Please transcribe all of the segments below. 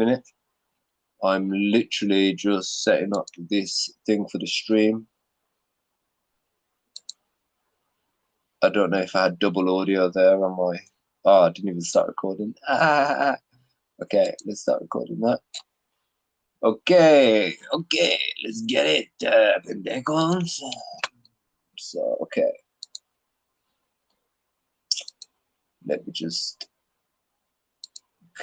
minute. I'm literally just setting up this thing for the stream. I don't know if I had double audio there on my... Oh, I didn't even start recording. Okay, let's start recording that. Okay, let's get it. Pendejos. So, okay. Let me just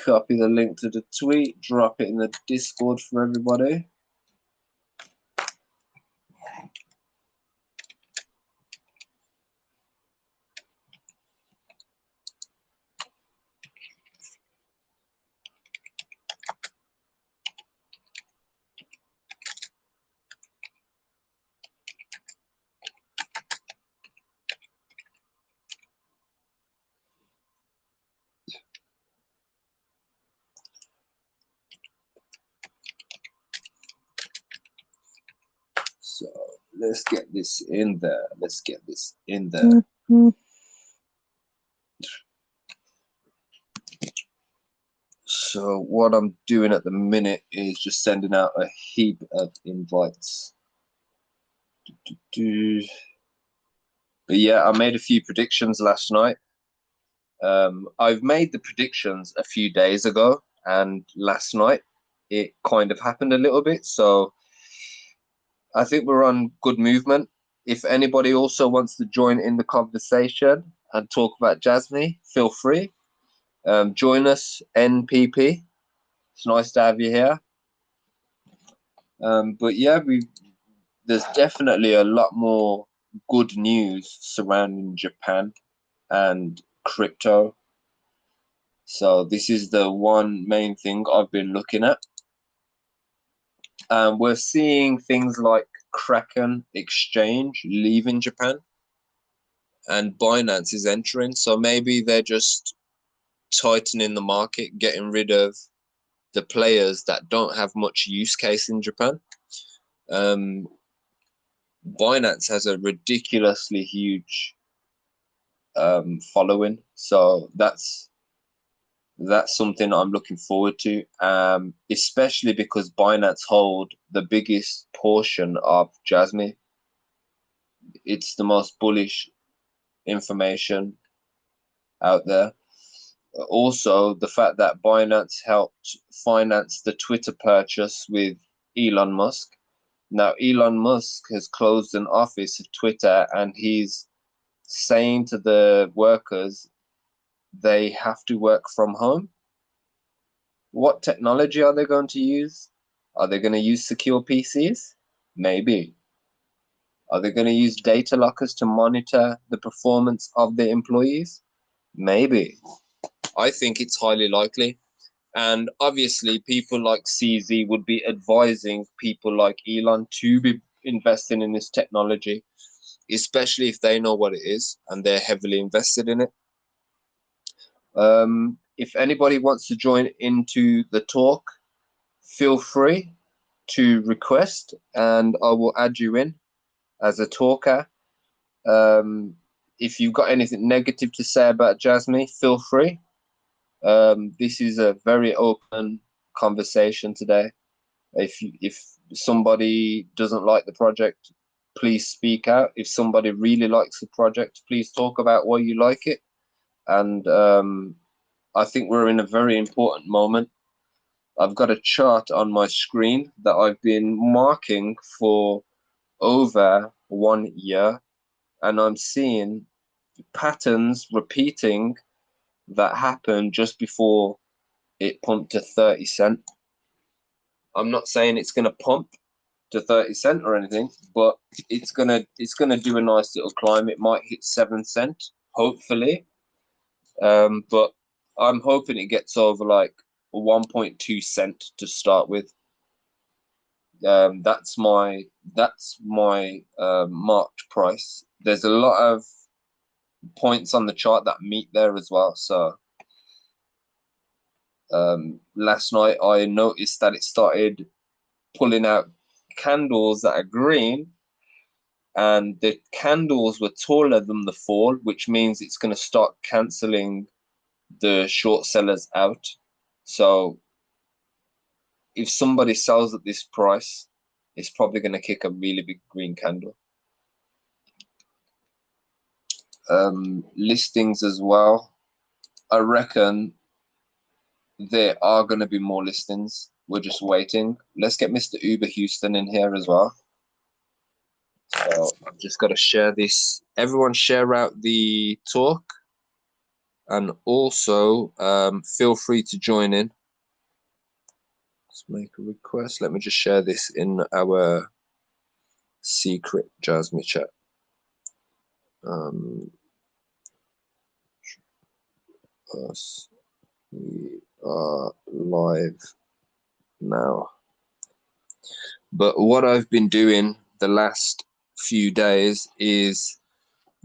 copy the link to the tweet, drop it in the Discord for everybody. So let's get this in there. Let's get this in there. So what I'm doing at the minute is just sending out a heap of invites. But yeah, I made a few predictions last night. I've made the predictions a few days ago, and last night it kind of happened a little bit. So I think we're on good movement. If anybody also wants to join in the conversation and talk about Jasmy, feel free. Join us, NPP. It's nice to have you here. But yeah, there's definitely a lot more good news surrounding Japan and crypto. So this is the one main thing I've been looking at. We're seeing things like Kraken Exchange leaving Japan and Binance is entering. So maybe they're just tightening the market, getting rid of the players that don't have much use case in Japan. Binance has a ridiculously huge following, so that's something I'm looking forward to, especially because Binance hold the biggest portion of Jasmy. It's the most bullish information out there. Also, the fact that Binance helped finance the Twitter purchase with Elon Musk. Now, Elon Musk has closed an office of Twitter, and he's saying to the workers they have to work from home. What technology are they going to use? Are they going to use secure PCs? Maybe. Are they going to use data lockers to monitor the performance of their employees? Maybe. I think it's highly likely. And obviously, people like CZ would be advising people like Elon to be investing in this technology, especially if they know what it is and they're heavily invested in it. If anybody wants to join into the talk, feel free to request and I will add you in as a talker. If you've got anything negative to say about Jasmy, feel free. This is a very open conversation today. If somebody doesn't like the project, please speak out. If somebody really likes the project, please talk about why you like it. And I think we're in a very important moment. I've got a chart on my screen that I've been marking for over 1 year, and I'm seeing patterns repeating that happened just before it pumped to 30 cent. I'm not saying it's going to pump to 30 cent or anything, but it's gonna do a nice little climb. It might hit 7 cent, hopefully. But I'm hoping it gets over like 1.2 cent to start with. That's my marked price. There's a lot of points on the chart that meet there as well. So last night I noticed that it started pulling out candles that are green, and the candles were taller than the fall, which means it's going to start canceling the short sellers out. So if somebody sells at this price, it's probably going to kick a really big green candle. Listings as well. I reckon there are going to be more listings. We're just waiting. Let's get Mr. Uber Houston in here as well. So I've just got to share this. Everyone share out the talk. And also feel free to join in. Let's make a request. Let me just share this in our secret Jasmy chat. Us, we are live now. But what I've been doing the last few days is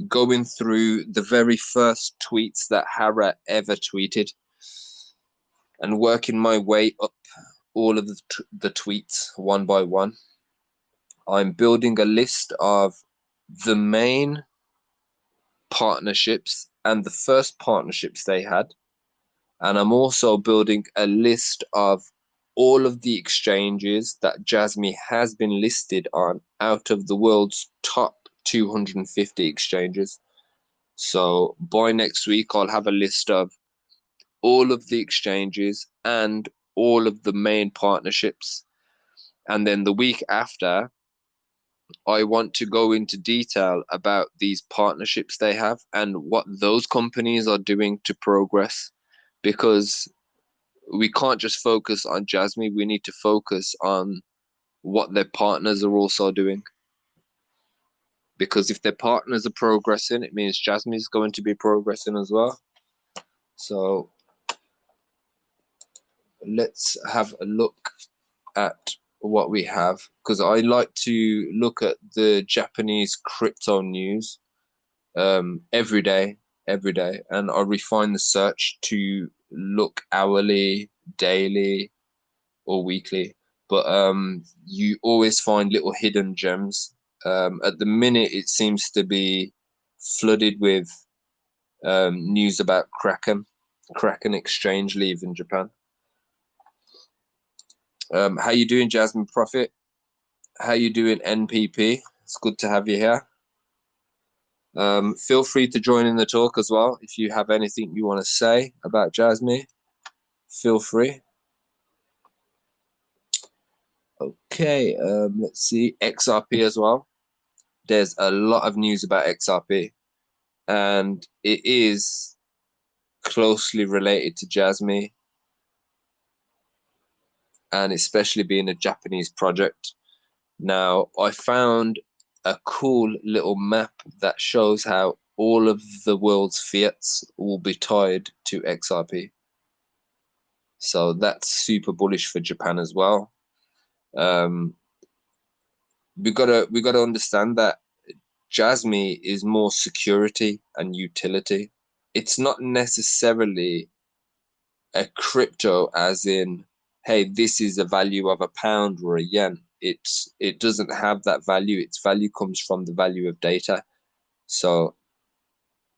going through the very first tweets that Hara ever tweeted and working my way up all of the tweets one by one. I'm building a list of the main partnerships and the first partnerships they had. And I'm also building a list of all of the exchanges that Jasmy has been listed on out of the world's top 250 exchanges. So by next week, I'll have a list of all of the exchanges and all of the main partnerships. And then the week after, I want to go into detail about these partnerships they have and what those companies are doing to progress, because we can't just focus on Jasmy. We need to focus on what their partners are also doing. Because if their partners are progressing, it means Jasmy is going to be progressing as well. So let's have a look at what we have, because I like to look at the Japanese crypto news every day, and I refine the search to look hourly, daily, or weekly. But you always find little hidden gems. At the minute, it seems to be flooded with news about Kraken exchange leaving Japan. How you doing, Jasmine Prophet? How you doing, NPP? It's good to have you here. Feel free to join in the talk as well. If you have anything you want to say about Jasmy, feel free. Okay, let's see. XRP as well. There's a lot of news about XRP, and it is closely related to Jasmy, and especially being a Japanese project. Now, I found a cool little map that shows how all of the world's fiats will be tied to XRP. So that's super bullish for Japan as well. We gotta understand that Jasmy is more security and utility. It's not necessarily a crypto as in, hey, this is a value of £1 or a yen. It doesn't have that value. Its value comes from the value of data. So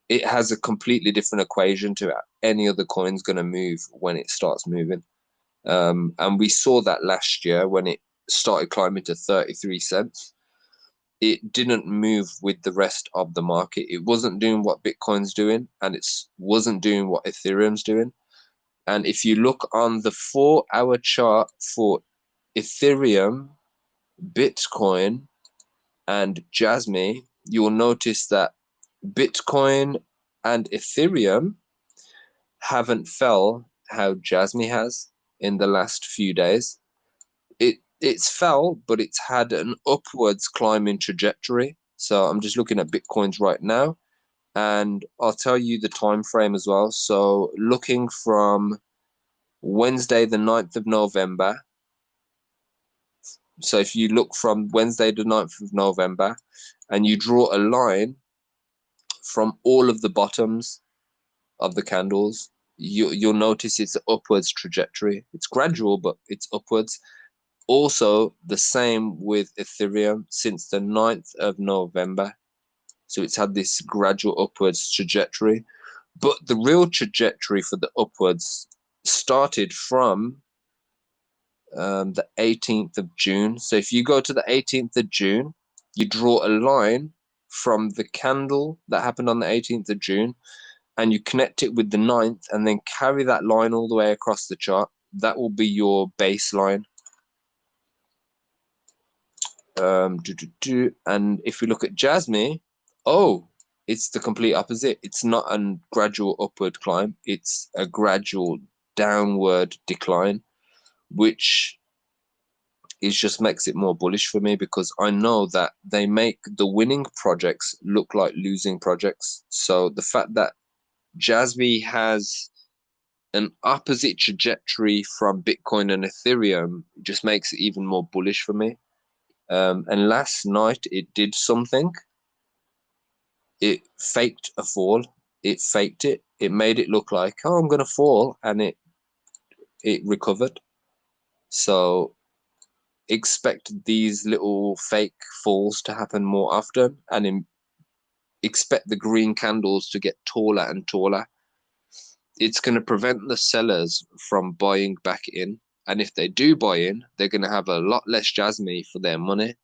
it has a completely different equation to any other coin's going to move when it starts moving. And we saw that last year when it started climbing to 33 cents. It didn't move with the rest of the market. It wasn't doing what Bitcoin's doing, and it wasn't doing what Ethereum's doing. And if you look on the 4-hour chart for Ethereum, Bitcoin, and Jasmy, you'll notice that Bitcoin and Ethereum haven't fell how Jasmy has in the last few days. It's fell, but it's had an upwards climbing trajectory. So I'm just looking at Bitcoins right now, and I'll tell you the time frame as well. So looking from Wednesday, the 9th of November. So if you look from Wednesday, the 9th of November, and you draw a line from all of the bottoms of the candles, you'll notice it's an upwards trajectory. It's gradual, but it's upwards. Also, the same with Ethereum since the 9th of November. So it's had this gradual upwards trajectory. But the real trajectory for the upwards started from The 18th of June. So if you go to the 18th of June, you draw a line from the candle that happened on the 18th of June, and you connect it with the 9th, and then carry that line all the way across the chart. That will be your baseline. And if we look at jasmy, oh, it's the complete opposite. It's not a gradual upward climb, it's a gradual downward decline, which is just makes it more bullish for me, because I know that they make the winning projects look like losing projects. So the fact that jasmy has an opposite trajectory from Bitcoin and Ethereum just makes it even more bullish for me. And last night it did something. It faked a fall. It faked it. It made it look like, oh, I'm gonna fall, and it recovered. So expect these little fake falls to happen more often, and expect the green candles to get taller and taller. It's going to prevent the sellers from buying back in. And if they do buy in, they're going to have a lot less jasmy for their money.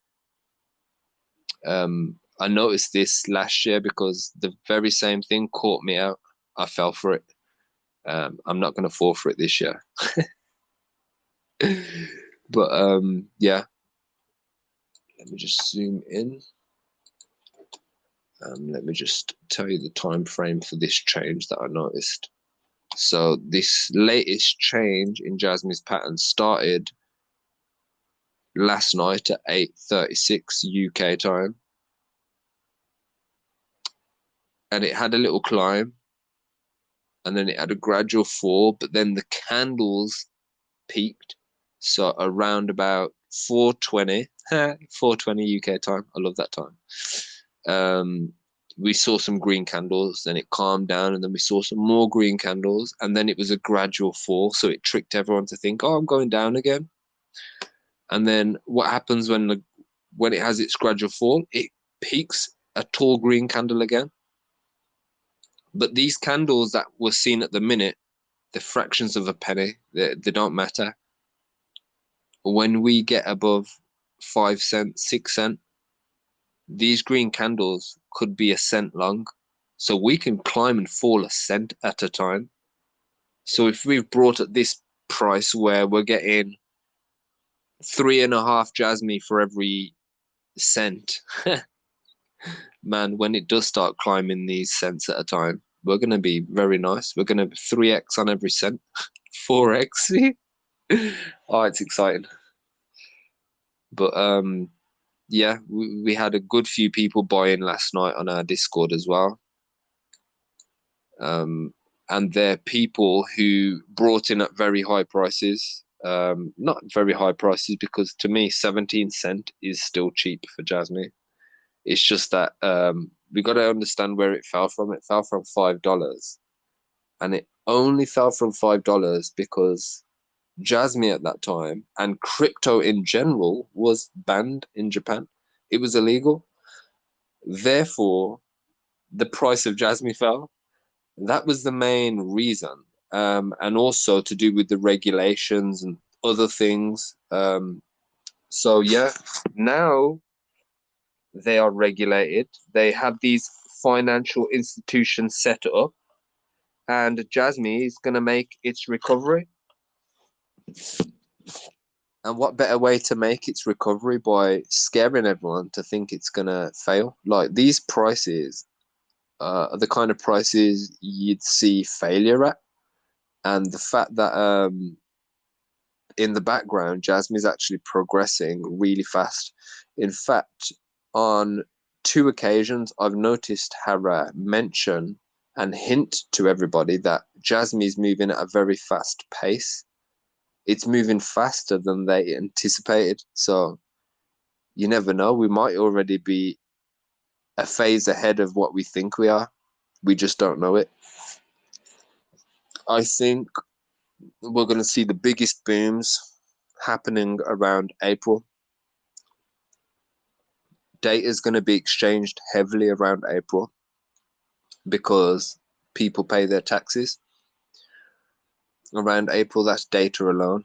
I noticed this last year because the very same thing caught me out. I fell for it. I'm not going to fall for it this year. But yeah, let me just zoom in. Let me just tell you the time frame for this change that I noticed. So this latest change in jasmy's pattern started last night at 8:36 UK time, and it had a little climb, and then it had a gradual fall, but then the candles peaked. So around about 4:20 4:20 UK time. I love that time. We saw some green candles, then it calmed down, and then we saw some more green candles, and then it was a gradual fall. So it tricked everyone to think, oh, I'm going down again. And then what happens when it has its gradual fall? It peaks a tall green candle again. But these candles that were seen at the minute, they're fractions of a penny. They don't matter. When we get above 5 cents, 6 cents, these green candles could be a cent long. So we can climb and fall a cent at a time. So if we've brought at this price where we're getting 3.5 jasmy for every cent, man, when it does start climbing these cents at a time, we're going to be very nice. We're going to 3x on every cent, 4x. Oh, it's exciting. But yeah, we had a good few people buy in last night on our Discord as well. And they're people who brought in at very high prices. Not very high prices, because to me 17 cent is still cheap for jasmy. It's just that we got to understand where it fell from. It fell from $5, and it only fell from $5 because jasmy at that time and crypto in general was banned in Japan. It was illegal. Therefore, the price of jasmy fell. That was the main reason, and also to do with the regulations and other things. So yeah, now they are regulated. They have these financial institutions set up, and jasmy is going to make its recovery. And what better way to make its recovery by scaring everyone to think it's going to fail? Like, these prices are the kind of prices you'd see failure at. And the fact that in the background, jasmy is actually progressing really fast. In fact, on 2 occasions, I've noticed Hara mention and hint to everybody that jasmy is moving at a very fast pace. It's moving faster than they anticipated. So you never know. We might already be a phase ahead of what we think we are. We just don't know it. I think we're going to see the biggest booms happening around April. Data is going to be exchanged heavily around April because people pay their taxes. Around April, that's data alone.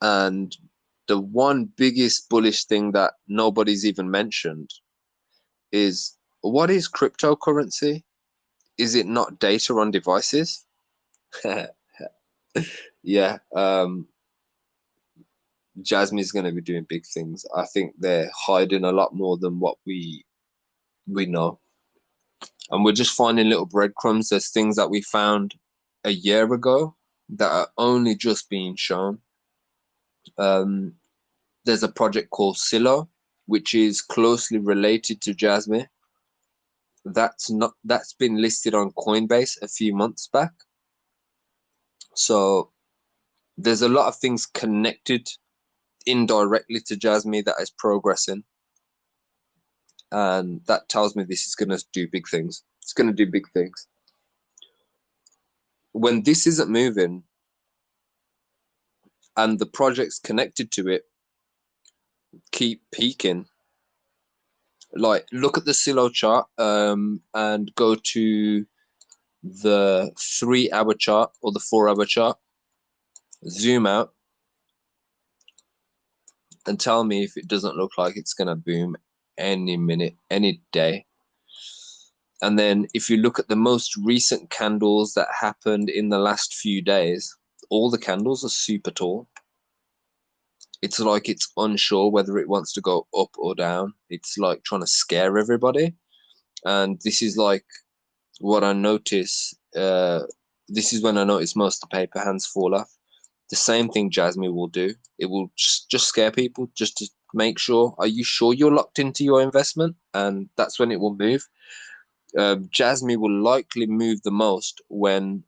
And the one biggest bullish thing that nobody's even mentioned is, what is cryptocurrency? Is it not data on devices? Yeah, Jasmy's going to be doing big things. I think they're hiding a lot more than what we know, and we're just finding little breadcrumbs. There's things that we found a year ago that are only just being shown. There's a project called Silo, which is closely related to Jasmy. That's been listed on Coinbase a few months back. So there's a lot of things connected indirectly to Jasmy that is progressing, and that tells me this is going to do big things. It's going to do big things. When this isn't moving and the projects connected to it keep peaking, like look at the Silo chart, and go to the 3-hour chart or the 4-hour chart, zoom out, and tell me if it doesn't look like it's going to boom any minute, any day. And then if you look at the most recent candles that happened in the last few days, all the candles are super tall. It's like it's unsure whether it wants to go up or down. It's like trying to scare everybody. And this is like what I notice. This is when I notice most of the paper hands fall off. The same thing Jasmy will do. It will just scare people, just to make sure, are you sure you're locked into your investment? And that's when it will move. Jasmy will likely move the most when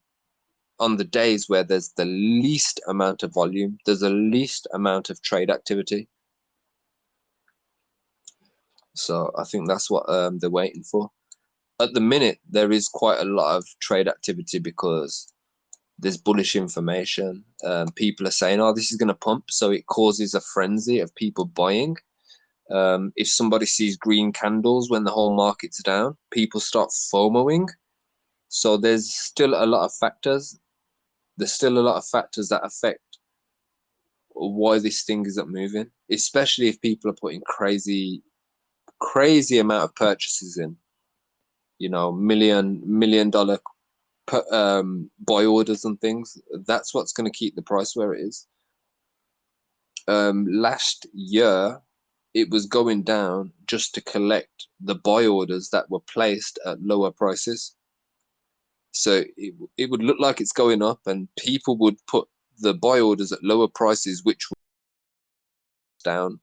on the days where there's the least amount of volume, there's the least amount of trade activity. So I think that's what they're waiting for. At the minute, there is quite a lot of trade activity because there's bullish information. People are saying, oh, this is going to pump. So it causes a frenzy of people buying. If somebody sees green candles when the whole market's down, people start FOMOing. So there's still a lot of factors. There's still a lot of factors that affect why this thing isn't moving, especially if people are putting crazy amount of purchases in, million dollar buy orders and things. That's what's going to keep the price where it is. Last year, it was going down just to collect the buy orders that were placed at lower prices. So it would look like it's going up, and people would put the buy orders at lower prices, which was down.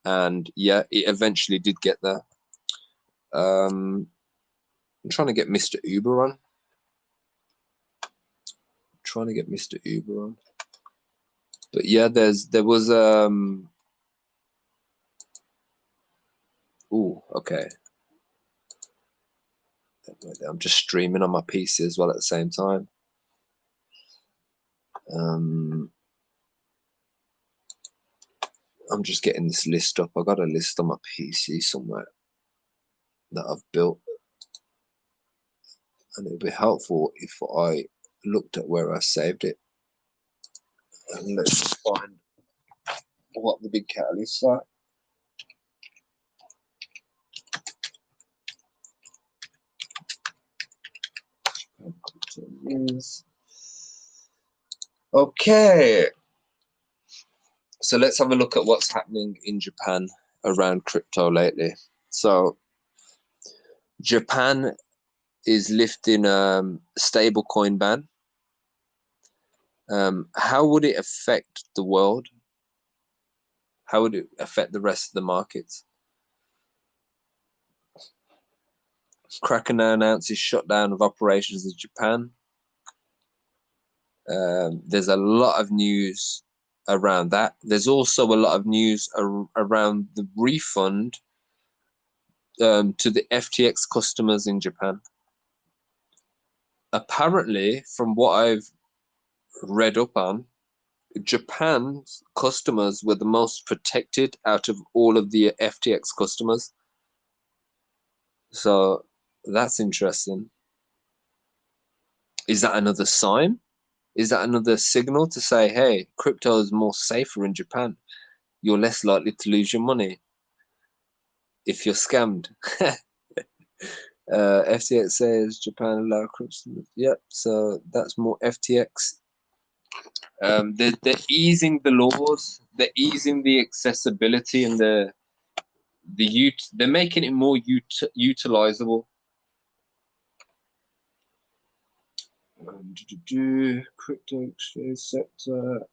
And yeah, it eventually did get there. I'm trying to get Mr. Uber on. But yeah, there was okay. I'm just streaming on my PC as well at the same time. I'm just getting this list up. I got a list on my PC somewhere that I've built, and it would be helpful if I looked at where I saved it. And let's find what the big catalysts are. Okay, so let's have a look at what's happening in Japan around crypto lately. So Japan is lifting stable coin ban. How would it affect the world? How would it affect the rest of the markets? Kraken now announces shutdown of operations in Japan. There's a lot of news around that. There's also a lot of news around the refund to the FTX customers in Japan. Apparently, from what I've read up on, Japan's customers were the most protected out of all of the FTX customers. So that's interesting. Is that another sign? Is that another signal to say, hey, crypto is more safer in Japan? You're less likely to lose your money if you're scammed. FTX says Japan allow crypto. Yep, so that's more FTX. They're easing the laws, they're easing the accessibility and they're making it more utilizable. Crypto exchange sector,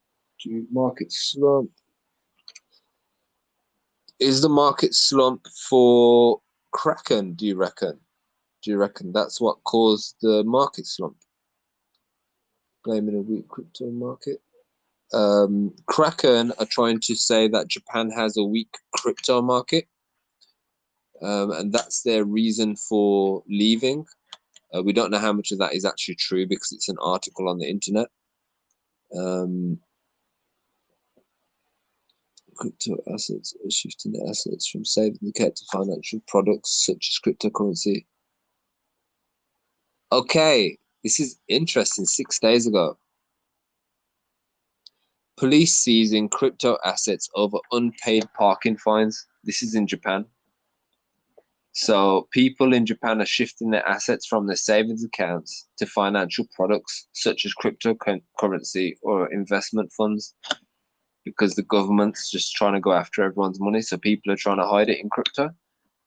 market slump. Is the market slump for Kraken, do you reckon? Do you reckon that's what caused the market slump? Blaming a weak crypto market. Kraken are trying to say that Japan has a weak crypto market, and that's their reason for leaving. We don't know how much of that is actually true because it's an article on the internet. Crypto assets are shifting the assets from saving account to financial products such as cryptocurrency. Okay, this is interesting. 6 days ago, police seizing crypto assets over unpaid parking fines. This is in Japan. So people in Japan are shifting their assets from their savings accounts to financial products such as cryptocurrency or investment funds because the government's just trying to go after everyone's money. So people are trying to hide it in crypto.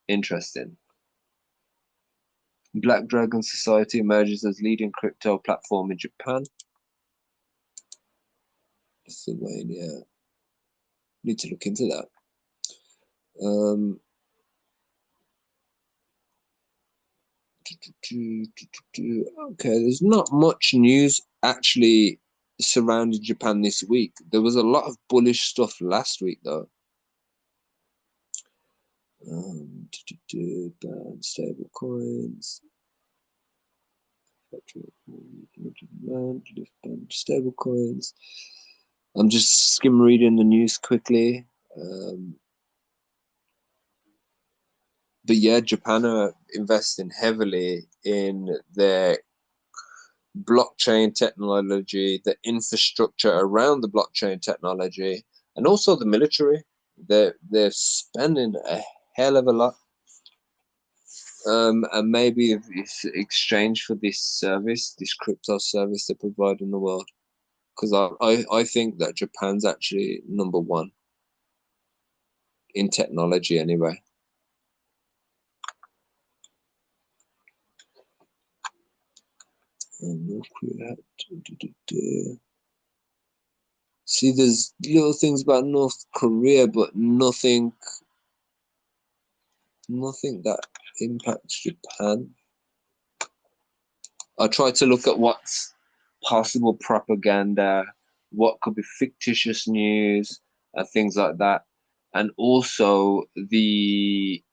Interesting. Black Dragon Society emerges as leading crypto platform in Japan. Lithuania. Need to look into that. Okay, there's not much news actually surrounding Japan this week. There was a lot of bullish stuff last week though. Ban stable coins. Stable coins. I'm just skim reading the news quickly. But yeah, Japan are investing heavily in their blockchain technology, the infrastructure around the blockchain technology, and also the military. They're spending a hell of a lot. And maybe it's exchange for this service, this crypto service they provide in the world. Because I think that Japan's actually number one in technology anyway. See, there's little things about North Korea, but nothing that impacts Japan. I try to look at what's possible propaganda, what could be fictitious news, and things like that, and also the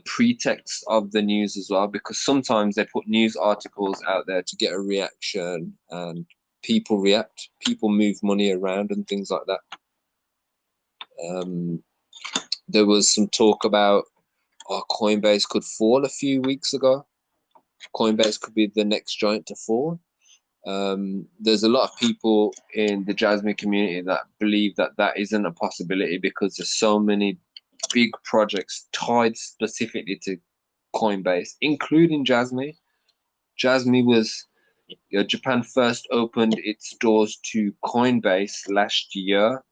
pretext of the news as well, because sometimes they put news articles out there to get a reaction, and people react, people move money around and things like that. There was some talk about Coinbase could fall a few weeks ago. Coinbase could be the next giant to fall. There's a lot of people in the Jasmy community that believe that that isn't a possibility because there's so many big projects tied specifically to Coinbase, including Jasmy. Jasmy was, Japan first opened its doors to Coinbase last year,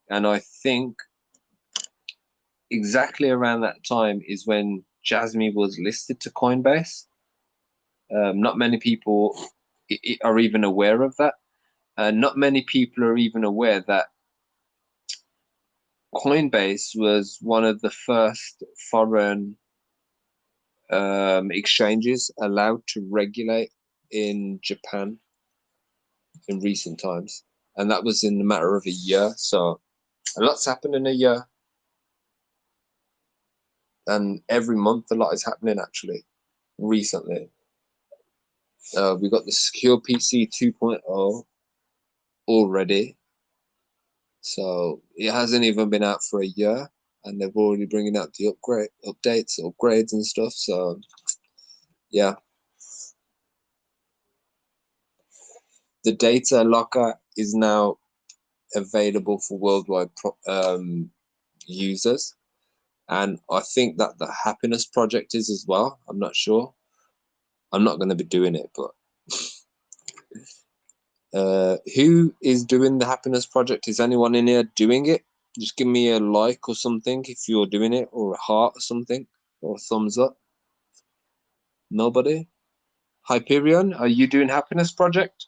and I think exactly around that time is when Jasmy was listed to Coinbase. Not many people are even aware of that. Not many people are even aware that Coinbase was one of the first foreign exchanges allowed to regulate in Japan in recent times. And that was in a matter of a year. So a lot's happened in a year. And every month a lot is happening actually recently. We got the Secure PC 2.0 already. So it hasn't even been out for a year, and they're already bringing out the upgrades and stuff. So yeah. The data locker is now available for worldwide users, and I think that the happiness project is as well. I'm not sure. I'm not going to be doing it, but who is doing the happiness project? Is anyone in here doing it? Just give me a like or something if you're doing it, or a heart or something, or a thumbs up. Nobody? Hyperion, are you doing happiness project?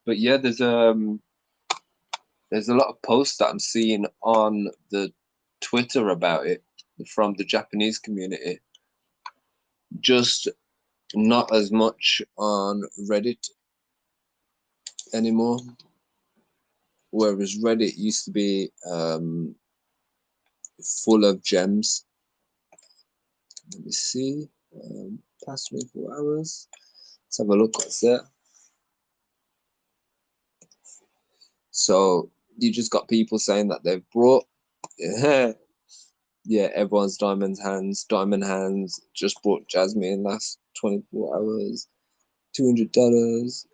But yeah, there's a lot of posts that I'm seeing on the Twitter about it from the Japanese community. Just not as much on Reddit anymore. Whereas Reddit used to be full of gems. Let me see. Past 24 hours. Let's have a look what's there. So you just got people saying that they've brought yeah, everyone's diamond hands just brought jasmy in last 24 hours. $200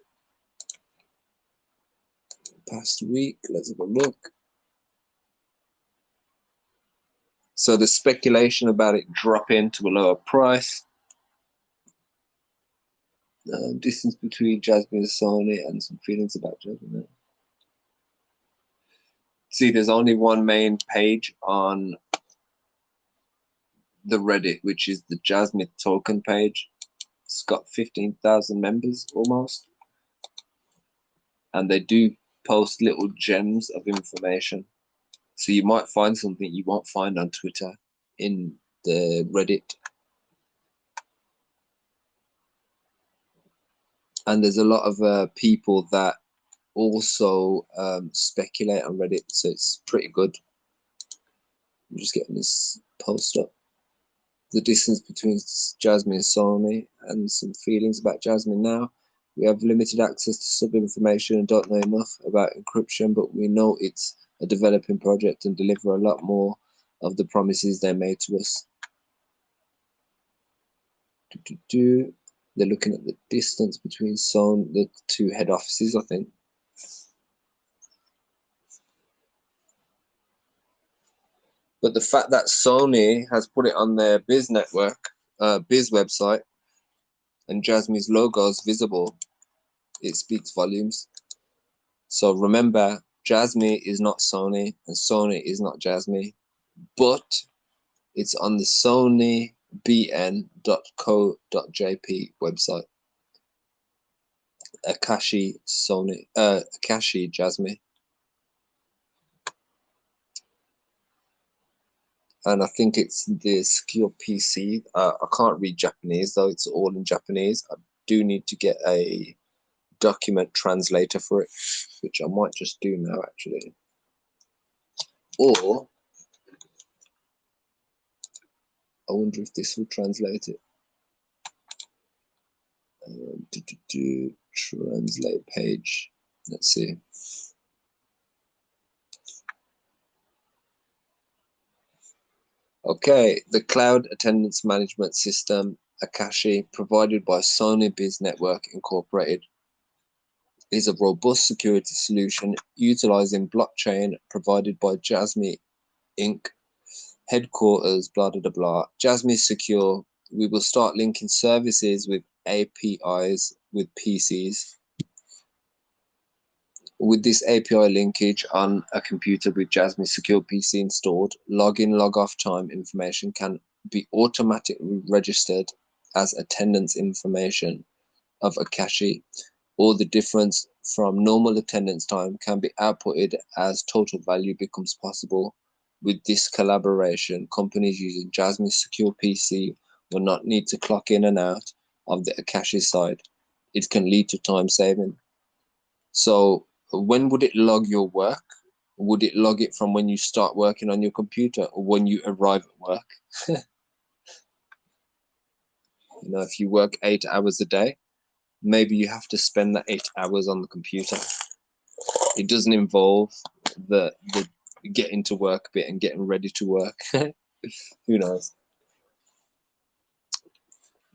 past week. Let's have a look. So the speculation about it dropping to a lower price. Distance between jasmy and Sony, and some feelings about jasmy. See, there's only one main page on the Reddit, which is the jasmy token page. It's got 15,000 members almost, and they do post little gems of information. So you might find something you won't find on Twitter in the Reddit. And there's a lot of people that also speculate on Reddit, so it's pretty good. I'm just getting this post up. The distance between jasmy and Sony, and some feelings about jasmy now. We have limited access to sub-information and don't know enough about encryption, but we know it's a developing project and deliver a lot more of the promises they made to us. They're looking at the distance between the two head offices, I think. But the fact that Sony has put it on their Biz network, Biz website, and jasmy's logo is visible, it speaks volumes. So remember, jasmy is not Sony, and Sony is not jasmy, but it's on the sonybn.co.jp website. Akashi jasmy. And I think it's the secure PC. I can't read Japanese though, it's all in Japanese. I do need to get a document translator for it, which I might just do now actually. Or I wonder if this will translate it. Translate page. Let's see. Okay, the cloud attendance management system, Akashi, provided by Sony Biz Network Incorporated, is a robust security solution utilizing blockchain provided by Jasmy Inc. Headquarters, blah, blah, blah, blah. Jasmy is secure. We will start linking services with APIs with PCs. With this API linkage on a computer with Jasmy Secure PC installed, login, log off time information can be automatically registered as attendance information of Akashi, or the difference from normal attendance time can be outputted as total value becomes possible. With this collaboration, companies using Jasmy Secure PC will not need to clock in and out of the Akashi side. It can lead to time saving. So when would it log your work? Would it log it from when you start working on your computer or when you arrive at work? If you work 8 hours a day, maybe you have to spend that 8 hours on the computer. It doesn't involve the getting to work bit and getting ready to work. Who knows?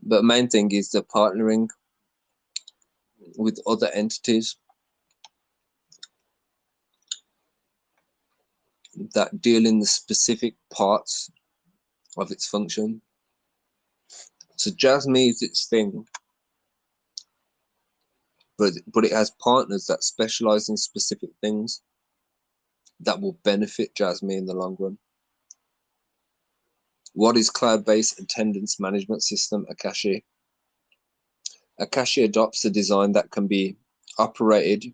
But main thing is the partnering with other entities that deal in the specific parts of its function. So jasmy is its thing, but it has partners that specialize in specific things that will benefit jasmy in the long run. What is cloud-based attendance management system, Akashi? Akashi adopts a design that can be operated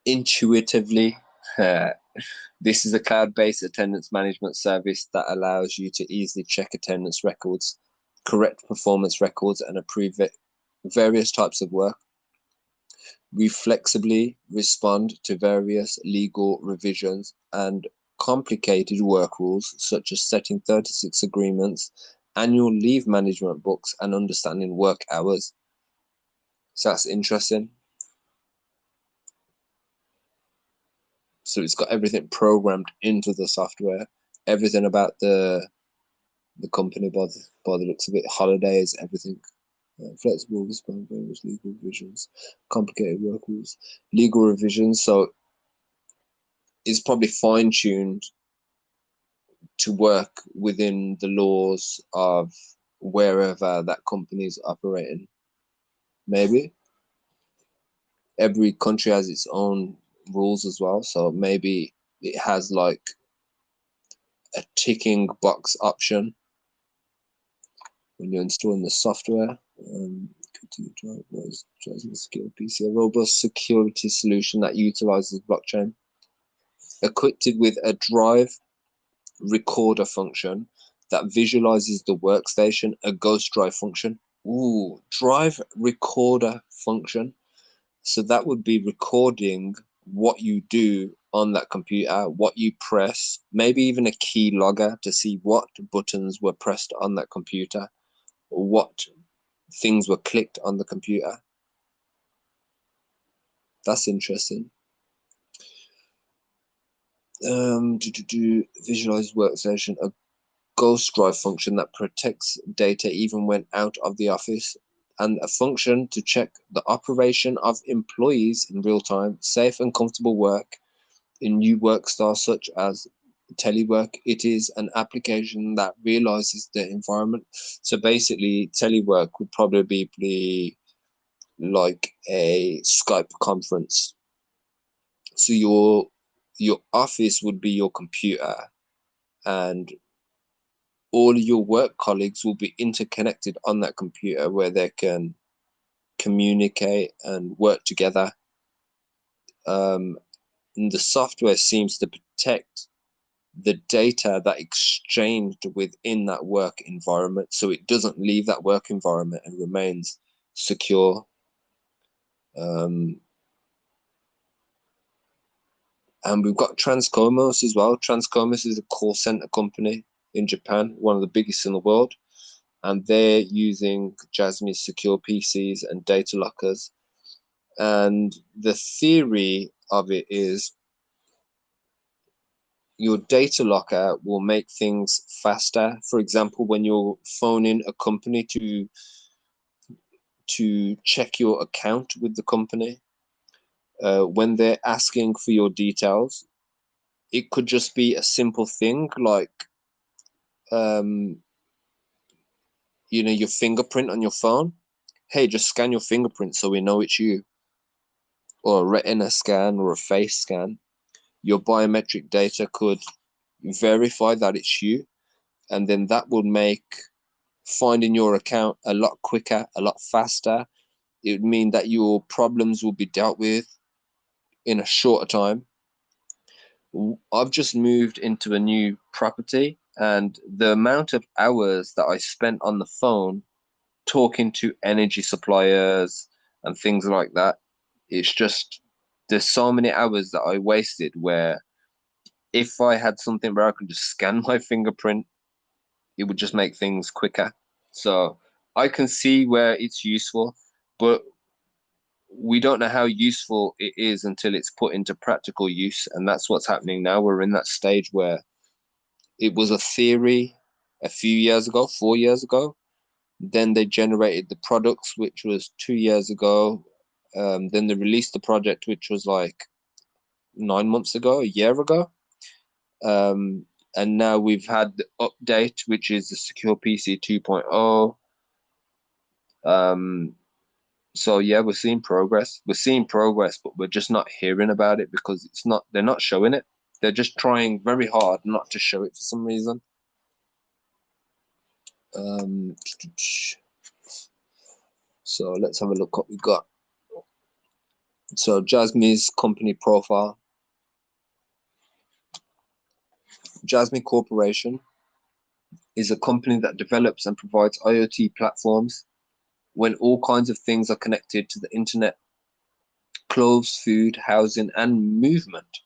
intuitively. This is a cloud-based attendance management service that allows you to easily check attendance records, correct performance records, and approve various types of work. We flexibly respond to various legal revisions and complicated work rules, such as setting 36 agreements, annual leave management books, and understanding work hours. So that's interesting. So it's got everything programmed into the software, everything about the company by the looks of it, holidays, everything. Flexible respond to various legal revisions, complicated work rules, legal revisions. So it's probably fine-tuned to work within the laws of wherever that company is operating. Maybe every country has its own rules as well, so maybe it has like a ticking box option when you're installing the software. Secure PC, a robust security solution that utilizes blockchain, equipped with a drive recorder function that visualizes the workstation, a ghost drive function. Ooh, drive recorder function. So that would be recording what you do on that computer, what you press, maybe even a key logger to see what buttons were pressed on that computer, or what things were clicked on the computer. That's interesting. Visualize workstation, a ghost drive function that protects data even when out of the office, and a function to check the operation of employees in real time, safe and comfortable work in new work styles such as telework. It is an application that realizes the environment. So basically, telework would probably be like a Skype conference. So your office would be your computer, and all your work colleagues will be interconnected on that computer where they can communicate and work together. And the software seems to protect the data that exchanged within that work environment, so it doesn't leave that work environment and remains secure. And we've got Transcomos as well. Transcomos is a call center company in Japan, one of the biggest in the world, and they're using jasmy secure PCs and data lockers. And the theory of it is your data locker will make things faster. For example, when you're phoning a company to check your account with the company, when they're asking for your details, it could just be a simple thing like your fingerprint on your phone. Hey, just scan your fingerprint so we know it's you. Or a retina scan or a face scan. Your biometric data could verify that it's you, and then that will make finding your account a lot quicker, a lot faster. It would mean that your problems will be dealt with in a shorter time. I've just moved into a new property, and the amount of hours that I spent on the phone talking to energy suppliers and things like that, it's just, there's so many hours that I wasted where if I had something where I could just scan my fingerprint, it would just make things quicker. So I can see where it's useful, but we don't know how useful it is until it's put into practical use. And that's what's happening now. We're in that stage where it was a theory a few years ago, 4 years ago. Then they generated the products, which was 2 years ago. Then they released the project, which was like 9 months ago, a year ago. And now we've had the update, which is the Secure PC 2.0. So yeah, we're seeing progress. We're seeing progress, but we're just not hearing about it because they're not showing it. They're just trying very hard not to show it for some reason. So let's have a look what we got. So Jasmy's company profile. Jasmy Corporation is a company that develops and provides IoT platforms when all kinds of things are connected to the internet: clothes, food, housing, and movement,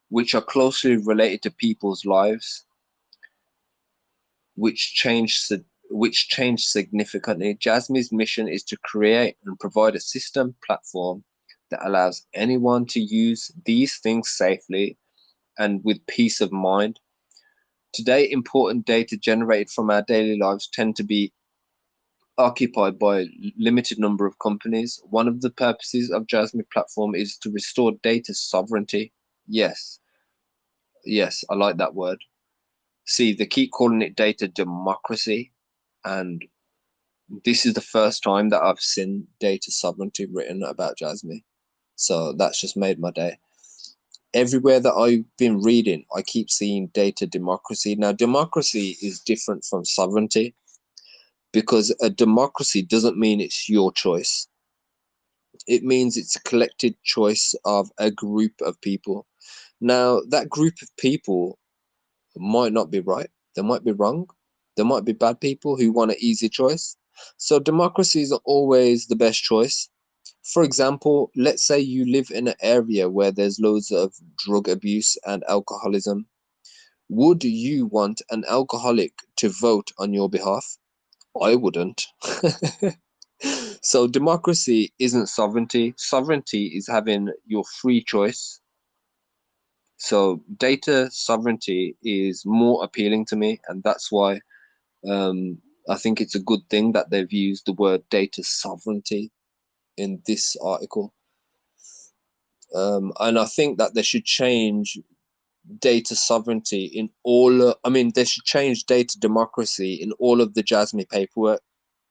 which are closely related to people's lives, which changed significantly. Jasmy's mission is to create and provide a system platform that allows anyone to use these things safely and with peace of mind. Today, important data generated from our daily lives tend to be occupied by a limited number of companies. One of the purposes of Jasmy platform is to restore data sovereignty. Yes, I like that word. See, they keep calling it data democracy, and this is the first time that I've seen data sovereignty written about Jasmy. So that's just made my day. Everywhere that I've been reading, I keep seeing data democracy. Now, democracy is different from sovereignty, because a democracy doesn't mean it's your choice. It means it's a collected choice of a group of people. Now, that group of people might not be right. They might be wrong. There might be bad people who want an easy choice. So democracy isn't always the best choice. For example, let's say you live in an area where there's loads of drug abuse and alcoholism. Would you want an alcoholic to vote on your behalf? I wouldn't. So democracy isn't sovereignty. Sovereignty is having your free choice. So data sovereignty is more appealing to me, and that's why I think it's a good thing that they've used the word data sovereignty in this article. And I think that they should change data sovereignty in all. They should change data democracy in all of the Jasmy paperwork.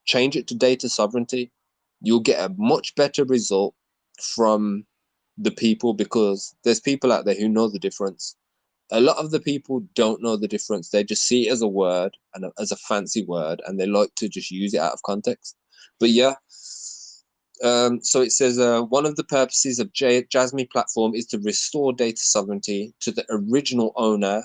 Change it to data sovereignty. You'll get a much better result from the people, because there's people out there who know the difference. A lot of the people don't know the difference. They just see it as a word and as a fancy word, and they like to just use it out of context. But yeah, so it says one of the purposes of Jasmy platform is to restore data sovereignty to the original owner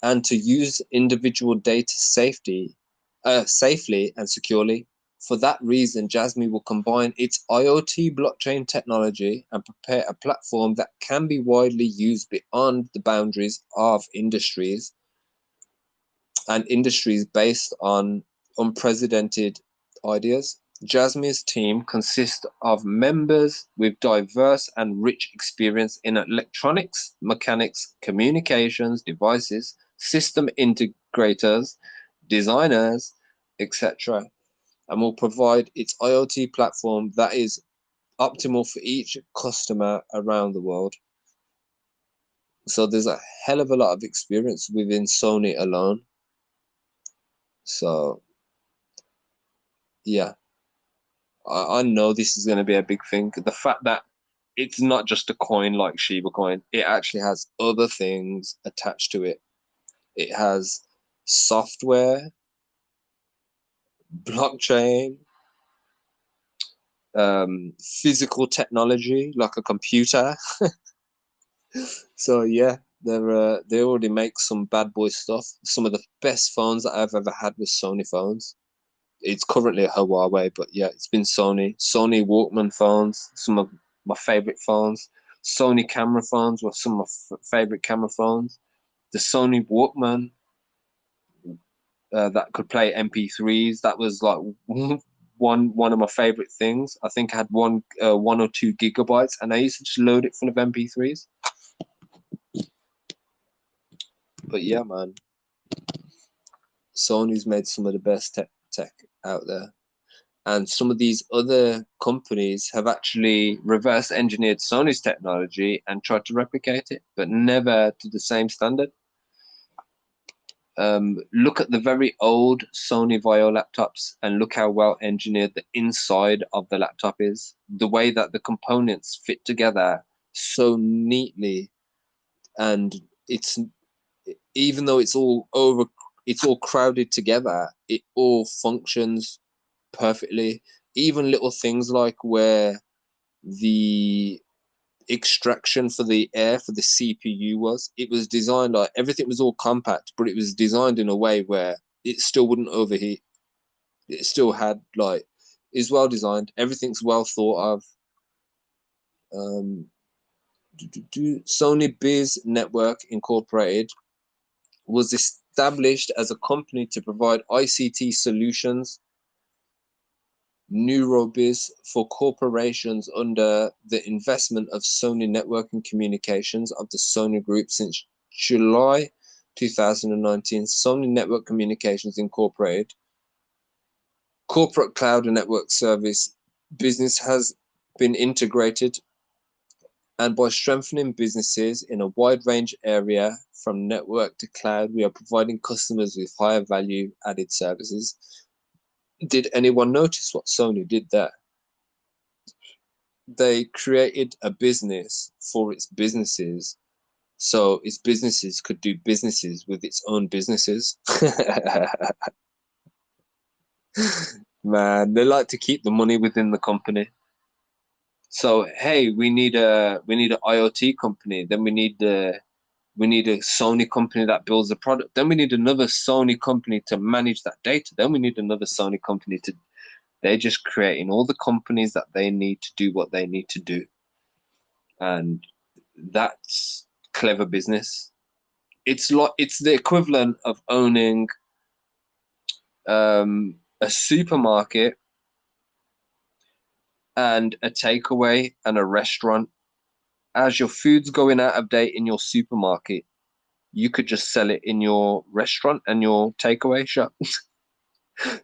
and to use individual data safely and securely. For that reason, Jasmy will combine its IoT blockchain technology and prepare a platform that can be widely used beyond the boundaries of industries, and industries based on unprecedented ideas. Jasmy's team consists of members with diverse and rich experience in electronics, mechanics, communications, devices, system integrators, designers, etc., and will provide its IoT platform that is optimal for each customer around the world. So there's a hell of a lot of experience within Sony alone. So yeah, I know this is going to be a big thing. The fact that it's not just a coin like Shiba coin, it actually has other things attached to it. It has software, blockchain, physical technology like a computer. So yeah, they already make some bad boy stuff. Some of the best phones that I've ever had was Sony phones. It's currently a Huawei, but yeah, it's been Sony Walkman phones, some of my favorite phones. Sony camera phones were some of my favorite camera phones. The Sony Walkman that could play MP3s, that was like one of my favorite things. I think I had 1 or 2 gigabytes, and I used to just load it full of MP3s. But yeah, man. Sony's made some of the best tech out there. And some of these other companies have actually reverse engineered Sony's technology and tried to replicate it, but never to the same standard. Look at the very old Sony Vaio laptops and look how well engineered the inside of the laptop is. The way that the components fit together so neatly, and it's, even though it's all crowded together, it all functions perfectly. Even little things like where the extraction for the air for the CPU it was designed like everything was all compact, but it was designed in a way where it still wouldn't overheat. It still had like, is well designed. Everything's well thought of. Sony Biz Network Incorporated was established as a company to provide ICT solutions, Neurobiz, for corporations under the investment of Sony Networking Communications of the Sony Group since July 2019. Sony Network Communications Incorporated, corporate cloud and network service business has been integrated, and by strengthening businesses in a wide range area from network to cloud, we are providing customers with higher value added services. Did anyone notice what Sony did there? They created a business for its businesses, so its businesses could do businesses with its own businesses. Man, they like to keep the money within the company. So hey, we need an IoT company, then we need a Sony company that builds the product, then we need another Sony company to manage that data, then we need another Sony company to, they're just creating all the companies that they need to do what they need to do. And that's clever business. It's the equivalent of owning a supermarket and a takeaway and a restaurant. As your food's going out of date in your supermarket, you could just sell it in your restaurant and your takeaway shop.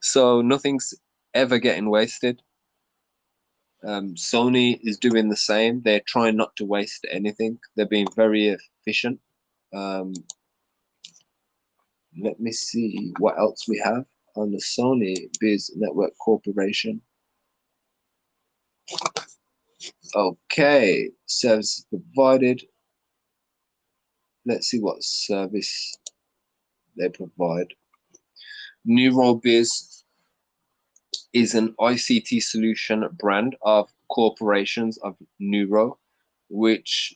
So nothing's ever getting wasted. Sony is doing the same. They're trying not to waste anything. They're being very efficient. Let me see what else we have on the Sony Biz Network Corporation. Okay, services provided. Let's see what service they provide. NeuroBiz is an ICT solution brand of corporations of Neuro, which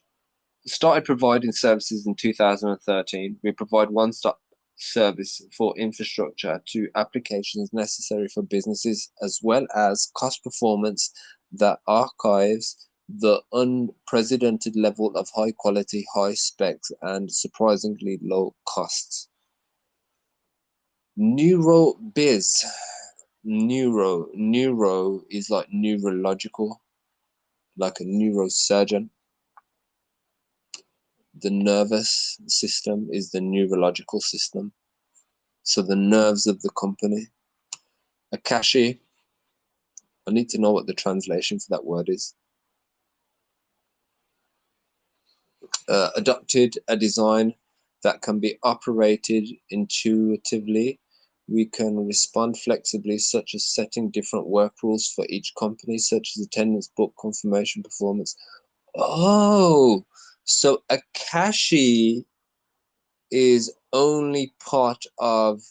started providing services in 2013. We provide one-stop service for infrastructure to applications necessary for businesses, as well as cost performance that archives the unprecedented level of high quality, high specs, and surprisingly low costs. NeuroBiz. Neuro is like neurological, like a neurosurgeon. The nervous system is the neurological system. So the nerves of the company. Akashi, I need to know what the translation for that word is. Adopted a design that can be operated intuitively. We can respond flexibly, such as setting different work rules for each company, such as attendance, book confirmation, performance. Oh, so Akashi is only part of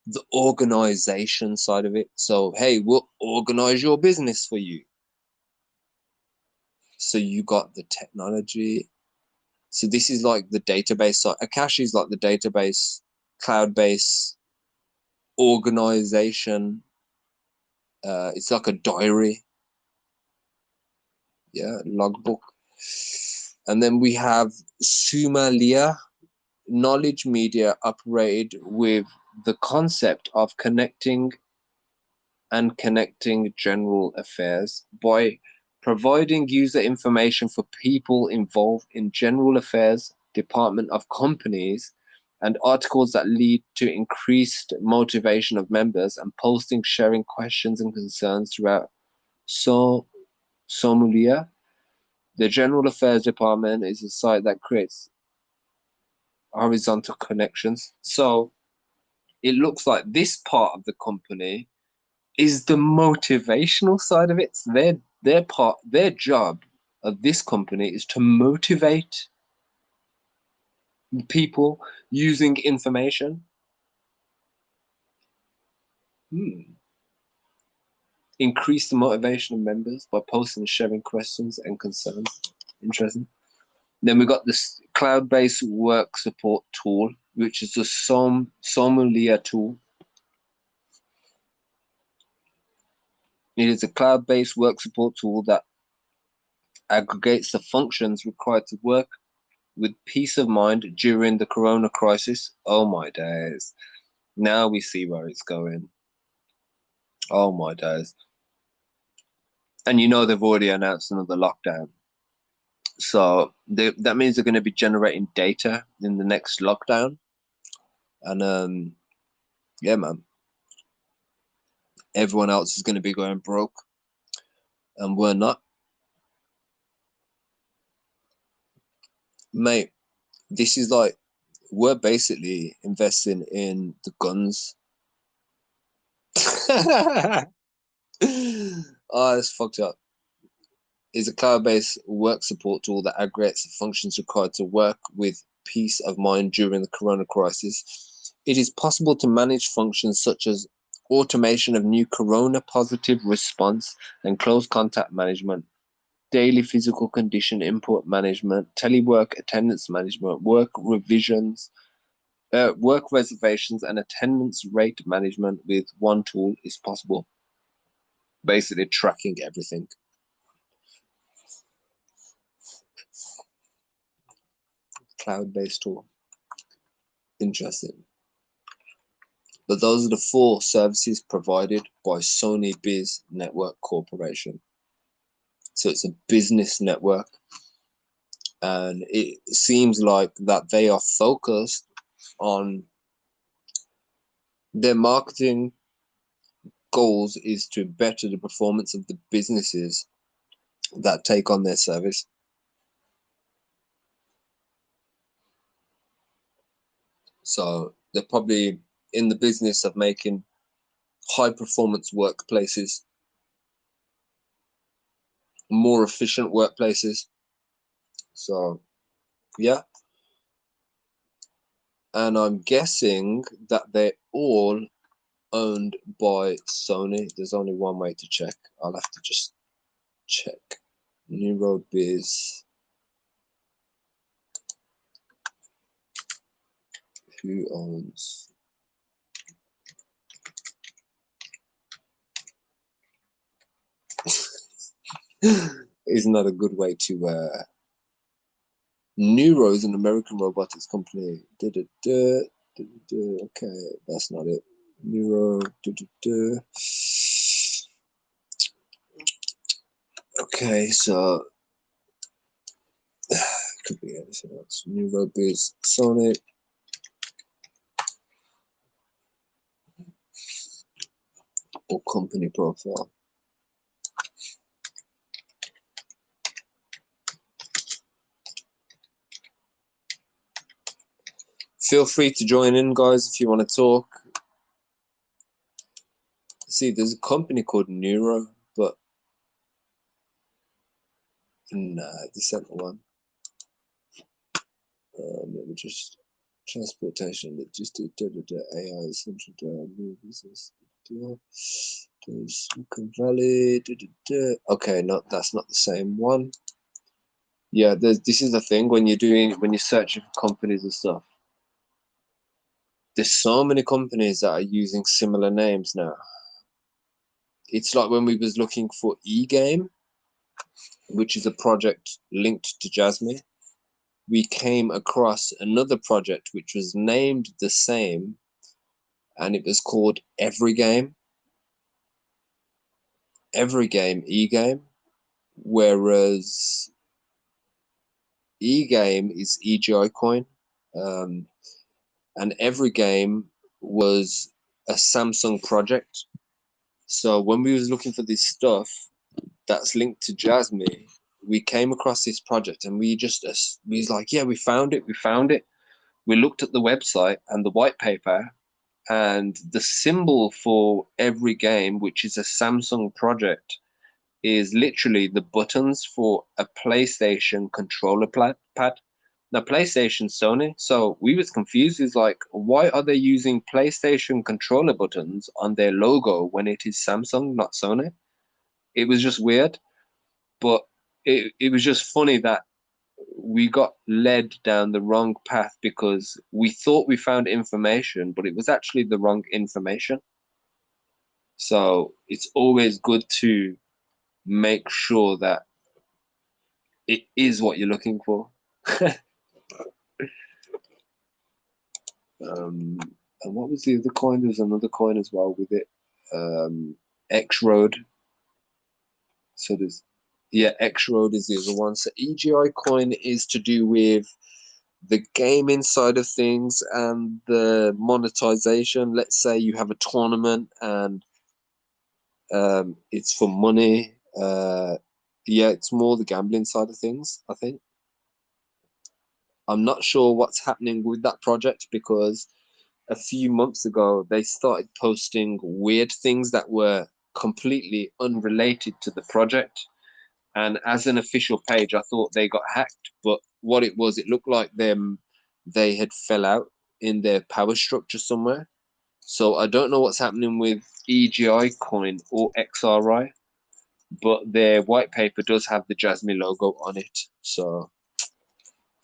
the organization side of it. So, hey, we'll organize your business for you. So you got the technology. So this is like the database. So Akashi is like the database, cloud-based organization. It's like a diary. Yeah, logbook. And then we have Sumalia. Knowledge media operated with the concept of connecting general affairs by providing user information for people involved in general affairs department of companies and articles that lead to increased motivation of members, and posting, sharing questions and concerns throughout Somalia. The General Affairs Department is a site that creates horizontal connections. So it looks like this part of the company is the motivational side of it. So their job of this company is to motivate people using information. Increase the motivation of members by posting and sharing questions and concerns. Interesting. Then we got this cloud-based work support tool, which is the Somalia tool. It is a cloud-based work support tool that aggregates the functions required to work with peace of mind during the corona crisis. Oh my days. Now we see where it's going. Oh my days. And you know they've already announced another lockdown. So that means they're going to be generating data in the next lockdown. And yeah, man. Everyone else is going to be going broke. And we're not. Mate, this is like, we're basically investing in the guns. Oh, it's fucked up. Is a cloud-based work support tool that aggregates the functions required to work with peace of mind during the corona crisis. It is possible to manage functions such as automation of new corona positive response and close contact management, daily physical condition input management, telework attendance management, work reservations, and attendance rate management with one tool is possible. Basically tracking everything. Cloud-based tool. Interesting. But those are the 4 services provided by Sony Biz Network Corporation. So it's a business network, and it seems like that they are focused on their marketing goals is to better the performance of the businesses that take on their service. So they're probably in the business of making high performance workplaces, more efficient workplaces. So yeah. And I'm guessing that they're all owned by Sony. There's only one way to check. I'll have to just check. NeuroBiz. Who owns? Isn't that a good way to Neuro is an American robotics company. Okay, that's not it. Neuro. Okay, so could be anything else. NeuroBiz, Sonic. Or company profile. Feel free to join in, guys, if you want to talk. See, there's a company called Neuro, but nah, this ain't the one. Let me just transportation, logistics, AI, central new business. Silicon Valley. Okay, no, that's not the same one. Yeah, this is the thing when you're searching for companies and stuff. There's so many companies that are using similar names now. It's like when we was looking for eGame, which is a project linked to Jasmy. We came across another project which was named the same, and it was called Everygame, eGame, whereas eGame is EGI coin. and every game was a Samsung project. So when we was looking for this stuff that's linked to Jasmy, we came across this project, and we was like, yeah, we found it, we found it. We looked at the website and the white paper, and the symbol for every game, which is a Samsung project, is literally the buttons for a PlayStation controller pad. Now, PlayStation, Sony. So we was confused. It's like, why are they using PlayStation controller buttons on their logo when it is Samsung, not Sony? It was just weird, but it was just funny that we got led down the wrong path because we thought we found information, but it was actually the wrong information. So it's always good to make sure that it is what you're looking for. um, and what was the other coin? There's another coin as well with it. X Road. So there's, yeah, X Road is the other one. So EGI coin is to do with the gaming side of things and the monetization. Let's say you have a tournament and it's for money. Yeah, it's more the gambling side of things, I think. I'm not sure what's happening with that project because a few months ago they started posting weird things that were completely unrelated to the project. And as an official page, I thought they got hacked, but what it was, it looked like they had fell out in their power structure somewhere. So I don't know what's happening with EGI coin or XRI, but their white paper does have the Jasmy logo on it. So,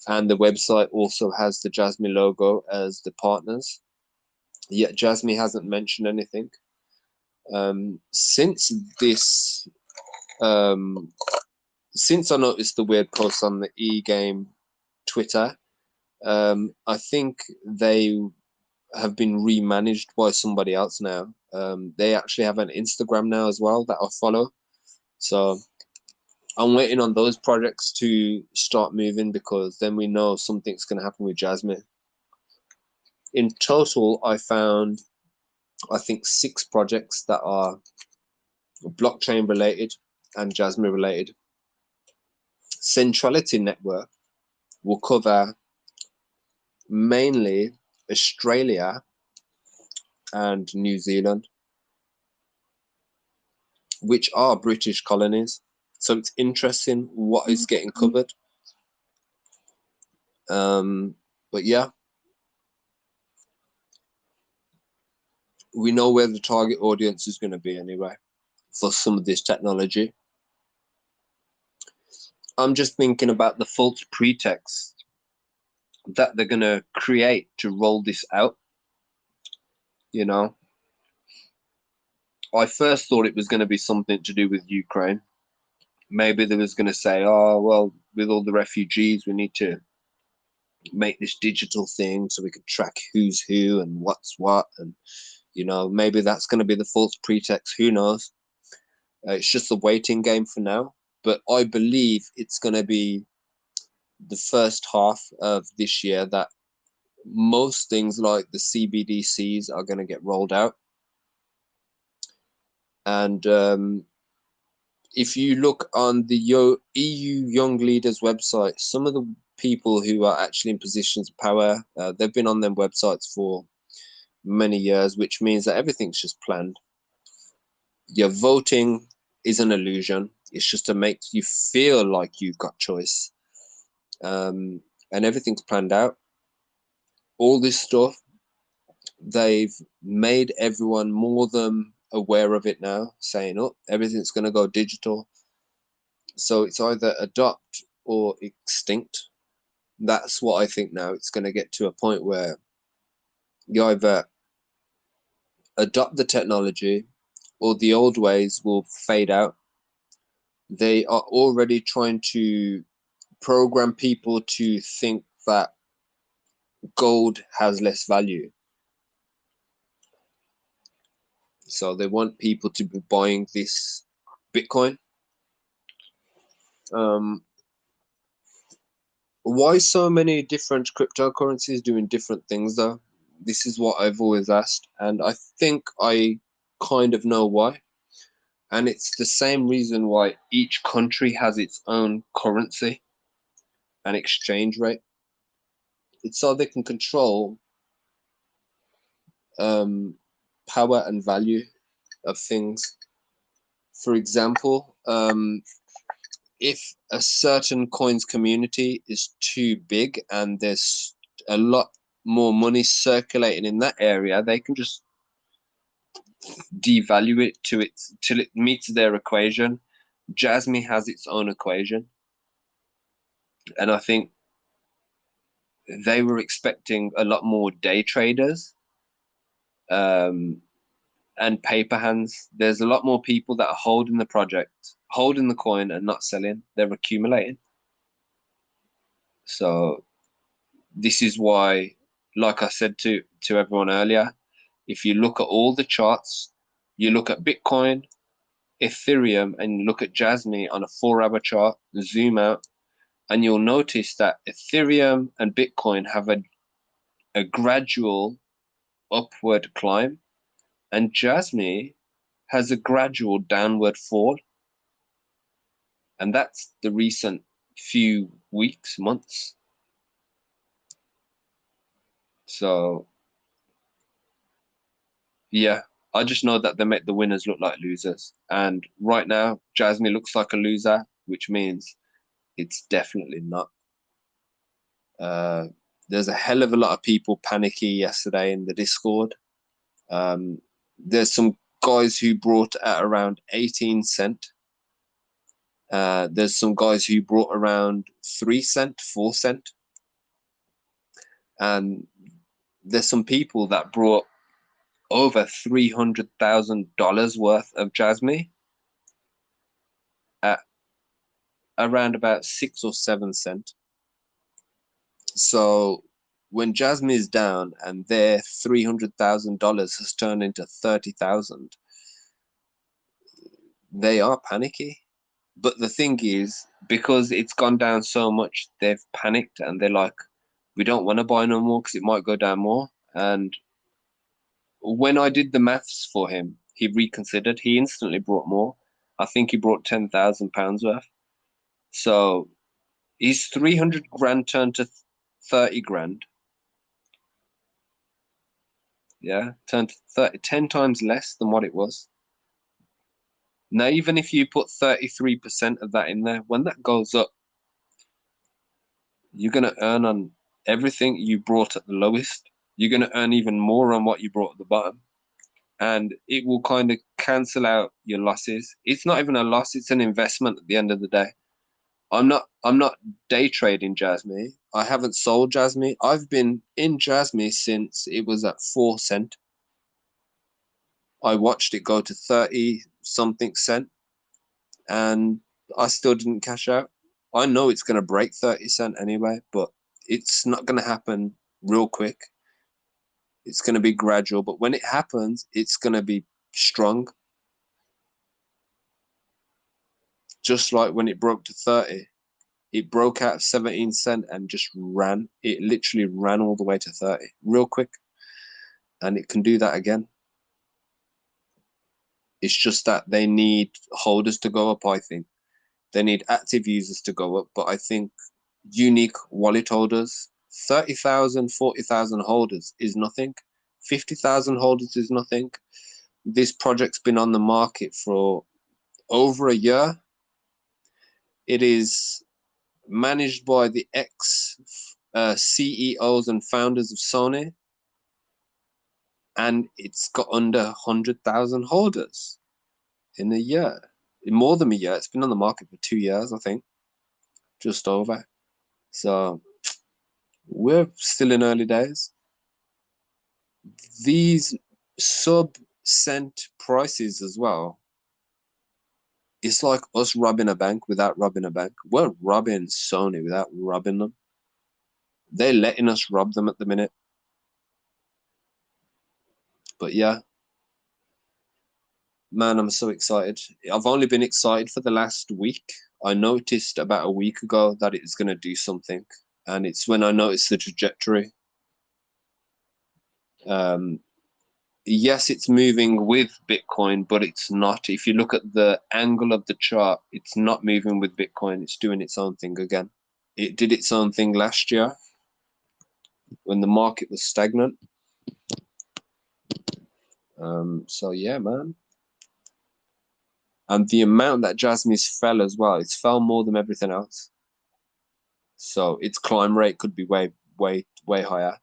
and the website also has the Jasmy logo as the partners. Yet Jasmy hasn't mentioned anything. Since this, um, since I noticed the weird post on the e-game Twitter, I think they have been remanaged by somebody else now. They actually have an Instagram now as well that I follow. So I'm waiting on those projects to start moving because then we know something's going to happen with Jasmine. In total, I found, I think, 6 projects that are blockchain related and Jasmine related. Centrality Network will cover mainly Australia and New Zealand, which are British colonies. So it's interesting what is getting covered. But yeah, we know where the target audience is going to be anyway for some of this technology. I'm just thinking about the false pretext that they're going to create to roll this out. You know, I first thought it was going to be something to do with Ukraine. Maybe they was going to say, oh, well, with all the refugees, we need to make this digital thing so we can track who's who and what's what. And, you know, maybe that's going to be the false pretext. Who knows? It's just a waiting game for now. But I believe it's going to be the first half of this year that most things like the CBDCs are going to get rolled out. And if you look on the EU Young Leaders website, some of the people who are actually in positions of power, they've been on them websites for many years, which means that everything's just planned. Your voting is an illusion. It's just to make you feel like you've got choice. And everything's planned out. All this stuff, they've made everyone more than aware of it now, saying, oh, everything's going to go digital. So it's either adopt or extinct. That's what I think now. It's going to get to a point where you either adopt the technology or the old ways will fade out. They are already trying to program people to think that gold has less value. So they want people to be buying this Bitcoin. Why so many different cryptocurrencies doing different things though? This is what I've always asked, and I think I kind of know why. And it's the same reason why each country has its own currency and exchange rate. It's so they can control power and value of things. For example, if a certain coins community is too big and there's a lot more money circulating in that area, they can just devalue it to its till it meets their equation. Jasmy has its own equation, and I think they were expecting a lot more day traders um, and paper hands. There's a lot more people that are holding the project, holding the coin, and not selling. They're accumulating. So this is why, like I said to everyone earlier, if you look at all the charts, you look at Bitcoin, Ethereum, and look at Jasmy on a 4-hour chart, zoom out, and you'll notice that Ethereum and Bitcoin have a gradual upward climb, and Jasmy has a gradual downward fall. And that's the recent few weeks, months. So, yeah, I just know that they make the winners look like losers. And right now, Jasmy looks like a loser, which means it's definitely not. There's a hell of a lot of people panicky yesterday in the Discord. There's some guys who brought at around 18 cent. There's some guys who brought around 3 cent, 4 cent. And there's some people that brought over $300,000 worth of Jasmy at around about 6 or 7 cent. So when Jasmy is down and their $300,000 has turned into 30,000, they are panicky. But the thing is, because it's gone down so much, they've panicked and they're like, we don't want to buy no more because it might go down more. And when I did the maths for him, he reconsidered. He instantly brought more. I think he brought £10,000 worth. So his 300 grand turned to 30 grand. Yeah, turned to 30, 10 times less than what it was. Now, even if you put 33% of that in there, when that goes up, you're going to earn on everything you brought at the lowest. You're going to earn even more on what you brought at the bottom. And it will kind of cancel out your losses. It's not even a loss, it's an investment at the end of the day. I'm not day trading Jasmy. I haven't sold Jasmy. I've been in Jasmy since it was at 4 cent. I watched it go to 30 something cent and I still didn't cash out. I know it's going to break 30 cent anyway, but it's not going to happen real quick. It's going to be gradual, but when it happens, it's going to be strong. Just like when it broke to 30, it broke out of 17 cent and just ran. It literally ran all the way to 30 real quick. And it can do that again. It's just that they need holders to go up, I think. They need active users to go up, but I think unique wallet holders, 30,000, 40,000 holders is nothing. 50,000 holders is nothing. This project's been on the market for over a year. It is managed by the ex CEOs and founders of Sony, and it's got under 100,000 holders in a year. In more than a year. It's been on the market for 2 years, I think, just over. So we're still in early days. These sub-cent prices as well, it's like us robbing a bank without robbing a bank. We're robbing Sony without robbing them. They're letting us rob them at the minute. But yeah, man, I'm so excited. I've only been excited for the last week. I noticed about a week ago that it's going to do something. And it's when I noticed the trajectory. Um, yes, it's moving with Bitcoin, but it's not. If you look at the angle of the chart, it's not moving with Bitcoin. It's doing its own thing again. It did its own thing last year when the market was stagnant. So yeah, man. And the amount that Jasmy's fell as well, it's fell more than everything else. So its climb rate could be way, way, way higher.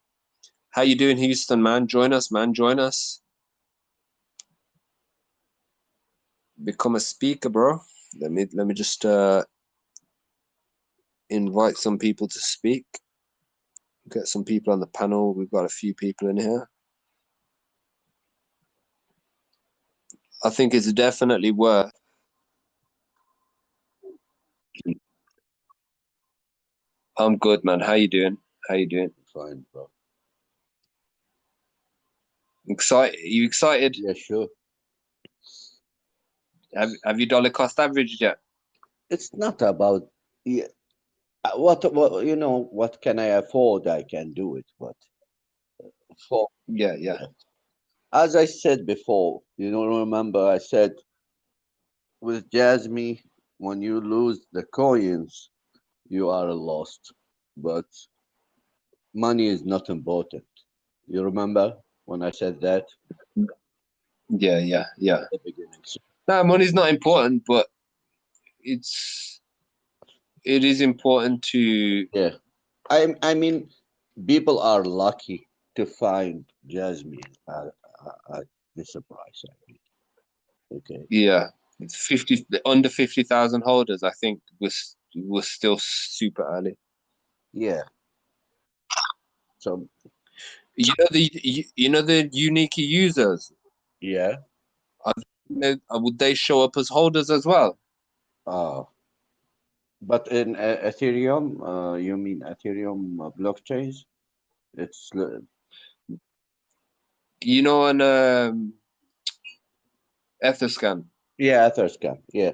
How you doing, Houston, man? Join us, man. Join us. Become a speaker, bro. Let me just invite some people to speak. Get some people on the panel. We've got a few people in here. I think it's definitely worth. I'm good, man. How you doing? How you doing? Fine, bro. Excited? You excited? Yeah, sure. Have you dollar cost averaged yet? It's not about yeah, what what can I afford? I can do it, but for Yeah, yeah, as I said before, you don't remember I said with Jasmy, when you lose the coins, you are lost. But money is not important. You remember when I said that yeah. at the beginning? No, money's not important, but it's it is important to. Yeah, I mean, people are lucky to find Jasmine at this price. I mean, okay. Yeah, it's 50 under 50,000 holders. I think was still super early. Yeah. So You know the unique users. yeah. Would they show up as holders as well? Uh, but in Ethereum, you mean Ethereum blockchains? It's You know, on Etherscan. yeah, Etherscan. Yeah.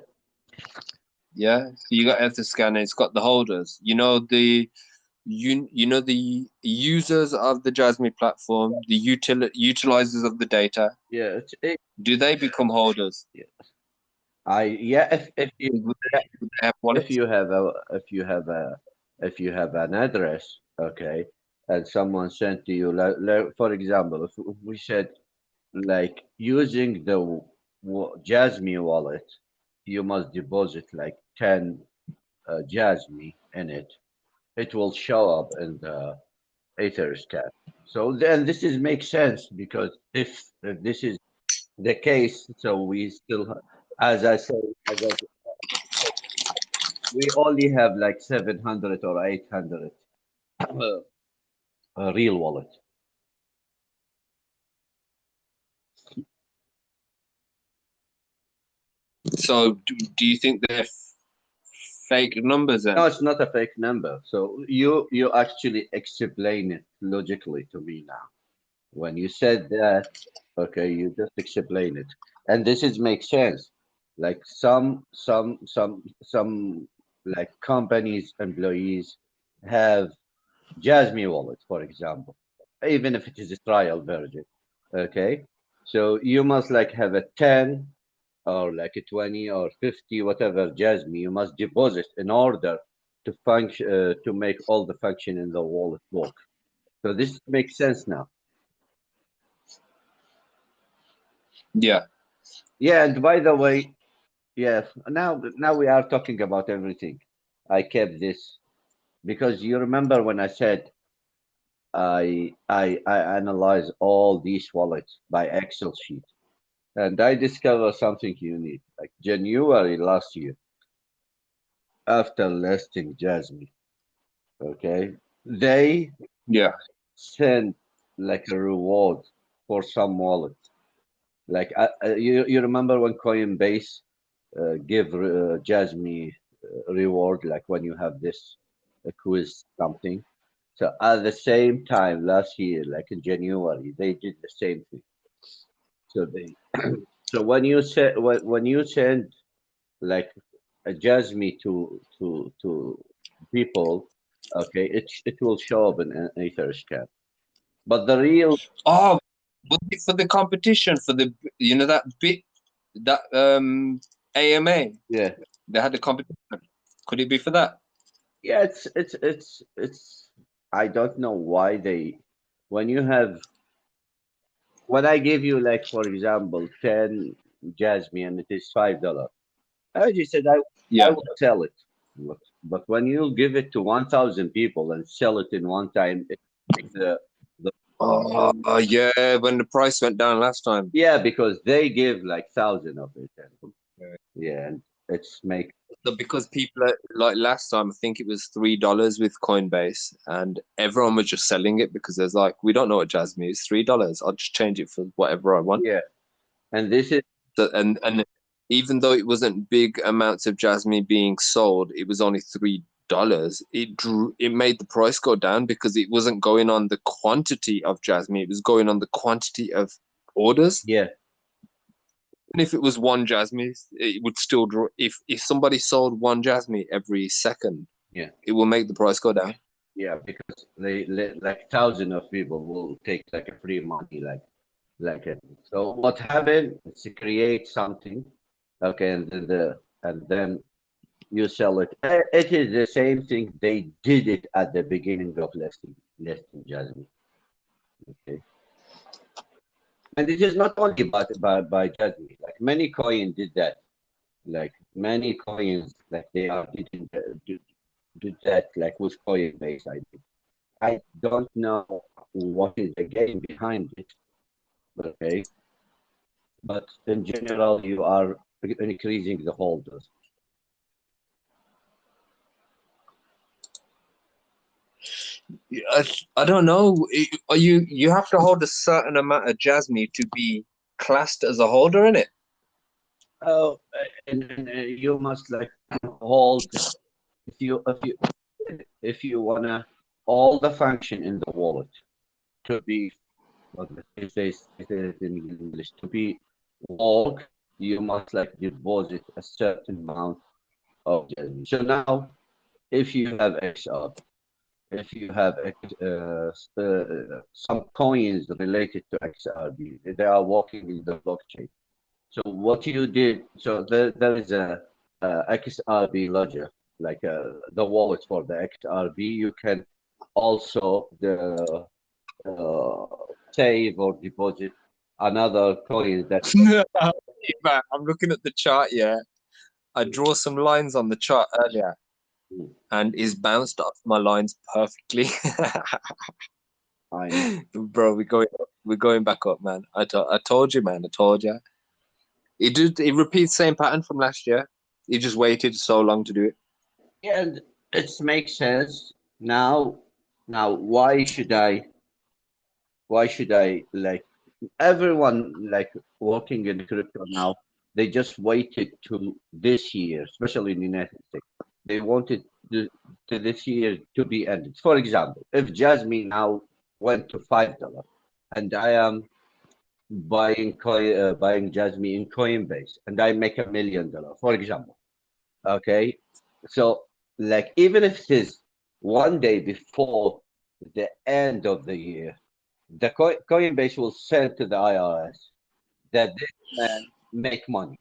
Yeah, so you got Etherscan and it's got the holders. You know the users of the Jasmy platform, the utilizers of the data. Yeah. Do they become holders? Yeah. Yeah. If you Would yeah, they have wallets? if you have an address, okay, and someone sent to you, for example, if we said like using the Jasmy wallet, you must deposit like 10 Jasmy in it. It will show up in the Etherscan. So then this is makes sense because if this is the case, so we still, as I say, we only have like 700 or 800 real wallet. So do you think they're fake numbers No, then? it's not a fake number. So you actually explain it logically to me now. When you said that, okay, you just explain it, and this is makes sense. Like some like companies employees have Jasmy wallet, for example, even if it is a trial version. Okay, so you must like have a 10 or like a 20 or 50, whatever Jasmy you must deposit in order to function to make all the function in the wallet work. So this makes sense now. Yeah. Yeah, and by the way, yeah, now we are talking about everything. I kept this because you remember when I said I analyze all these wallets by Excel sheet, and I discovered something unique. Like January last year, after listing Jasmine, okay, they Yeah. sent like a reward for some wallet. Like you remember when Coinbase give Jasmine reward like when you have this quiz something. So at the same time last year, like in January, they did the same thing. So they so when you send like a Jasmine to people, okay, it will show up in an Ether scan. But the real, Oh, was it for the competition for the that bit that AMA? yeah, They had the competition. Could it be for that? yeah, it's. I don't know why they, when you have, when I give you like for example 10 jasmine and it is $5, I just said I Yeah. will sell it. But when you give it to 1,000 people and sell it in one time, it makes the Oh, yeah, when the price went down last time. yeah, because they give like thousand of it, and yeah, and it's make So because people are, like last time, I think it was $3 with Coinbase, and everyone was just selling it because there's like, we don't know what Jasmine is, $3. I'll just change it for whatever I want. yeah, and this is So, and even though it wasn't big amounts of Jasmine being sold, it was only $3. It made the price go down because it wasn't going on the quantity of Jasmine, it was going on the quantity of orders. yeah, And if it was one Jasmine, it would still draw. If somebody sold one Jasmine every second, yeah, it will make the price go down. yeah, because like thousand of people will take like a free money, like it. So what happened is to create something, okay, and then you sell it. It is the same thing they did it at the beginning of listing Jasmine. Okay, and it is not only by Jasmine. Like many coins did that. Like many coins, like they are did that. Like with Coinbase, I think. I don't know what is the game behind it. Okay, but in general, you are increasing the holders. I don't know. Are you have to hold a certain amount of Jasmine to be classed as a holder in it? Oh, and you must like hold if you wanna all the function in the wallet to be what they say it in English to be walk, you must like deposit a certain amount of Jasmine. So now, if you have XR, if you have some coins related to XRB, they are working in the blockchain. So what you did, so there is a XRB ledger, like the wallet for the XRB. You can also uh, save or deposit another coin that Man, I'm looking at the chart. Yeah, I draw some lines on the chart earlier, and is bounced off my lines perfectly. I know. Bro, we're going back up, man. I told you, man. I told you. It repeats same pattern from last year. He just waited so long to do it. Yeah, and it makes sense now. Now, why should I like everyone like working in crypto now? They just waited to this year, especially in the United States. They wanted the, to this year to be ended. For example, if Jasmine now went to $5, and I am buying Jasmine in Coinbase, and I make $1 million, for example. Okay, so like even if it is one day before the end of the year, the Coinbase will send to the IRS that this man make money.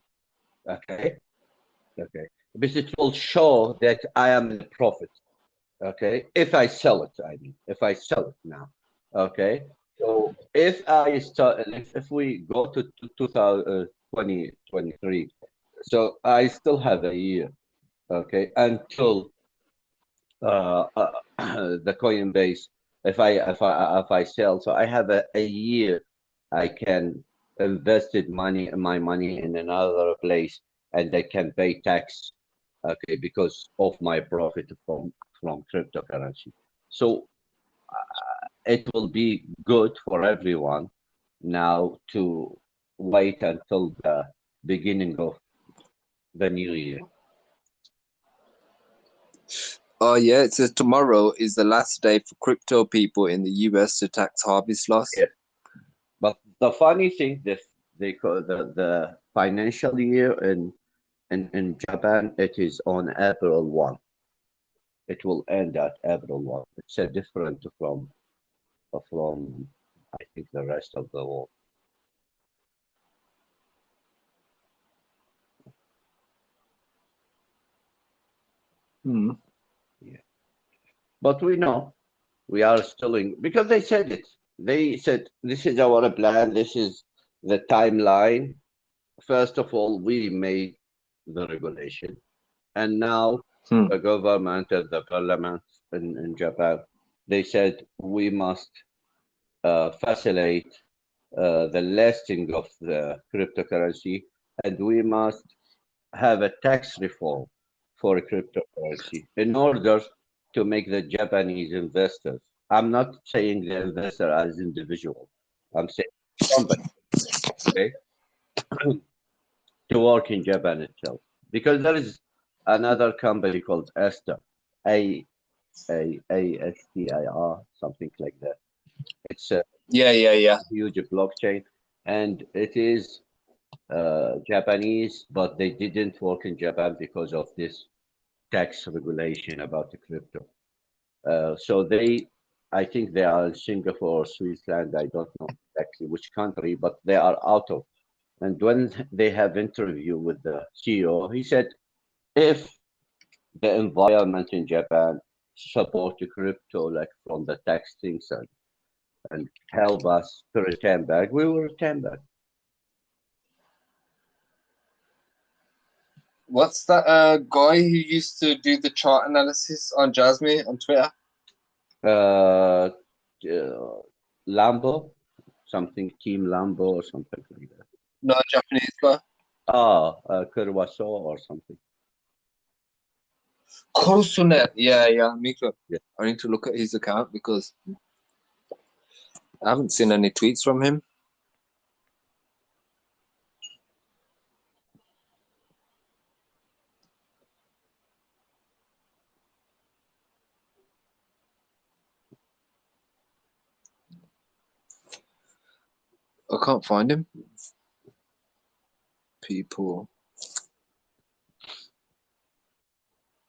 Okay, okay, because it will show that I am in profit. Okay, if I sell it, I mean, if I sell it now. Okay, so if I start, if we go to 2023, so I still have a year. Okay, until the Coinbase. If I sell, so I have a year. I can invested my money in another place, and I can pay tax. Okay, because of my profit from cryptocurrency. So it will be good for everyone now to wait until the beginning of the new year. Oh yeah, it says tomorrow is the last day for crypto people in the US to tax harvest loss. Yeah. But the funny thing, they call the financial year in Japan, it is on April 1. It will end at April 1. It's a different from. from, I think, the rest of the world. Hmm. Yeah. But we know we are still in, because they said it. They said, this is our plan, this is the timeline. First of all, we made the regulation. And now Hmm. the government and the parliament in Japan, they said we must facilitate the listing of the cryptocurrency, and we must have a tax reform for cryptocurrency in order to make the Japanese investors. I'm not saying the investor as individual. I'm saying company, okay, to work in Japan itself. Because there is another company called Esther, ASTIR, something like that. It's a Yeah, yeah, yeah. huge blockchain, and it is Japanese, but they didn't work in Japan because of this tax regulation about the crypto. So I think they are in Singapore or Switzerland. I don't know exactly which country, but they are out of. And when they have interview with the CEO, he said, if the environment in Japan support the crypto, like from the tax things and help us to return back, we will return back. What's that guy who used to do the chart analysis on Jasmy on Twitter? Uh, Lambo, something Team Lambo or something like that. No, Japanese guy. Kurwaso or something. Korusunet. Yeah, yeah, Miko. Yeah. I need to look at his account because I haven't seen any tweets from him. I can't find him. People.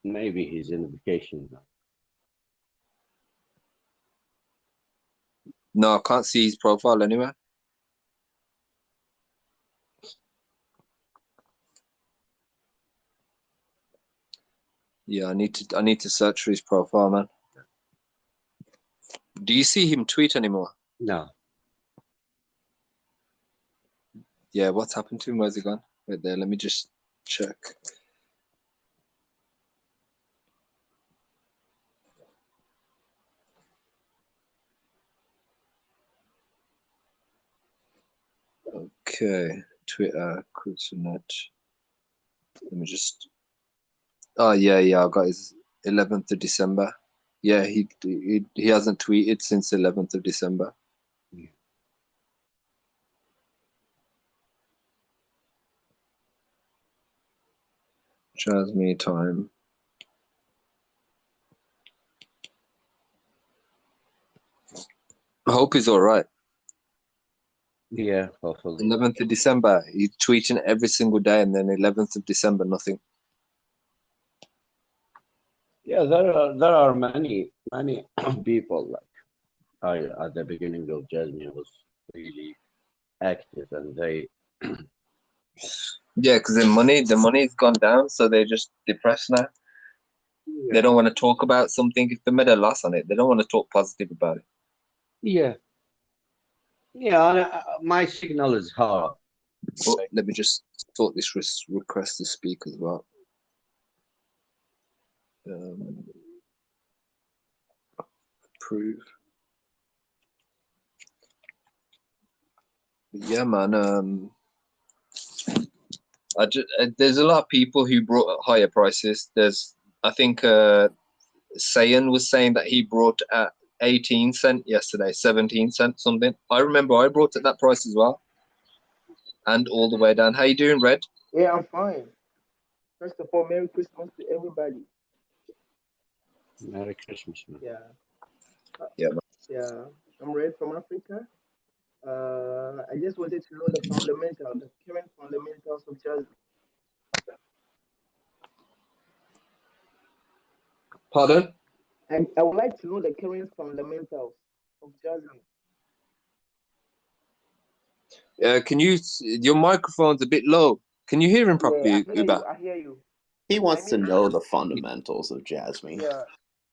Maybe he's in vacation now. No, I can't see his profile anywhere. Yeah, I need to search for his profile, man. Do you see him tweet anymore? No. Yeah, what's happened to him? Where's he gone? Right there, let me just check. Okay, Twitter, Kusunet. Let me just. Oh yeah, yeah. I got his 11th of December. Yeah, he hasn't tweeted since 11th of December. Yeah. Jasmy time. I hope he's all right. Yeah, hopefully. 11th of December, he's tweeting every single day, and then 11th of December, nothing. Yeah, there are many people like I at the beginning of Jasmine was really active, and they Yeah, because the money's gone down, so they're just depressed now. yeah. They don't want to talk about something if they made a loss on it. They don't want to talk positive about it. Yeah, yeah. My signal is hard. But let me just sort this request to speak as well. Approve. Yeah, man. There's a lot of people who brought higher prices. I think Sayan was saying that he brought at 18 cent yesterday, 17 cent something. I remember I brought at that price as well, and all the way down. How you doing, Red? Yeah, I'm fine. First of all, Merry Christmas to everybody. Merry Christmas, man. Yeah, uh, Yeah, man. yeah. I'm Red from Africa. I just wanted to know the current fundamentals of jazz. Pardon? I would like to know the current fundamentals. of jasmy. Can you? Your microphone's a bit low. Can you hear him Yeah, properly, I hear you. Uber? I hear you. He I wants to mean, know the fundamentals of Jasmy. yeah,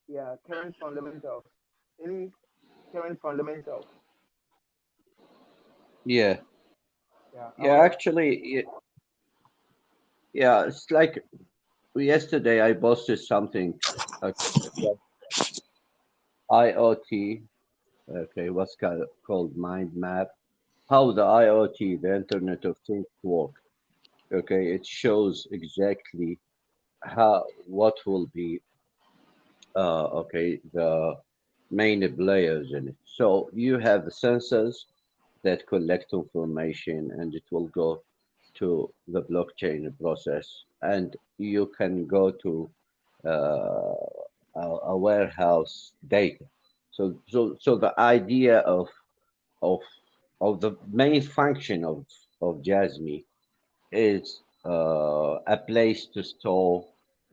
yeah, current fundamentals. Any current fundamentals? Yeah, Yeah, I yeah. wanna. Actually, yeah. It's like yesterday I posted something. Okay, IoT. Okay, what's called mind map. How the IoT, the Internet of Things, work. Okay, it shows exactly how what will be okay, the main players in it. So you have the sensors that collect information and it will go to the blockchain process, and you can go to a warehouse data. So the idea of of the main function of Jasmy is a place to store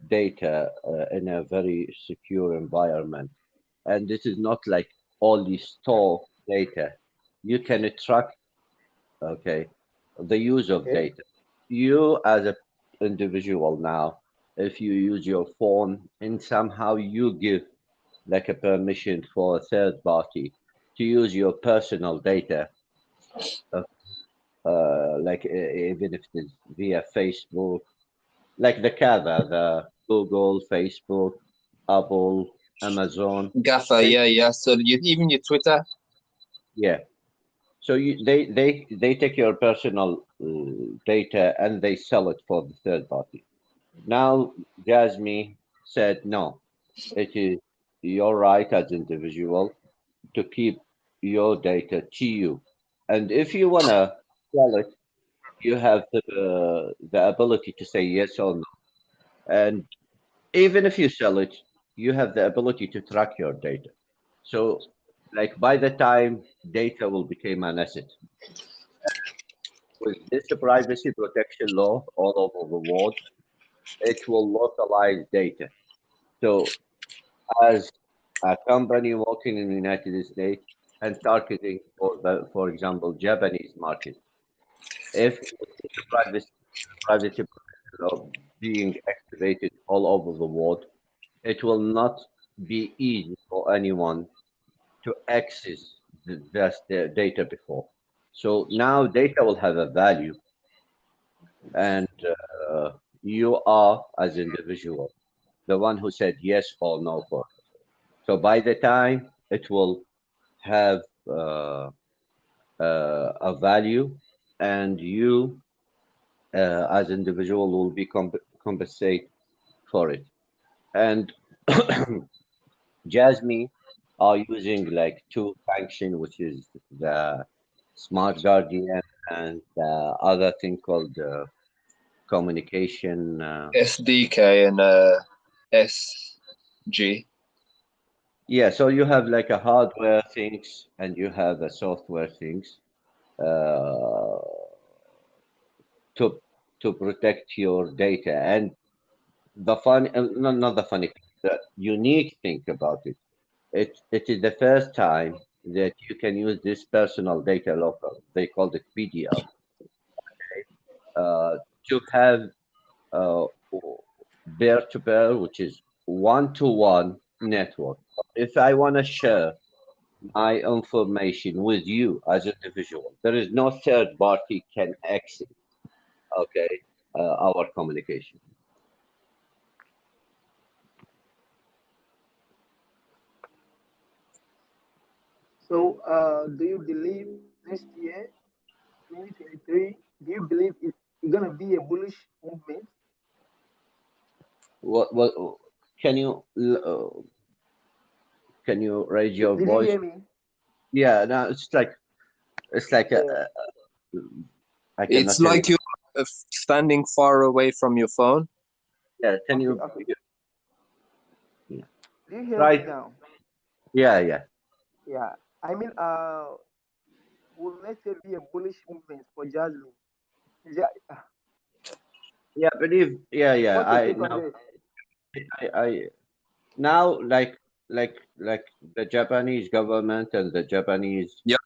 data in a very secure environment. And this is not like only store data. You can track, okay, the use of Okay. data. You as a individual now, if you use your phone and somehow you give like a permission for a third party to use your personal data, uh, even if it's via Facebook, like the Kava, the Google, Facebook, Apple, Amazon. Gaffer, They, yeah. So even your Twitter. yeah. So they take your personal data and they sell it for the third party. Now, Jasmy said no. It is your right as individual to keep your data to you, and if you wanna sell it, you have the ability to say yes or no. And even if you sell it, you have the ability to track your data. So, like by the time data will become an asset, with this privacy protection law all over the world, it will localize data. So, as a company working in the United States and targeting for example, Japanese market, if the privacy protection law being activated all over the world, it will not be easy for anyone to access the data before. So now data will have a value, and you are, as individual, the one who said yes or no for it. So by the time it will have a value, and you, as individual, will be compensate for it. And Jasmine are using like two function, which is the smart guardian and the other thing called communication. SDK and SG. Yeah, so you have like a hardware things and you have a software things uh, to to protect your data. And the fun, not the funny, the unique thing about it, it is the first time that you can use this personal data local. They called it PDL, to have uh, peer-to-peer, which is one-to-one network. If I want to share my information with you as an individual, there is no third party can access, okay, our communication. So, do you believe next year, 2023, do you believe it's gonna be a bullish movement? What can you can you raise your Did you voice? hear me? Yeah, no, it's like Yeah. I It's cannot tell you. like you're standing far away from your phone. Yeah, can Okay. you? Okay. Yeah. Do you hear me Right. now? Yeah, yeah, Yeah. I mean, will next year be a bullish movement for Jasmine? Ja- yeah. Believe. Yeah, yeah. What's your take on this? I now like. like the Japanese government and the Japanese. Yo,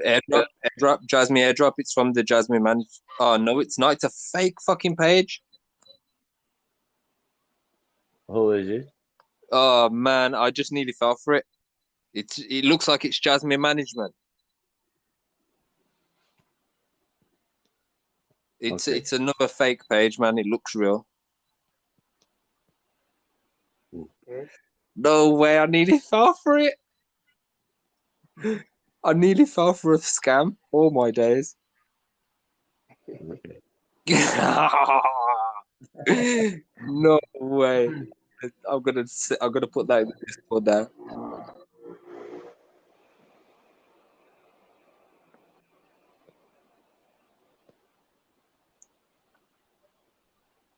airdrop, Jasmy airdrop. It's from the Jasmy man. Oh no, it's not. It's a fake fucking page. Who is it? Oh man, I just nearly fell for it. It looks like it's Jasmy management. Okay. It's another fake page, man. It looks real. Okay. No way, I nearly fell for it. I nearly fell for a scam. All my days. Okay. No way. I'm gonna put that in the Discord now.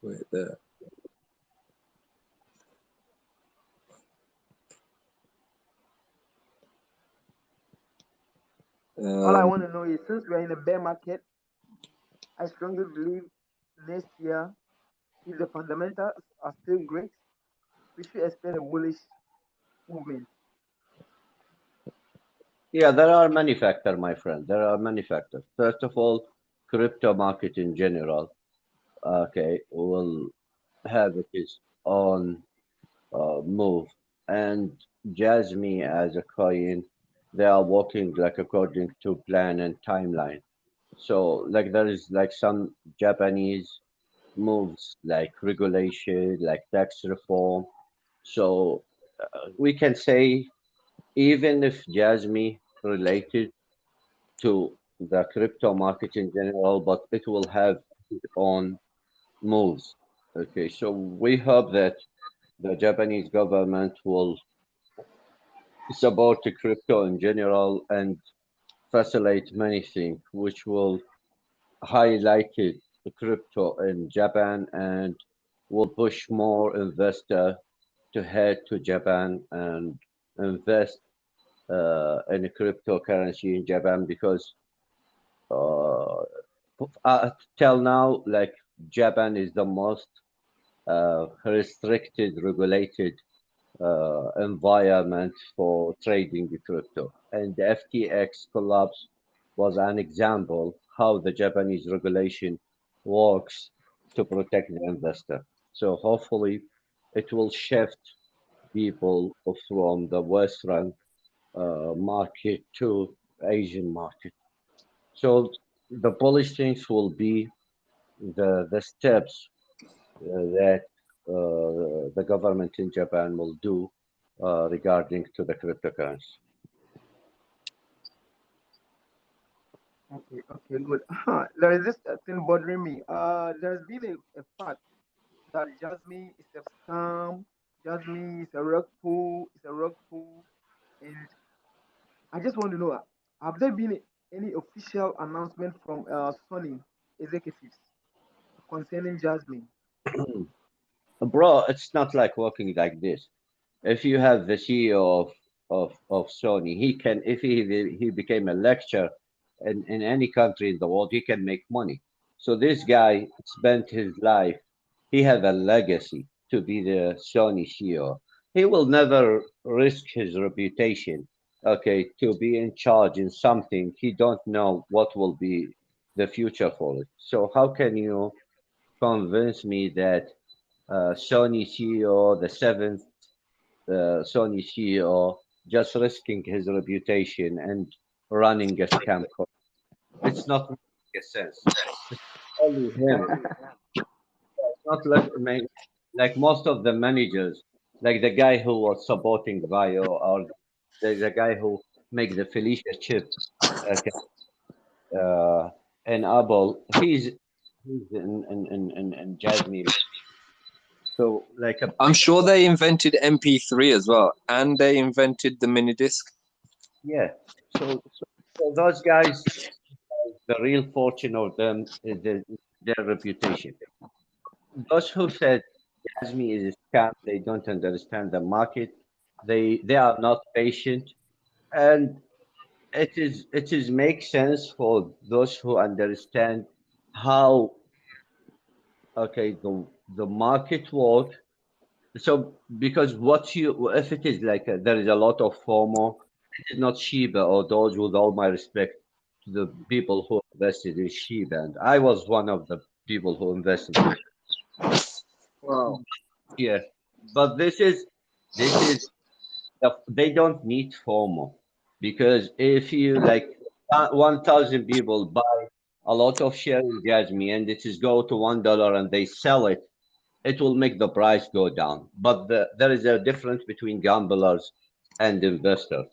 Wait there. All I want to know is since we're in a bear market, I strongly believe next year, if the fundamentals are still great, we should expect a bullish movement. Yeah, there are many factors, my friend. There are many factors. First of all, crypto market in general, okay, will have its own move. And Jasmy as a coin, they are working like according to plan and timeline. So like there is like some Japanese moves like regulation, like tax reform. So we can say even if Jasmy related to the crypto market in general, but it will have its own moves. Okay, so we hope that the Japanese government will support the crypto in general and facilitate many things, which will highlight the crypto in Japan and will push more investor to head to Japan and invest in cryptocurrency in Japan because uh, till now, like Japan is the most restricted, regulated environment for trading the crypto. And the FTX collapse was an example how the Japanese regulation works to protect the investor. So hopefully it will shift people from the Western market to Asian market. So the Polish things will be the steps that the government in Japan will do regarding to the cryptocurrency. Okay, okay, good. There is this thing bothering me. There's been a fact that Jasmine is a scam, Jasmine is a rug pull, and I just want to know, have there been any official announcement from Sony executives concerning Jasmine? Bro, it's not like working like this. If you have the CEO of Sony, he can if he became a lecturer in any country in the world, he can make money. So this guy spent his life. He have a legacy to be the Sony CEO. He will never risk his reputation, okay, to be in charge in something he don't know what will be the future for it. So how can you convince me that Sony CEO, the seventh Sony CEO, just risking his reputation and running a scam call? It's not making a sense. It's only him. It's not like most of the managers, like the guy who was supporting Bio or the guy who make the Felicia chip okay, uh, in Apple. He's in Jasmine. So like a I'm sure they invented MP3 as well, and they invented the mini disc. yeah. So those guys, the real fortune of them is their reputation. Those who said Jasmine is a scam, they don't understand the market. They are not patient, and it is makes sense for those who understand how okay the market work So because what you if it is like there is a lot of FOMO, it is not Shiba or Doge. With all my respect to the people who invested in Shiba, and I was one of the people who invested in. Wow. Yeah, but this is they don't need FOMO because if you like 1,000 people buy a lot of shares in Jasmy and it is go to $1 and they sell it, it will make the price go down. But there is a difference between gamblers and investors.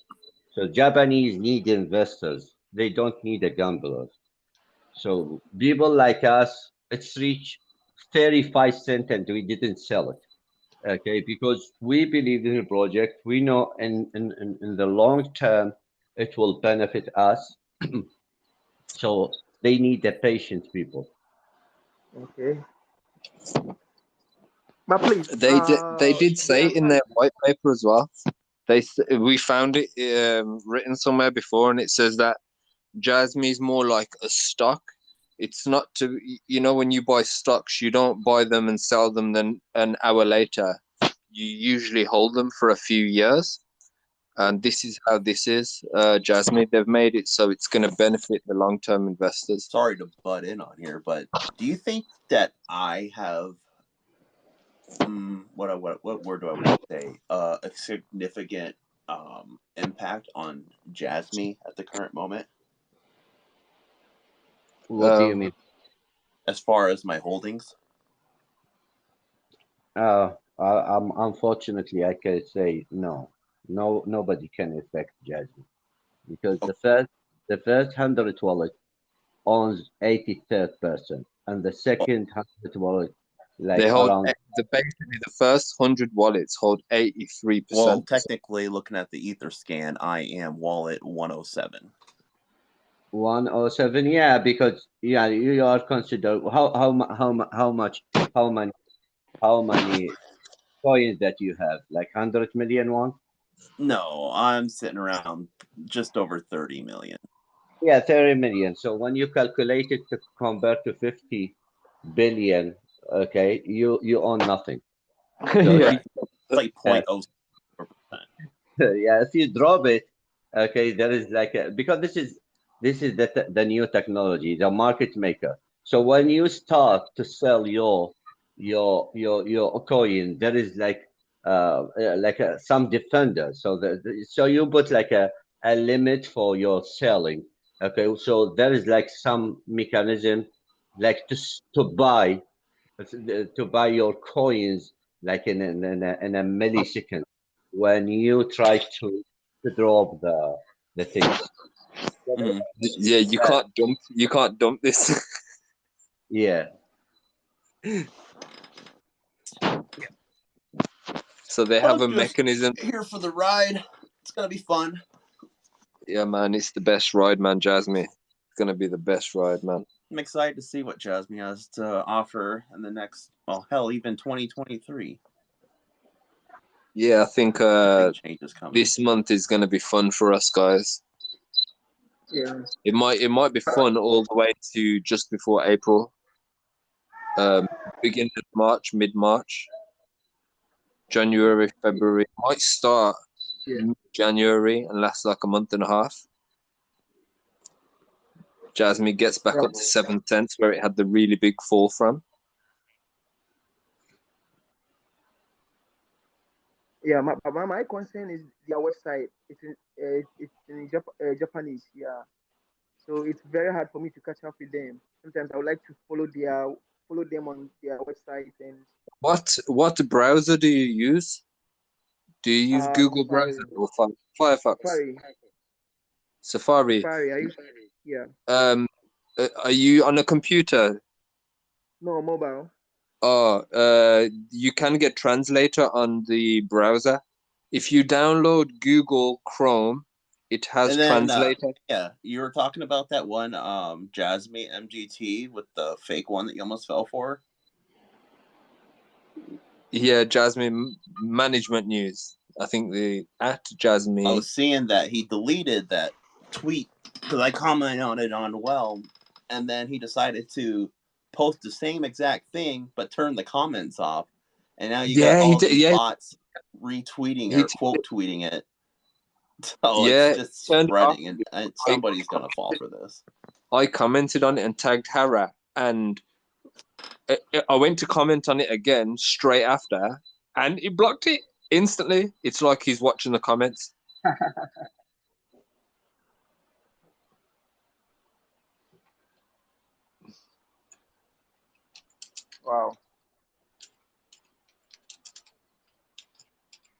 So Japanese need investors. They don't need a gamblers. So people like us, it's reached 35 cents and we didn't sell it. Okay, because we believe in the project. We know in the long term it will benefit us. So they need the patient people. Okay. But please, They did there say are in times. their white paper as well. We found it written somewhere before, and it says that Jasmy is more like a stock. It's not to, when you buy stocks, you don't buy them and sell them then an hour later. You usually hold them for a few years. And this is how this is, Jasmy. They've made it so it's going to benefit the long-term investors. Sorry to butt in on here, but do you think that I have what word do I want to say? A significant impact on Jasmy at the current moment, What do you mean? as far as my holdings? Unfortunately, I can say no. No, nobody can affect Jasmine because Oh, the first 100 wallet owns 83rd%, and the well, second 100 wallet like They hold around basically the first 100 wallets hold well, 83%. technically, looking at the Ether scan, I am wallet 107. 107. Yeah, because yeah, you are considered how many coins that you have, like 100 million one. No, I'm sitting around just over 30 million. Yeah, 30 million. So when you calculate it to convert to 50 billion, okay, you own nothing. So if Yeah. you It's like uh, 0.04%. yeah, if you drop it, okay, there is like because this is the new technology, the market maker. So when you start to sell your coin, there is like some defender. So so you put like a limit for your selling. Okay, so there is like some mechanism like to buy your coins like in a millisecond when you try to drop the things. So Mhm. Yeah, you can't dump this. yeah, So they Well, have I'm a just mechanism. here for the ride. It's gonna be fun. Yeah, man, it's the best ride, man, Jasmy. It's gonna be the best ride, man. I'm excited to see what Jasmine has to offer in the next, well, hell, even 2023. Yeah, I think Big changes coming. this month is gonna be fun for us guys. Yeah. It might be fun all the way to just before April, beginning of March, mid March, January, February. Might start Yeah. January and last like a month and a half. Jasmine gets back Yeah. up to 7 cents where it had the really big fall from. Yeah. My concern is their website. It's in Japanese. Yeah. So it's very hard for me to catch up with them. Sometimes I would like to follow them on their website and What browser do you use? Do you use Google browser Safari. or Firefox? Safari. Safari. Safari. I use. Yeah. Um, are you on a computer? No mobile. You can get translator on the browser. If you download Google Chrome, it has And then, translator. yeah, you were talking about that one Jasmine MGT with the fake one that you almost fell for. Yeah, Jasmine Management News. I think the at I Jasmine. was seeing that he deleted that tweet because I commented on it on Well, and then he decided to post the same exact thing but turn the comments off. and now you got all these yeah, bots retweeting he or quote tweeting it. So it's yeah, just turned it off. spreading, and I, somebody's gonna fall for this. I commented on it and tagged Hara, and I went to comment on it again straight after, and he blocked it instantly. It's like he's watching the comments. Wow.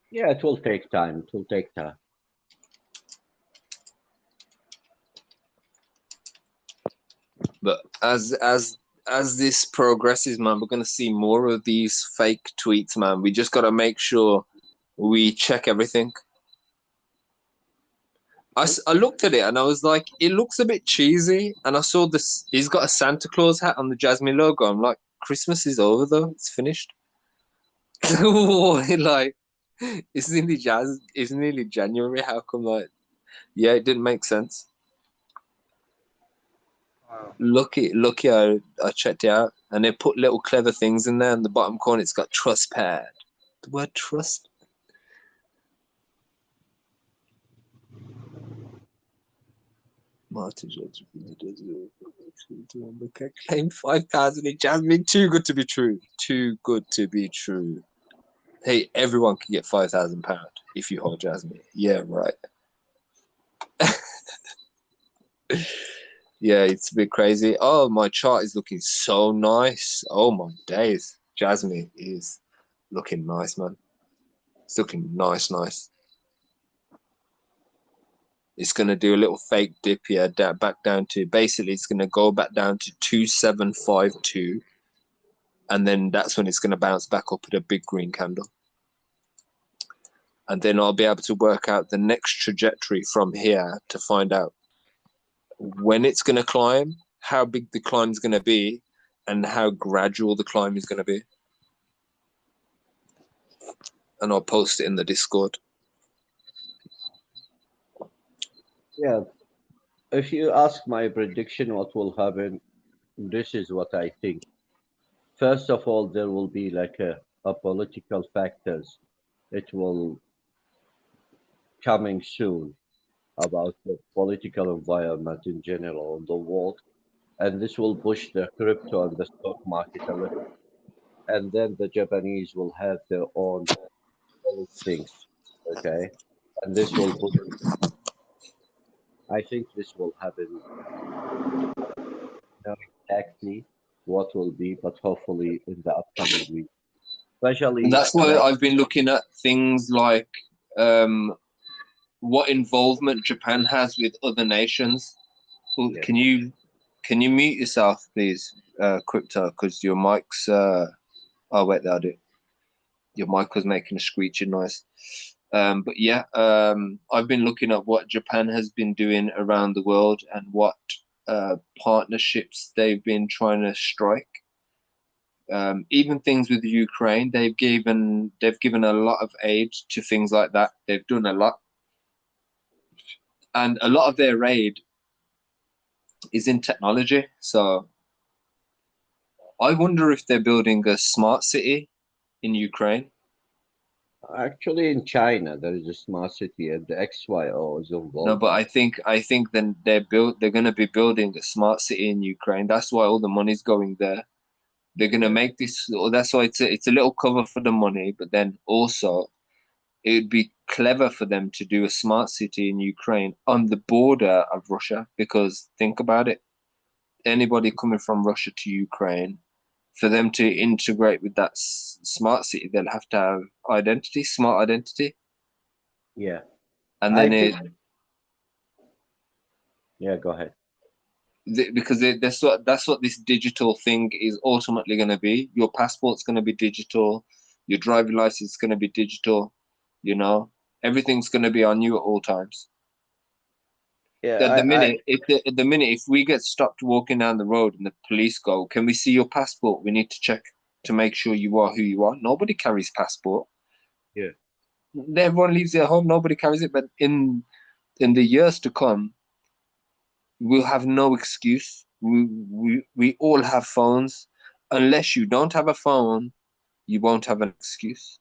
Yeah, it will take time. It will take time. But as this progresses, man, we're gonna see more of these fake tweets, man. We just gotta make sure we check everything. I looked at it and I was like, it looks a bit cheesy. And I saw this, he's got a Santa Claus hat on the Jasmine logo. I'm like, Christmas is over though. It's finished. Like, it's nearly January. How come, like, yeah, it didn't make sense. Wow. Lucky, I checked it out. And they put little clever things in there. In the bottom corner, it's got trust pad. The word trust. Martin Judge claim 5,000 in Jasmine. Too good to be true. Too good to be true. Hey, everyone can get £5,000 if you hold Jasmine. Yeah, right. Yeah, it's a bit crazy. Oh, my chart is looking so nice. Oh my days. Jasmine is looking nice, man. It's looking nice. It's going to do a little fake dip here, back down to, basically it's going to go back down to 2752, and then that's when it's going to bounce back up at a big green candle, and then I'll be able to work out the next trajectory from here to find out when it's going to climb, how big the climb is going to be, and how gradual the climb is going to be, and I'll post it in the Discord. Yeah. If you ask my prediction, what will happen? This is what I think. First of all, there will be like a political factors. It will coming soon about the political environment in general in the world, and this will push the crypto and the stock market a little. And then the Japanese will have their own things, okay? And this will push. I think this will happen. Not exactly what will be, but hopefully in the upcoming week, And especially that's why like I've been looking at things like um, what involvement Japan has with other nations. Well, yeah. can you mute yourself, please, Crypto? Because your mic's. Oh wait, that'll do. Your mic was making a screeching noise. But yeah, I've been looking at what Japan has been doing around the world and what partnerships they've been trying to strike. Even things with Ukraine, they've given a lot of aid to things like that. They've done a lot, and a lot of their aid is in technology. So I wonder if they're building a smart city in Ukraine. Actually, in China, there is a smart city, and the XYO is No, involved but in I think then they're going to be building a smart city in Ukraine. That's why all the money's going there. They're going to it. make this. That's why it's a little cover for the money, but then also it would be clever for them to do a smart city in Ukraine on the border of Russia. Because think about it, anybody coming from Russia to Ukraine, for them to integrate with that smart city, they'll have to have smart identity, Yeah, and I then think. Yeah, go ahead. because that's what this digital thing is ultimately going to be. Your passport's going to be digital, your driving license is going to be digital. You know, everything's going to be on you at all times. Yeah, At the minute, if we get stopped walking down the road and the police go, "Can we see your passport? We need to check to make sure you are who you are." Nobody carries passport. yeah, Everyone leaves their home. Nobody carries it. But in the years to come, we'll have no excuse. We all have phones. Unless you don't have a phone, You won't have an excuse.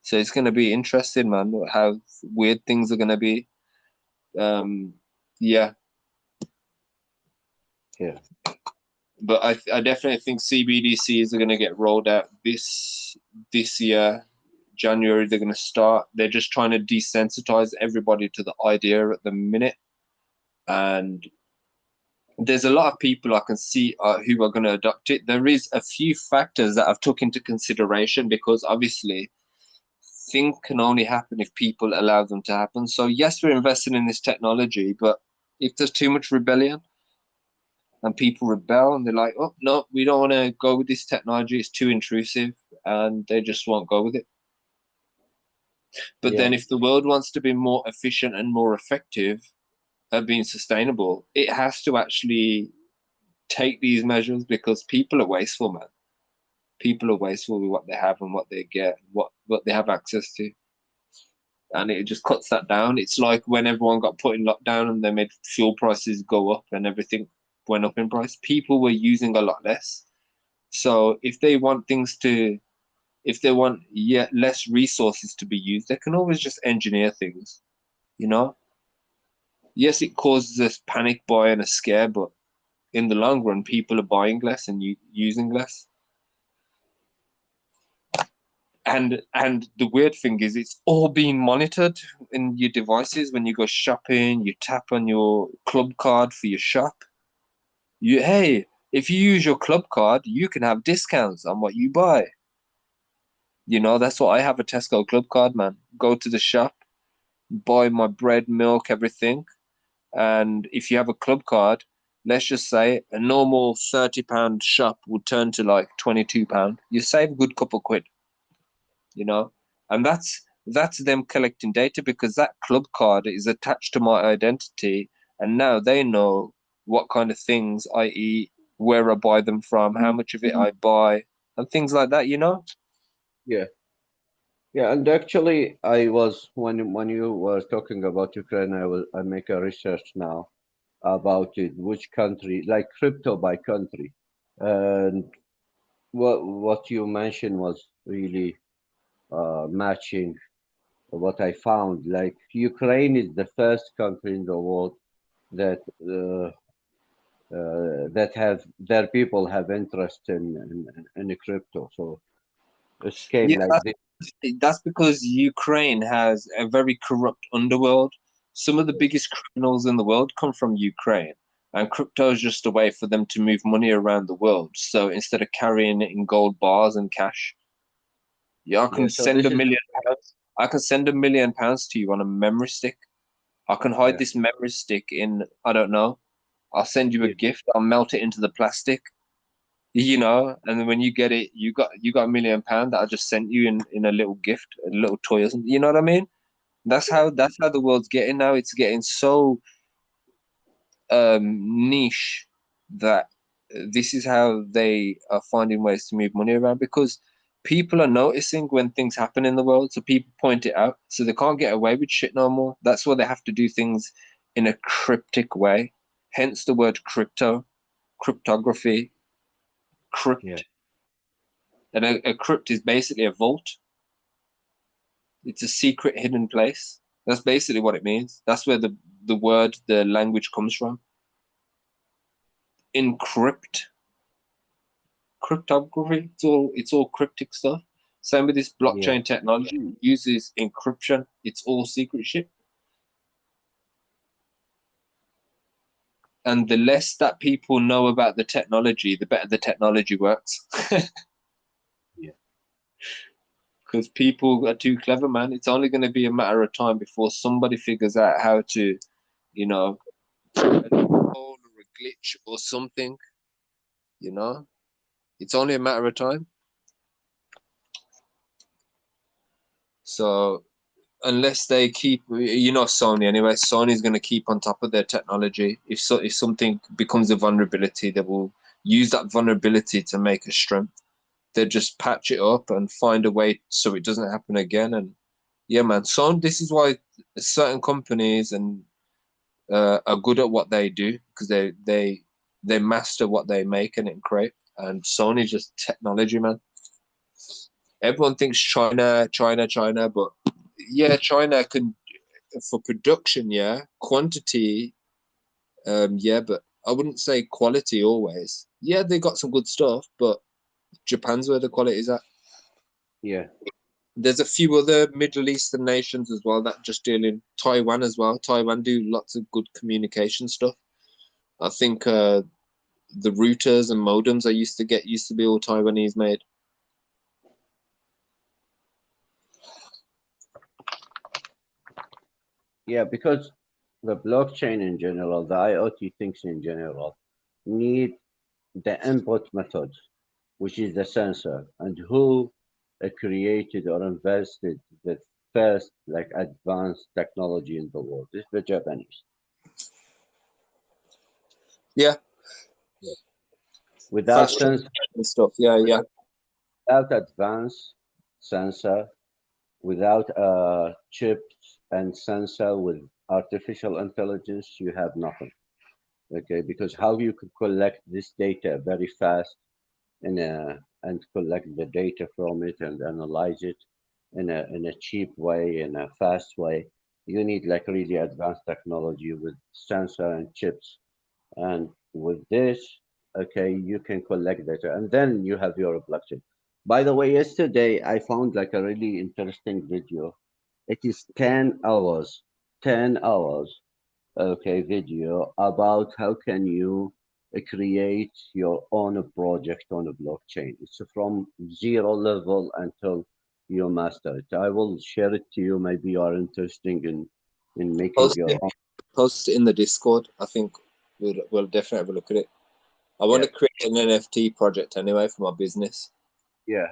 So it's going to be interesting, man, how weird things are going to be. Yeah. Yeah. But I definitely think CBDCs are going to get rolled out this year. January, they're going to start. They're just trying to desensitize everybody to the idea at the minute. And there's a lot of people I can see who are going to adopt it. There is a few factors that I've took into consideration because obviously things can only happen if people allow them to happen. So yes, we're investing in this technology, but if there's too much rebellion and people rebel and they're like, oh no, we don't want to go with this technology, it's too intrusive, and they just won't go with it. But Yeah. then if the world wants to be more efficient and more effective at being sustainable, it has to actually take these measures because people are wasteful, man. People are wasteful with what they have and what they get, what they have access to. And it just cuts that down. It's like when everyone got put in lockdown and they made fuel prices go up and everything went up in price. People were using a lot less. So if they want yet less resources to be used, they can always just engineer things, you know? Yes, it causes a panic buy and a scare, but in the long run, people are buying less and using less. And the weird thing is it's all being monitored in your devices. When you go shopping, you tap on your club card for your shop. Hey, if you use your club card, you can have discounts on what you buy. That's what I have, a Tesco club card, man. Go to the shop, buy my bread, milk, everything. And if you have a club card, let's just say a normal £30 shop would turn to like £22. You save a good couple quid, you know? And that's them collecting data because that club card is attached to my identity, and now they know what kind of things I eat, where I buy them from, how much of it I buy, and things like that, you know? Yeah. Yeah. And actually, I was when you were talking about Ukraine, I make a research now about it, which country, like crypto by country, and what you mentioned was really matching what I found. Like Ukraine is the first country in the world that that have their people have interest in the crypto. So it came Yeah, like this. that's because Ukraine has a very corrupt underworld. Some of the biggest criminals in the world come from Ukraine, and crypto is just a way for them to move money around the world. So instead of carrying it in gold bars and cash, yeah, I Yeah. can So send this a is million pounds. I can send £1 million to you on a memory stick. I can hide yeah. this memory stick in, I don't know. I'll send you a Yeah. gift. I'll melt it into the plastic, and then when you get it, you got £1 million that I just sent you in a little gift, a little toy or something. You know what I mean? That's how the world's getting now. It's getting so niche that this is how they are finding ways to move money around because people are noticing when things happen in the world, so people point it out, so they can't get away with shit no more. That's why they have to do things in a cryptic way. Hence the word cryptography, Yeah. crypt. And a crypt is basically a vault. It's a secret hidden place. That's basically what it means. That's where the language comes from. Encrypt, cryptography. It's all cryptic stuff. Same with this Yeah. blockchain technology. It uses encryption. It's all secret shit. And the less that people know about the technology, the better the technology works. Yeah. Because people are too clever, man. It's only going to be a matter of time before somebody figures out how to, you know, a loophole or a glitch or something. You know, it's only a matter of time. So unless they keep, Sony anyway, Sony's going to keep on top of their technology. If something becomes a vulnerability, they will use that vulnerability to make a strength. They just patch it up and find a way so it doesn't happen again. And yeah, man, Sony. This is why certain companies are good at what they do because they master what they make and create. And Sony's just technology, man. Everyone thinks China, China, China, but yeah, China can for production, yeah, quantity, yeah, but I wouldn't say quality always. Yeah, they got some good stuff, but Japan's where the quality is at. Yeah. There's a few other Middle Eastern nations as well that just deal in Taiwan as well. Taiwan do lots of good communication stuff. I think the routers and modems I used to be all Taiwanese made. Yeah, because the blockchain in general, the IoT things in general, need the input method, which is the sensor, and who created or invested the first like advanced technology in the world. It's the Japanese. Yeah, Without fast sensor, and stuff. Yeah, yeah. without advanced sensor, without chips and sensor with artificial intelligence, you have nothing. Okay, because how you could collect this data very fast and collect the data from it and analyze it in a cheap way, in a fast way, you need like really advanced technology with sensor and chips. And with this, okay, you can collect data and then you have your blockchain. By the way, yesterday I found like a really interesting video. It is 10 hours, 10 hours, okay, video about how can you create your own project on a blockchain. It's from zero level until you master it. I will share it to you. Maybe you are interested in making Post your it, own. post it in the Discord. I think we'll definitely have a look at it. I want Yeah, to create an NFT project anyway for my business. yeah.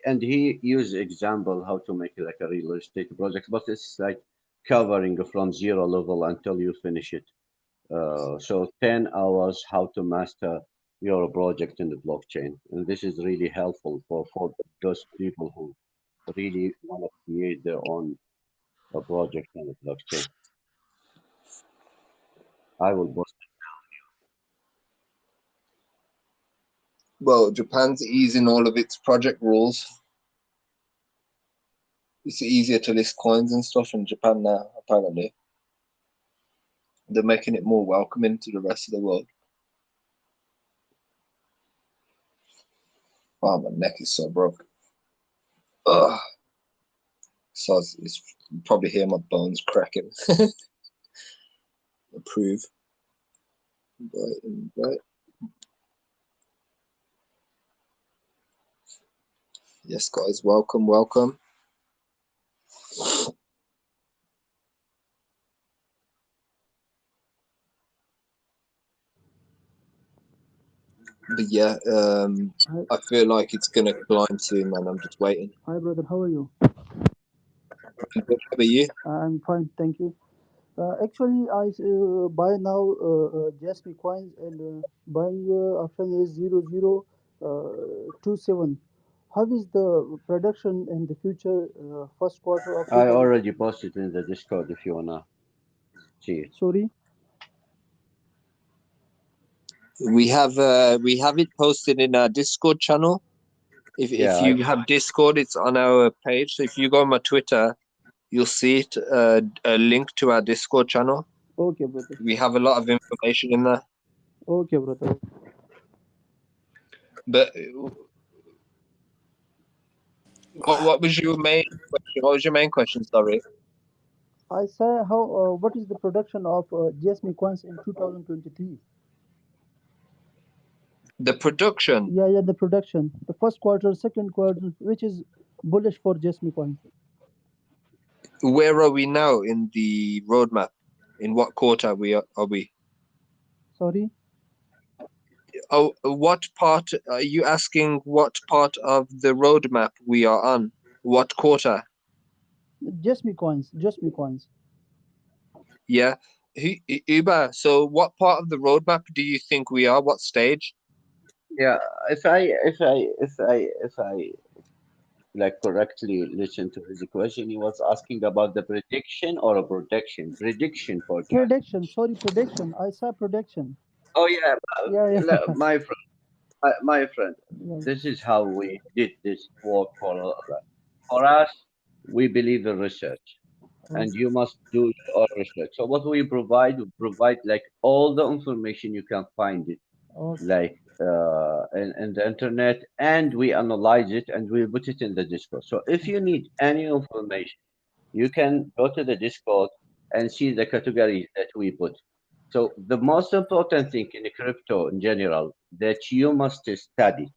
And he used example how to make like a real estate project, but it's like covering from zero level until you finish it. So 10 hours how to master your project in the blockchain. And this is really helpful for those people who really want to create their own project on the blockchain. I will post Well, Japan's easing all of its project rules. It's easier to list coins and stuff in Japan now, apparently. They're making it more welcoming to the rest of the world. Oh, my neck is so broke. Ugh. So it's you probably hear my bones cracking. Approve. Invite, invite. Yes, guys, welcome, welcome. But yeah, Hi, I feel like it's gonna climb soon, man. I'm just waiting. hi, brother. How are you? How about you? I'm fine, thank you. Actually, I buy now jasmy coins and buying option is 0027. How is the production in the future first quarter of I 2000? already posted in the Discord if you wanna see it. Sorry, We have it posted in our Discord channel. If Yeah, you have Discord, it's on our page. So if you go on my Twitter, you'll see it a link to our Discord channel. okay, brother. We have a lot of information in there. Okay, brother. But what was your main question? What was your main question? Sorry. I say how what is the production of jasmy coins in 2023? The production. Yeah, yeah, the production, the first quarter, second quarter, which is bullish for jasmy coins. Where are we now in the roadmap? In what quarter are we? Sorry, Oh, what part are you asking? What part of the roadmap we are on? What quarter? jasmy coins, jasmy coins. Yeah. Uber. So, what part of the roadmap do you think we are? What stage? yeah. If I like correctly listened to his question, he was asking about the prediction or a protection. Prediction for Prediction, sorry, prediction. I saw prediction. Oh yeah, Yeah, yeah. my friend. my friend, Yes. this is how we did this work for us. We believe in research, and Okay. you must do your research. So what we provide like all the information you can find it, Okay. like in the internet, and we analyze it and we put it in the Discord. So if you need any information, you can go to the Discord and see the categories that we put. So the most important thing in crypto in general that you must study,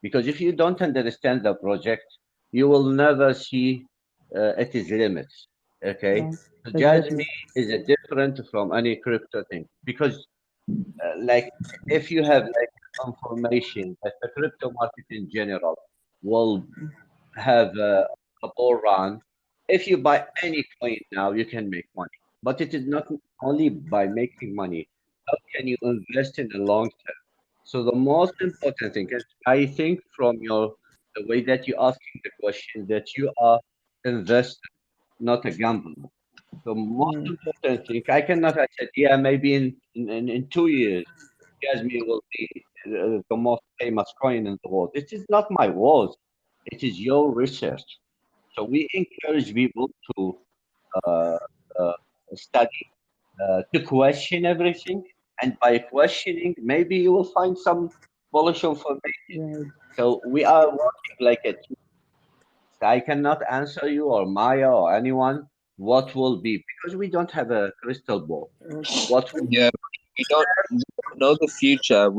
because if you don't understand the project, you will never see its limits. Okay, Yeah. so Exactly. Jasmy is a different from any crypto thing because like if you have like information that the crypto market in general will have a bull run. If you buy any coin now, you can make money. But it is not only by making money. How can you invest in the long term? So the most important thing is, I think, from your the way that you asking the question, that you are investor, not a gambler. The most Mm. important thing, I cannot. I said, yeah, maybe in 2 years, Jasmine will be the most famous coin in the world. It is not my words. It is your research. So we encourage people to uh, uh, study, to question everything, and by questioning, maybe you will find some bullish information. Yeah. So we are working like a team. I cannot answer you or Maya or anyone what will be because we don't have a crystal ball. Okay. What will Yeah, we don't know the future.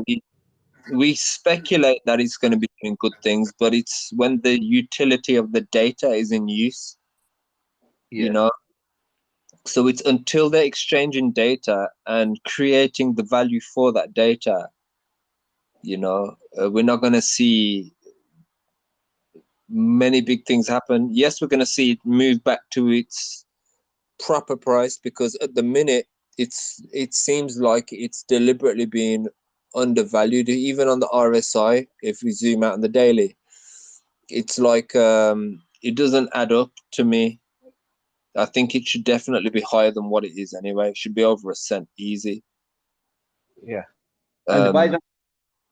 We speculate that it's going to be doing good things, but it's when the utility of the data is in use, you yes, know. So it's until they're exchanging data and creating the value for that data, we're not going to see many big things happen. Yes, we're going to see it move back to its proper price because at the minute it seems like it's deliberately being undervalued even on the RSI. If we zoom out on the daily, it's like it doesn't add up to me. I think it should definitely be higher than what it is anyway. It should be over a cent easy. yeah. And um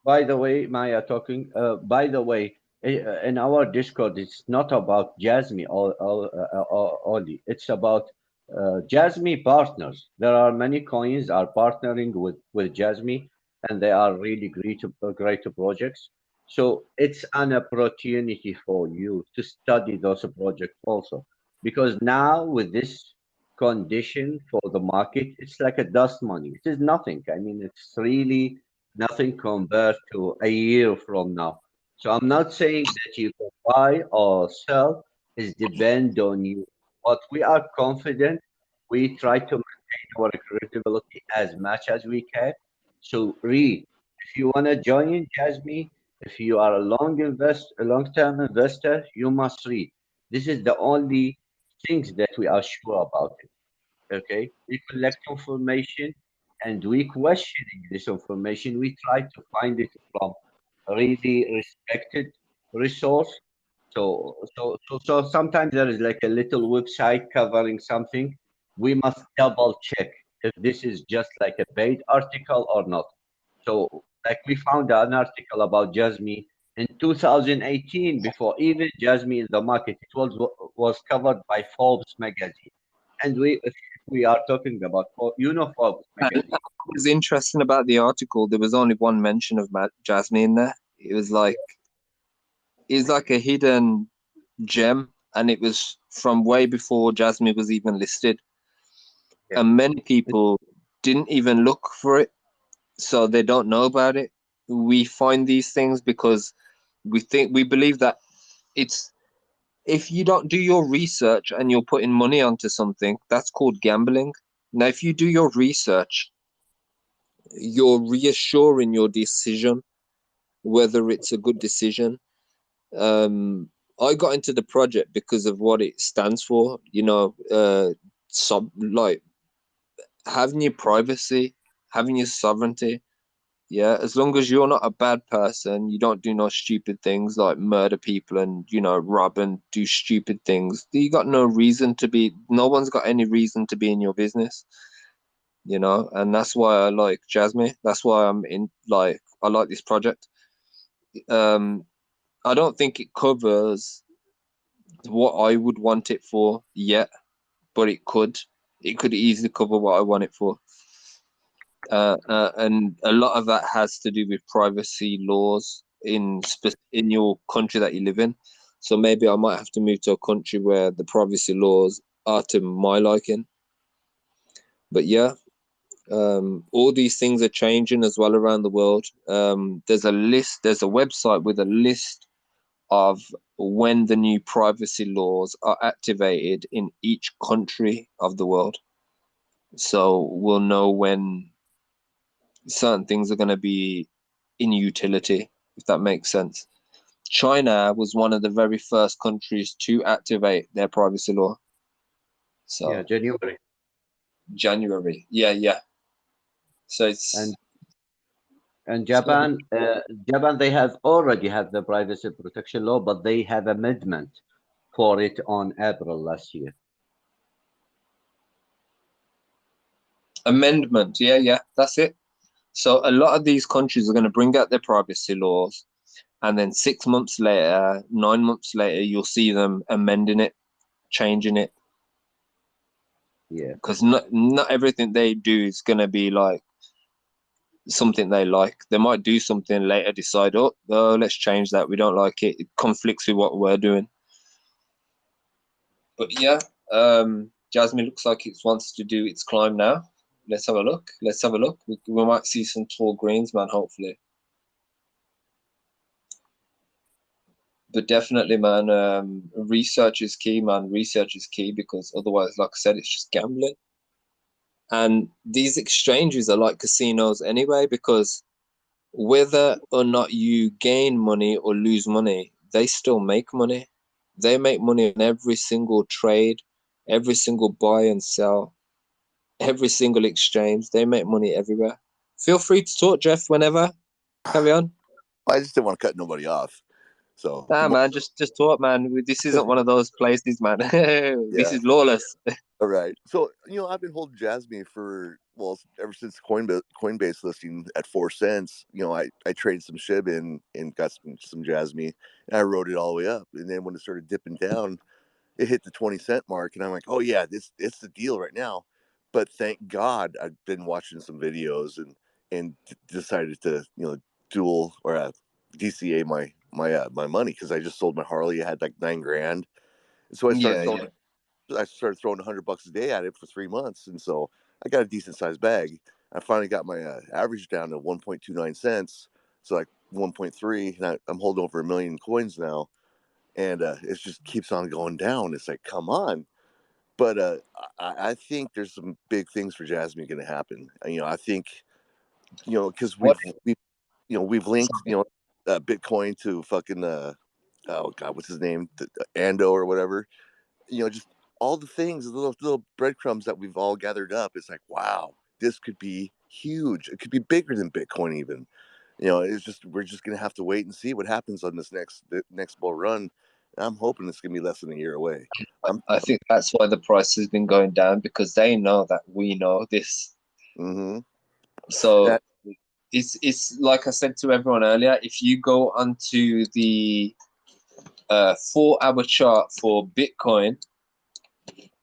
by the way, Maya talking. By the way, in our Discord, it's not about Jasmy only. It's about Jasmy partners. There are many coins are partnering with Jasmy, and they are really great projects. So it's an opportunity for you to study those projects also, because now with this condition for the market, it's like a dust money. It is nothing. I mean, it's really nothing compared to a year from now. So I'm not saying that you can buy or sell, it depend on you. But we are confident. We try to maintain our credibility as much as we can. So read. If you want to join Jasmy, if you are a long-term investor, you must read. This is the only things that we are sure about it. Okay, we collect information and we questioning this information. We try to find it from really respected resource. So sometimes there is like a little website covering something. We must double check if this is just like a paid article or not. So like we found an article about Jasmy in 2018 before even Jasmy in the market. It was covered by Forbes magazine, and if we are talking about Forbes and magazine. what was interesting about the article, there was only one mention of Jasmine in there. It was like a hidden gem, and it was from way before Jasmine was even listed, Yeah. and many people didn't even look for it, so they don't know about it. We find these things because we believe that it's if you don't do your research and you're putting money onto something, that's called gambling. Now, if you do your research, you're reassuring your decision whether it's a good decision. I got into the project because of what it stands for. Like having your privacy, having your sovereignty. Yeah, as long as you're not a bad person, you don't do no stupid things like murder people and rob and do stupid things. You got no reason to be. No one's got any reason to be in your business. And that's why I like Jasmine. That's why I'm in. Like I like this project. I don't think it covers what I would want it for yet, but it could. It could easily cover what I want it for. And a lot of that has to do with privacy laws in your country that you live in. So maybe I might have to move to a country where the privacy laws are to my liking. But yeah, all these things are changing as well around the world. There's a website with a list of when the new privacy laws are activated in each country of the world. So we'll know when certain things are going to be in utility, if that makes sense. China was one of the very first countries to activate their privacy law. Yeah, So January. January, yeah. So And it's Japan, Japan, they have already have the privacy protection law, but they have amendment for it on April last year. amendment, yeah, that's it. So a lot of these countries are going to bring out their privacy laws, and then 6 months later, 9 months later, you'll see them amending it, changing it, Yeah, because not everything they do is going to be like something they like. They might do something later, decide, oh, let's change that. We don't like it. It conflicts with what we're doing. But yeah, Jasmine looks like it wants to do its climb now. Let's have a look. We might see some tall greens, man, hopefully. But definitely, man, research is key, man. Research is key because otherwise, like I said, it's just gambling. And these exchanges are like casinos anyway, because whether or not you gain money or lose money, they still make money. They make money on every single trade, every single buy and sell, every single exchange. They make money everywhere. Feel free to talk, Jeff, whenever. Carry on. I just didn't want to cut nobody off. So Nah, man, just talk, man. This isn't one of those places, man. This yeah, is lawless. all right. So I've been holding Jasmy for ever since Coinbase listing at 4 cents. I traded some SHIB in and got some Jasmy, and I rode it all the way up. And then when it started dipping down, it hit the 20 cent mark, and I'm like, oh yeah, it's the deal right now. But thank God I've been watching some videos and decided to dual or DCA my money because I just sold my Harley. I had like 9 grand, and so Yeah, yeah. I started throwing $100 a day at it for 3 months, and so I got a decent sized bag. I finally got my average down to 1.29 cents, so like 1.3, and I'm holding over 1 million coins now, and it just keeps on going down. It's like, come on. But I think there's some big things for Jasmine going to happen. I think because What? we've linked Bitcoin to fucking oh god, what's his name, Ando or whatever. Just all the things, the little breadcrumbs that we've all gathered up. It's like, wow, this could be huge. It could be bigger than Bitcoin even. It's just we're just gonna have to wait and see what happens on the next bull run. I'm hoping it's gonna be less than a year away. I think that's why the price has been going down because they know that we know this. Mm-hmm. So it's like I said to everyone earlier. If you go onto the 4 hour chart for Bitcoin,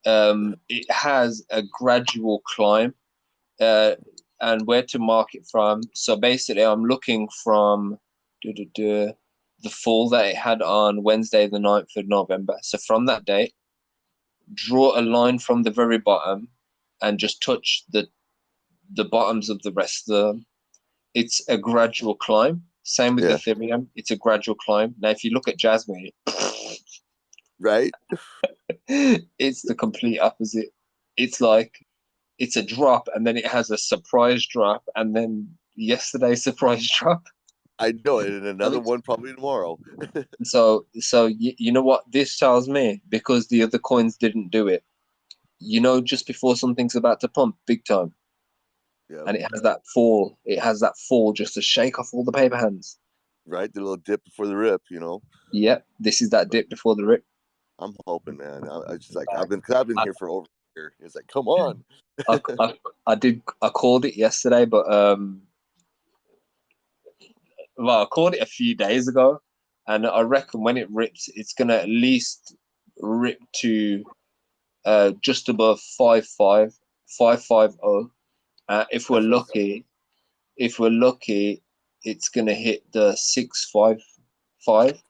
it has a gradual climb and where to mark it from. So basically, I'm looking from the fall that it had on Wednesday, the 9th of November. So from that date, draw a line from the very bottom and just touch the bottoms of the rest of them. It's a gradual climb. Same with Yeah. Ethereum. It's a gradual climb. Now, if you look at Jasmine, Right. it's the complete opposite. It's like it's a drop and then it has a surprise drop and then yesterday's surprise drop. I know it, and another one probably tomorrow. So you know what this tells me? Because the other coins didn't do it. Just before something's about to pump big time, Yeah. and it has that fall. It has that fall just to shake off all the paper hands. Right. The little dip before the rip. Yep, this is that dip before the rip. I'm hoping, man. I just like I've been I, here for over a year. It's like, come on. I called it yesterday, but Well, I caught it a few days ago, and I reckon when it rips, it's gonna at least rip to just above 5.50. If we're That's what I thought. lucky, it's gonna hit the 6.55.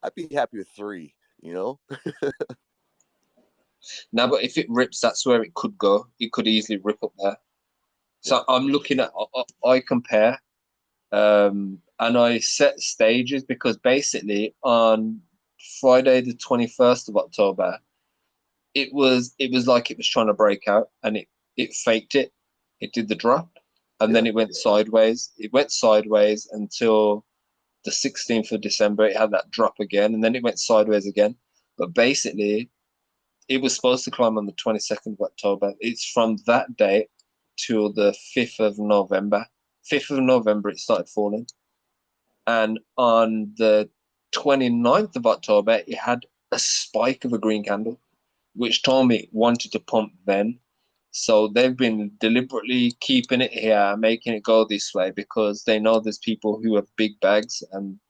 I'd be happy with 3. You know, Now, but if it rips, that's where it could go. It could easily rip up there. yeah. So I'm looking at I compare and I set stages because basically on Friday the 21st of October, it was like it was trying to break out and it faked it. It did the drop and then Yeah. it went sideways. It went sideways until the 16th of December. It had that drop again and then it went sideways again. But basically, it was supposed to climb on the 22nd of October. It's from that date till the 5th of November. 5th of November, it started falling. And on the 29th of October, it had a spike of a green candle, which told me it wanted to pump then. So they've been deliberately keeping it here, making it go this way because they know there's people who have big bags and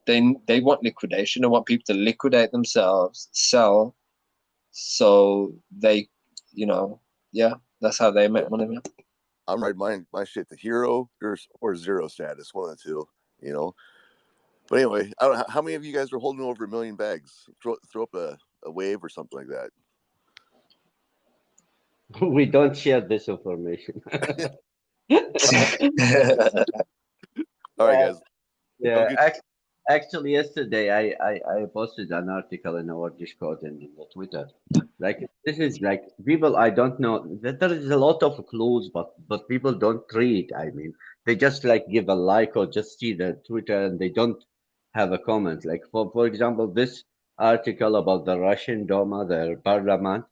they want liquidation. They want people to liquidate themselves, sell, so they, you know, yeah, that's how they make Yeah. money, man. I'm riding my shit to hero or zero status, one of the two. You know. But anyway, I don't know how many of you guys are holding over 1,000,000 bags. Throw up a wave or something like that. We don't share this information. All right, Yeah, guys. Have a yeah. good. Actually, yesterday I posted an article in our Discord and in the Twitter. Like this is like people I don't know that there is a lot of clues, but people don't read. I mean, they just like give a like or just see the Twitter and they don't have a comment. Like for example, this article about the Russian Duma, their parliament.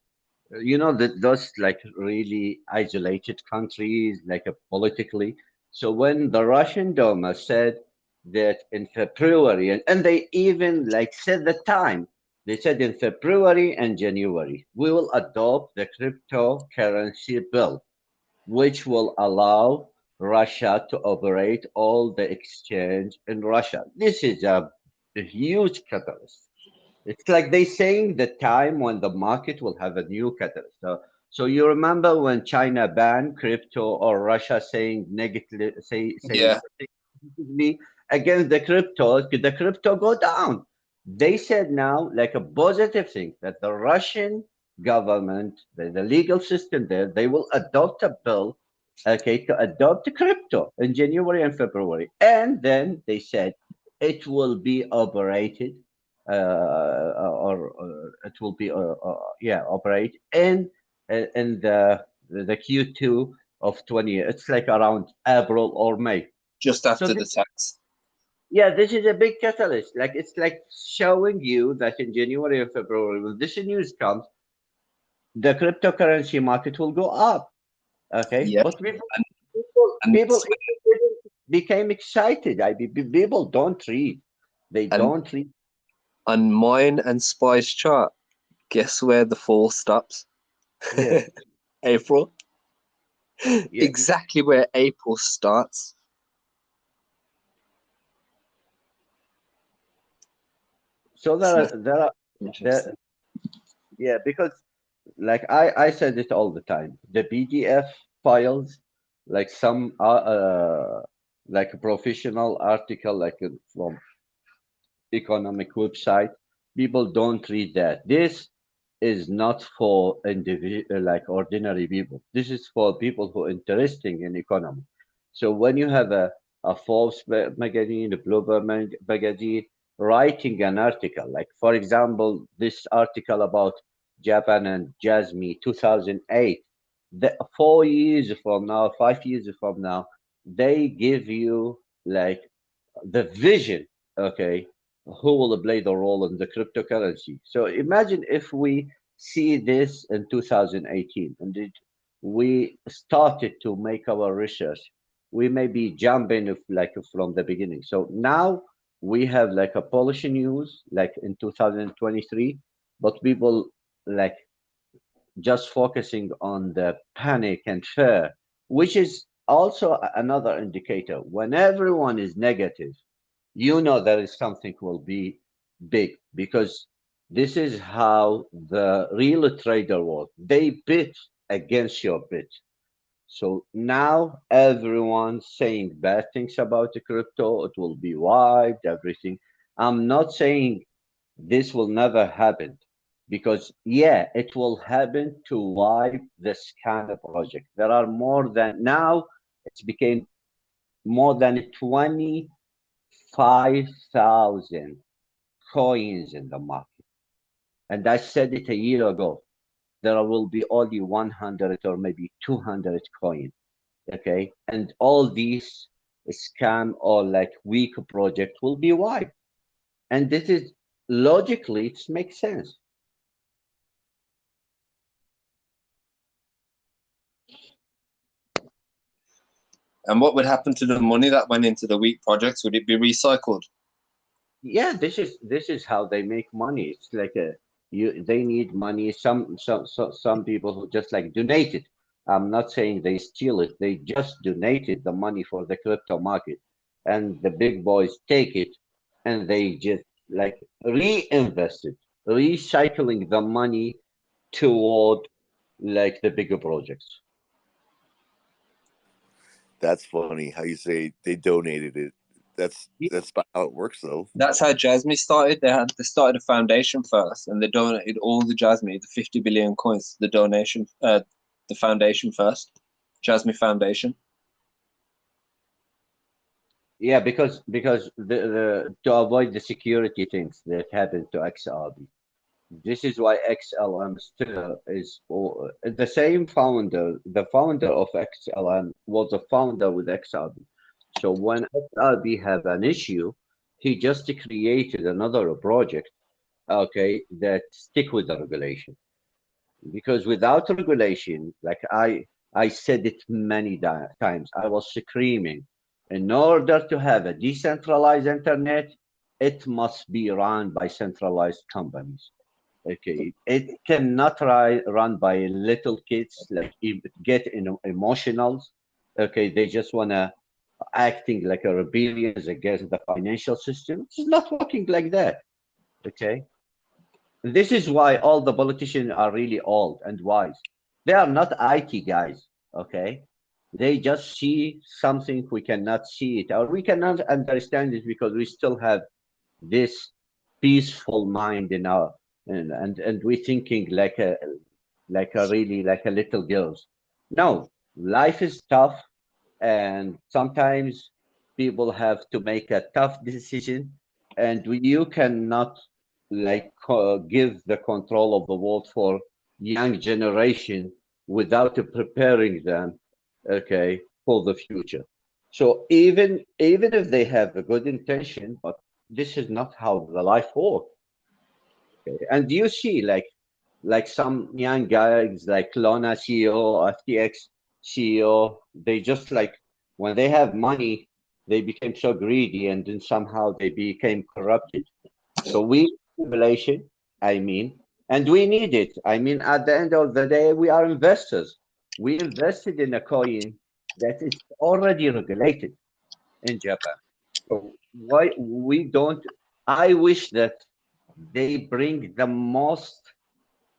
You know that those like really isolated countries, like politically. So when the Russian Duma said that in February, and they even like said the time, they said in February and January, we will adopt the cryptocurrency bill, which will allow Russia to operate all the exchange in Russia. This is a huge catalyst. It's like they saying the time when the market will have a new catalyst. So you remember when China banned crypto or Russia saying negative, saying Yeah, something negatively against the crypto go down. They said now like a positive thing that the Russian government, the legal system there, they will adopt a bill, okay, to adopt the crypto in January and February, and then they said it will be operated or it will be yeah operate in the Q2 of 20. It's like around April or May. just So after the tax. yeah, this is a big catalyst. Like it's like showing you that in January or February, when this news comes, the cryptocurrency market will go up. Okay, Yeah, but and and people became excited. People don't read. They and don't read. on mine and Spy's chart, guess where the fall stops? Yeah, April. yeah. Exactly where April starts. So It's not there, interesting. yeah, because like I said it all the time. The PDF files, like some like a professional article, like from economic website, people don't read that. This is not for individual like ordinary people. This is for people who are interested in economy. So when you have a Forbes magazine, a Bloomberg magazine, writing an article, like for example, this article about Japan and jasmy 2008, the 4 years from now, 5 years from now, they give you like the vision, okay, who will play the role in the cryptocurrency. So imagine if we see this in 2018 and we started to make our research, we may be jumping if, like from the beginning. So now we have like a Polish news like in 2023, but people like just focusing on the panic and fear, which is also another indicator. When everyone is negative, you know there is something will be big, because this is how the real trader works. They bid against your bid. So now everyone's saying bad things about the crypto. It will be wiped, everything. I'm not saying this will never happen, because yeah, it will happen to wipe the scam project. There are more than now. It's became more than 25,000 coins in the market. And I said it a year ago. There will be only 100 or maybe 200 coins. Okay. And all these scam or like weak project will be wiped. And this is logically, it makes sense. And what would happen to the money that went into the weak projects? Would it be recycled? Yeah, this is how they make money. It's like a you they need money. Some people who just like donate it. I'm not saying they steal it. They just donated the money for the crypto market, and the big boys take it and they just like reinvest it, recycling the money toward like the bigger projects. That's funny how you say they donated it. Yeah, That's about how it works, though. That's how Jasmy started. They started a foundation first, and they donated all the Jasmy, the 50 billion coins, the foundation first, Jasmy Foundation. yeah, because the to avoid the security things that happened to XRB. This is why XLM still is the same founder. The founder of XLM was a founder with XRB. So when XRB have an issue, he just created another project, okay, that stick with the regulation. Because without regulation, like I said it many times, I was screaming, in order to have a decentralized internet, it must be run by centralized companies. Okay, it cannot run by little kids like get emotionals. Okay, they just wanna acting like a rebellions against the financial system. It's not working like that. Okay, this is why all the politicians are really old and wise. They are not IT guys. Okay, they just see something we cannot see it, or we cannot understand it because we still have this peaceful mind in our and we thinking like a really like a little girls. No, life is tough, and sometimes people have to make a tough decision, and you cannot like give the control of the world for young generation without preparing them, okay, for the future. So even if they have a good intention, but this is not how the life works. Okay? And you see like some young guys like Lona CEO, FTX CEO, they just like when they have money, they became so greedy and then somehow they became corrupted. So we regulation, I mean, and we need it. I mean, at the end of the day, we are investors. We invested in a coin that is already regulated in Japan. So why we don't? I wish that they bring the most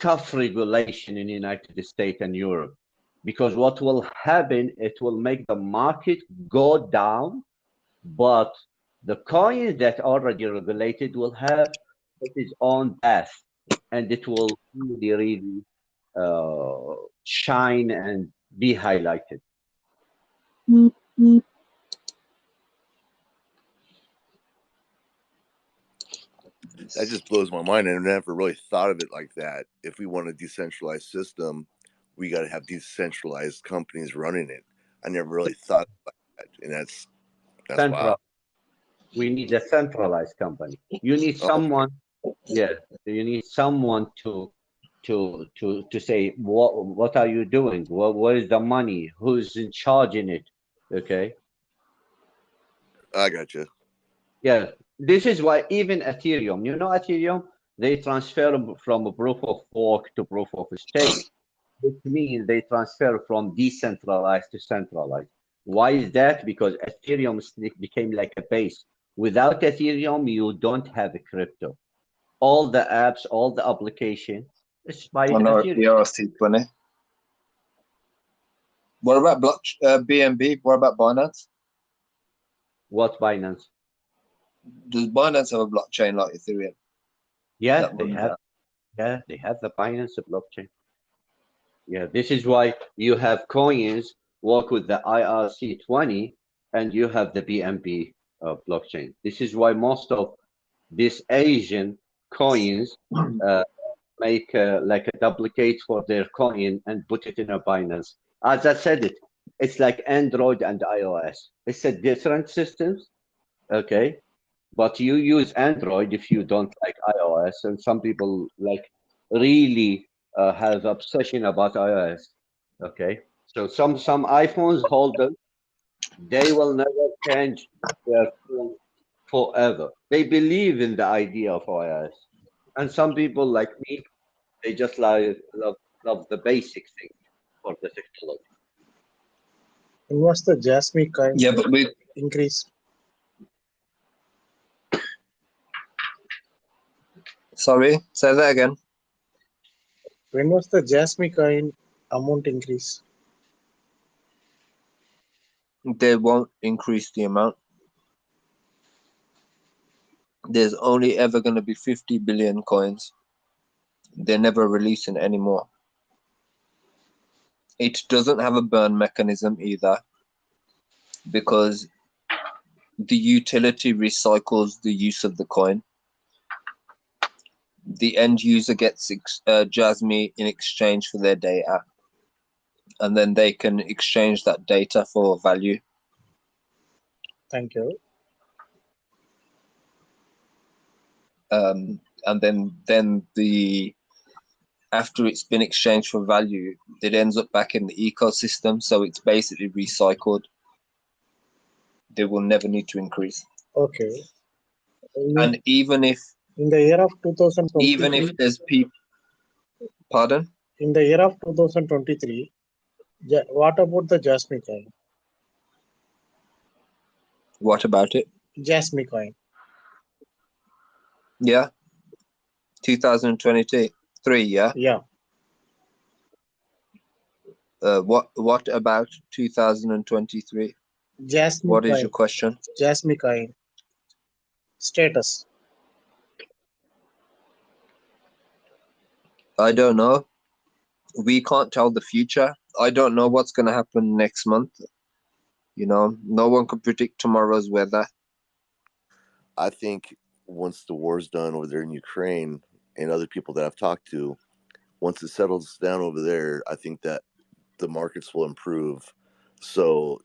tough regulation in the United States and Europe, because what will happen, it will make the market go down, but the coins that already regulated will have its own path, and it will really, really shine and be highlighted. That just blows my mind. I never really thought of it like that. If we want a decentralized system, we got to have decentralized companies running it. I never really thought like that, and that's Central. wow. We need a centralized company. You need Oh, someone, yeah. You need someone to say what are you doing? Where is the money? Who's in charge in it? Okay. I got you. Yeah. This is why even Ethereum, you know, Ethereum, they transfer from a proof of work to proof of stake, which means they transfer from decentralized to centralized. Why is that? Because Ethereum became like a base. Without Ethereum, you don't have a crypto. All the apps, all the application, it's by I know Ethereum. ERC20. What about BNB? What about Binance? What Binance? Does Binance have a blockchain like Ethereum? Yeah, That they runs have. that? Yeah, they have the Binance blockchain. Yeah, this is why you have coins work with the IRC20 and you have the BNB blockchain. This is why most of these Asian coins uh, make like a duplicate for their coin and put it in a Binance. As I said it, it's like Android and iOS. It's a different systems, okay? But you use Android if you don't like iOS, and some people like really have obsession about iOS. Okay, so some iPhones holders they will never change their phone forever. They believe in the idea of iOS, and some people like me they just like love the basic thing for the technology. And what's the jasmy kind Yeah, but we increase? sorry, say that again. When was the jasmy kind amount increase? They won't increase the amount. There's only ever going to be 50 billion coins. They're never releasing any more. It doesn't have a burn mechanism either because the utility recycles the use of the coin. The end user gets Jasmy in exchange for their data, and then they can exchange that data for value. Thank you. And then the after it's been exchanged for value, it ends up back in the ecosystem, so it's basically recycled. They will never need to increase. Okay. And even if In the year of 2023, there's people, pardon, in the year of 2023, what about the jasmy coin? what about it? Jasmy coin. Yeah, 2023. Yeah. Yeah. What about 2023? Jasmy What is your coin. question? Jasmy coin. Status. I don't know. We can't tell the future. I don't know what's going to happen next month. You know, no one can predict tomorrow's weather. I think once the war's done over there in Ukraine and other people that I've talked to, once it settles down over there, I think that the markets will improve. So,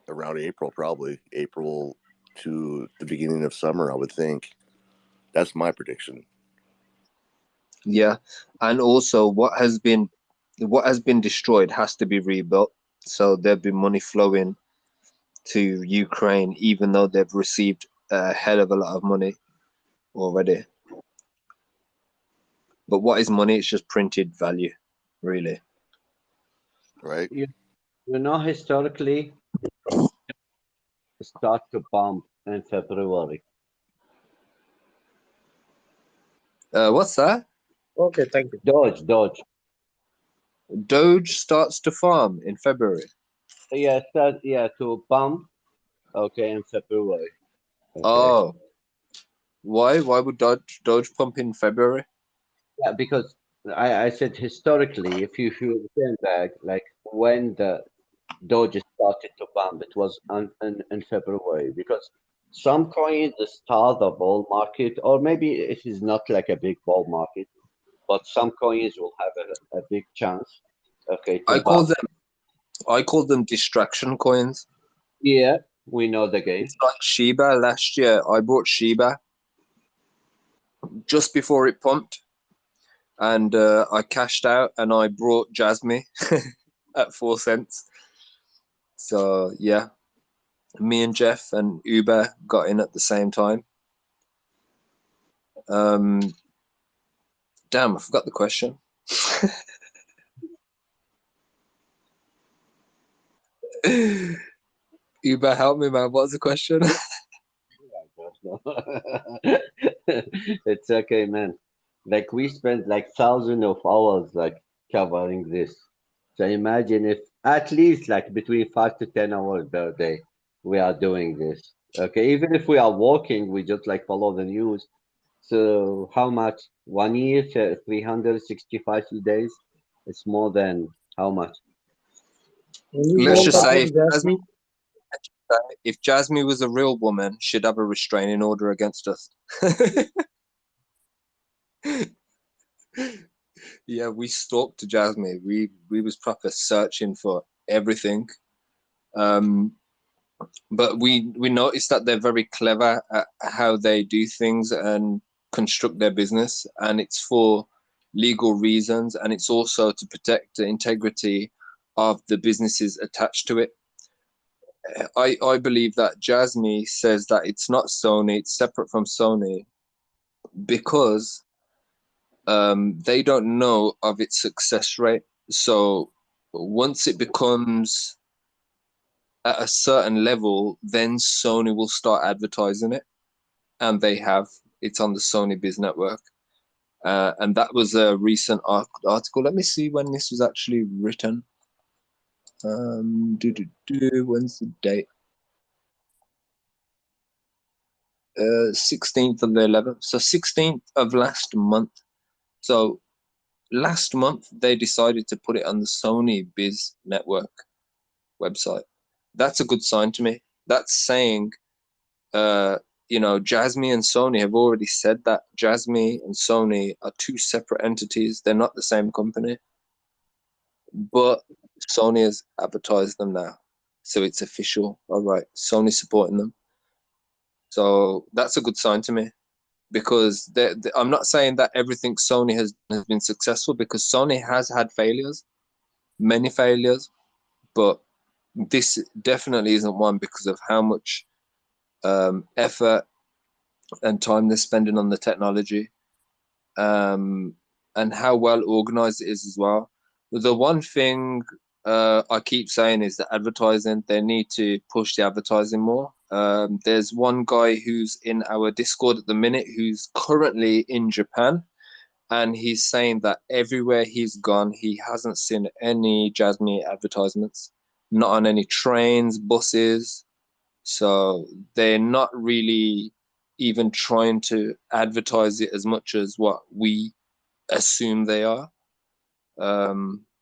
around April, probably April to the beginning of summer, I would think. That's my prediction. Yeah, and also what has been destroyed has to be rebuilt. So there'll be money flowing to Ukraine, even though they've received a hell of a lot of money already. But what is money? It's just printed value, really. Right? You know, historically, start to pump in February. What's that? Okay, thank you. Doge. Doge starts to farm in February. Yeah, to pump. Okay, in February. Okay. Oh, why? Why would Doge pump in February? Yeah, because I said historically, if you return back, like when the Doge started to pump, it was in February because some coins start the bull market, or maybe it is not like a big bull market, but some coins will have a big chance, okay, to pump. I call them distraction coins. Yeah, we know the game. It's like Shiba. Last year, I bought Shiba just before it pumped, and I cashed out, and I brought Jasmy at 4 cents. So yeah, me and Jeff and Uber got in at the same time. Damn, I forgot the question. Uber, help me, man. What's the question? It's okay, man. Like we spent like thousands of hours like covering this. So imagine if at least like between 5 to 10 hours per day we are doing this. Okay, even if we are walking, we just like follow the news. So how much? 1 year, 365 days. It's more than how much? Any Let's more just More say about Jasmine? if Jasmine was a real woman, she'd have a restraining order against us. Yeah, we stalked Jasmine. We was proper searching for everything. Um, but we noticed that they're very clever at how they do things and construct their business, and it's for legal reasons, and it's also to protect the integrity of the businesses attached to it. I believe that Jasmy says that it's not Sony, it's separate from Sony because they don't know of its success rate. So once it becomes at a certain level, then Sony will start advertising it, and they have. It's on the Sony Biz Network, and that was a recent article. Let me see when this was actually written. When's the date? 16th of the 11th. So 16th of last month. So last month they decided to put it on the Sony Biz Network website. That's a good sign to me. That's saying, Jasmy and Sony have already said that Jasmy and Sony are two separate entities. They're not the same company, but Sony has advertised them now. So it's official. All right, Sony's supporting them. So that's a good sign to me because I'm not saying that everything Sony has been successful because Sony has had failures, many failures, but this definitely isn't one because of how much effort and time they're spending on the technology, and how well organized it is as well. The one thing I keep saying is that advertising, they need to push the advertising more. There's one guy who's in our Discord at the minute who's currently in Japan, and he's saying that everywhere he's gone, he hasn't seen any Jasmine advertisements, not on any trains, buses. So they're not really even trying to advertise it as much as what we assume they are.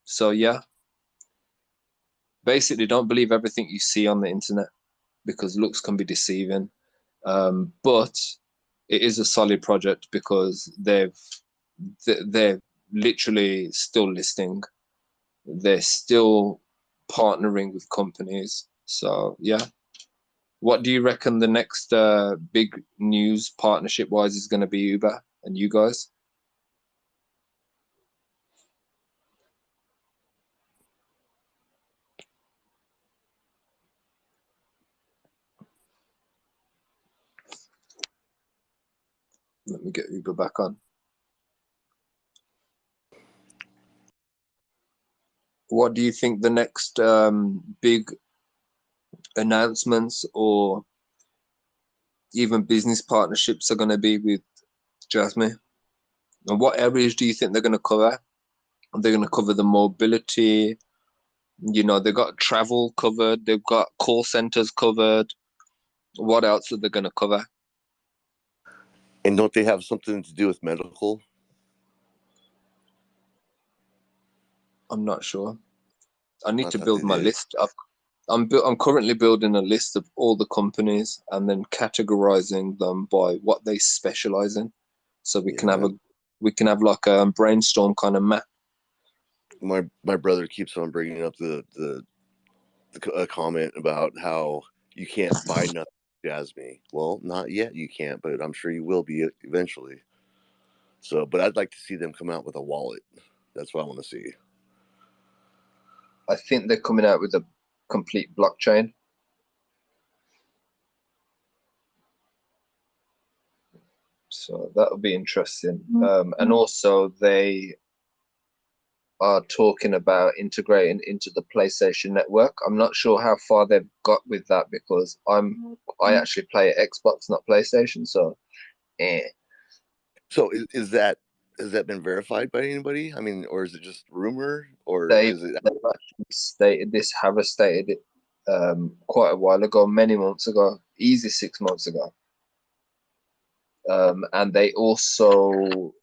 So yeah, basically, don't believe everything you see on the internet because looks can be deceiving. But it is a solid project because they're literally still listing. They're still partnering with companies. So yeah, what do you reckon the next big news partnership wise is going to be, Uber and you guys? Let me get Uber back on. What do you think the next big announcements or even business partnerships are going to be with Jasmine? And what areas do you think they're going to cover? They're going to cover the mobility. They've got travel covered. They've got call centers covered. What else are they going to cover? And don't they have something to do with medical? I'm not sure. I need I to thought build they my did. list. I'm currently building a list of all the companies and then categorizing them by what they specialize in, so we can Yeah, have like a brainstorm kind of map. my brother keeps on bringing up a comment about how you can't buy nothing Jasmine. Well, not yet you can't, but I'm sure you will be eventually. So, but I'd like to see them come out with a wallet. That's what I want to see. I think they're coming out with a complete blockchain. So that'll be interesting. And also they are talking about integrating into the PlayStation Network. I'm not sure how far they've got with that because I actually play Xbox, not PlayStation. So, So has that been verified by anybody? I mean, or is it just rumor, or they've, is it? they've actually stated this, have stated it quite a while ago, many months ago, easy 6 months ago. And they also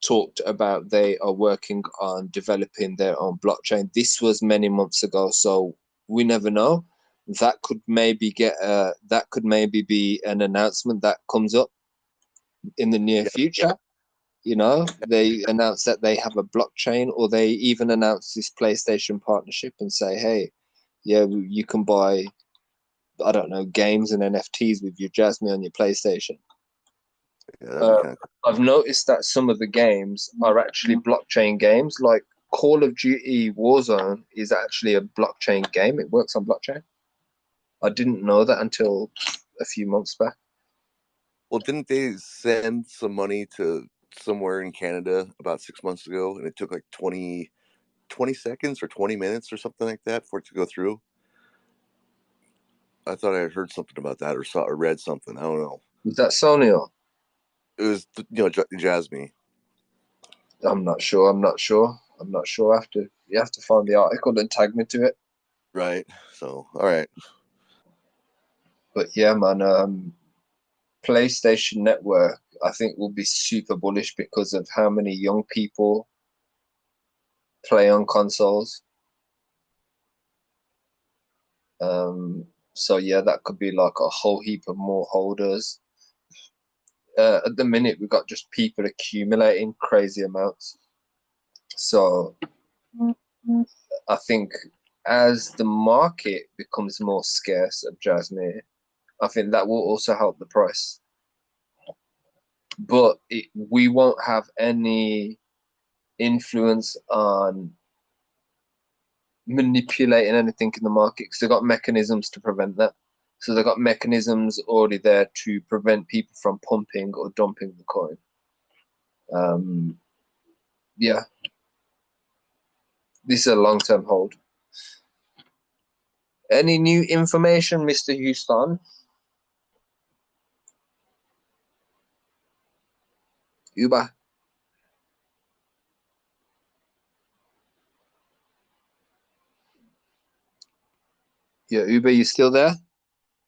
talked about they are working on developing their own blockchain. This was many months ago, so we never know. That could maybe be an announcement that comes up in the near Yeah, future. You know, they announce that they have a blockchain, or they even announce this PlayStation partnership and say, hey, yeah, you can buy, I don't know, games and NFTs with your Jasmy on your PlayStation. that'd be kind of I've noticed that some of the games are actually blockchain games, like Call of Duty Warzone is actually a blockchain game. It works on blockchain. I didn't know that until a few months back. Well, didn't they send some money to somewhere in Canada about 6 months ago, and it took like 20 seconds or 20 minutes or something like that for it to go through? I thought I had heard something about that or saw or read something. I don't know. Was that Sony? Or? It was Jasmy. I'm not sure. I'm not sure. You have to find the article and tag me to it. Right. So all right. But yeah, man, PlayStation Network, I think will be super bullish because of how many young people play on consoles. So yeah, that could be like a whole heap of more holders. At the minute, we've got just people accumulating crazy amounts. So I think as the market becomes more scarce of Jasmine, I think that will also help the price. But we won't have any influence on manipulating anything in the market because they've got mechanisms to prevent that. So they've got mechanisms already there to prevent people from pumping or dumping the coin. Yeah, this is a long-term hold. Any new information, Mr. Houston? Uber? Yeah, Uber, you still there?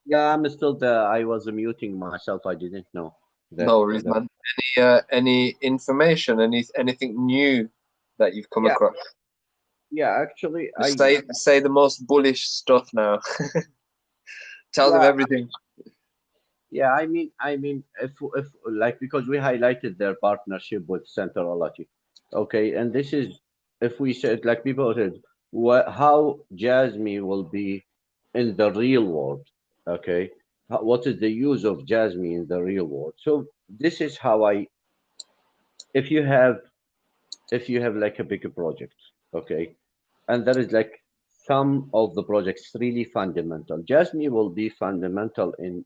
Yeah, I'm still there. I was muting myself. I didn't know that. No worries, man. Any information, anything new that you've come Yeah, across? yeah. Actually, Say the most bullish stuff now. Tell them yeah, everything. yeah. I mean, if like because we highlighted their partnership with Centrality, okay, and this is if we said like people said how Jasmy will be in the real world, okay. What is the use of Jasmy in the real world? So this is how I if you have like a bigger project, okay, and there is like some of the projects really fundamental. Jasmy will be fundamental in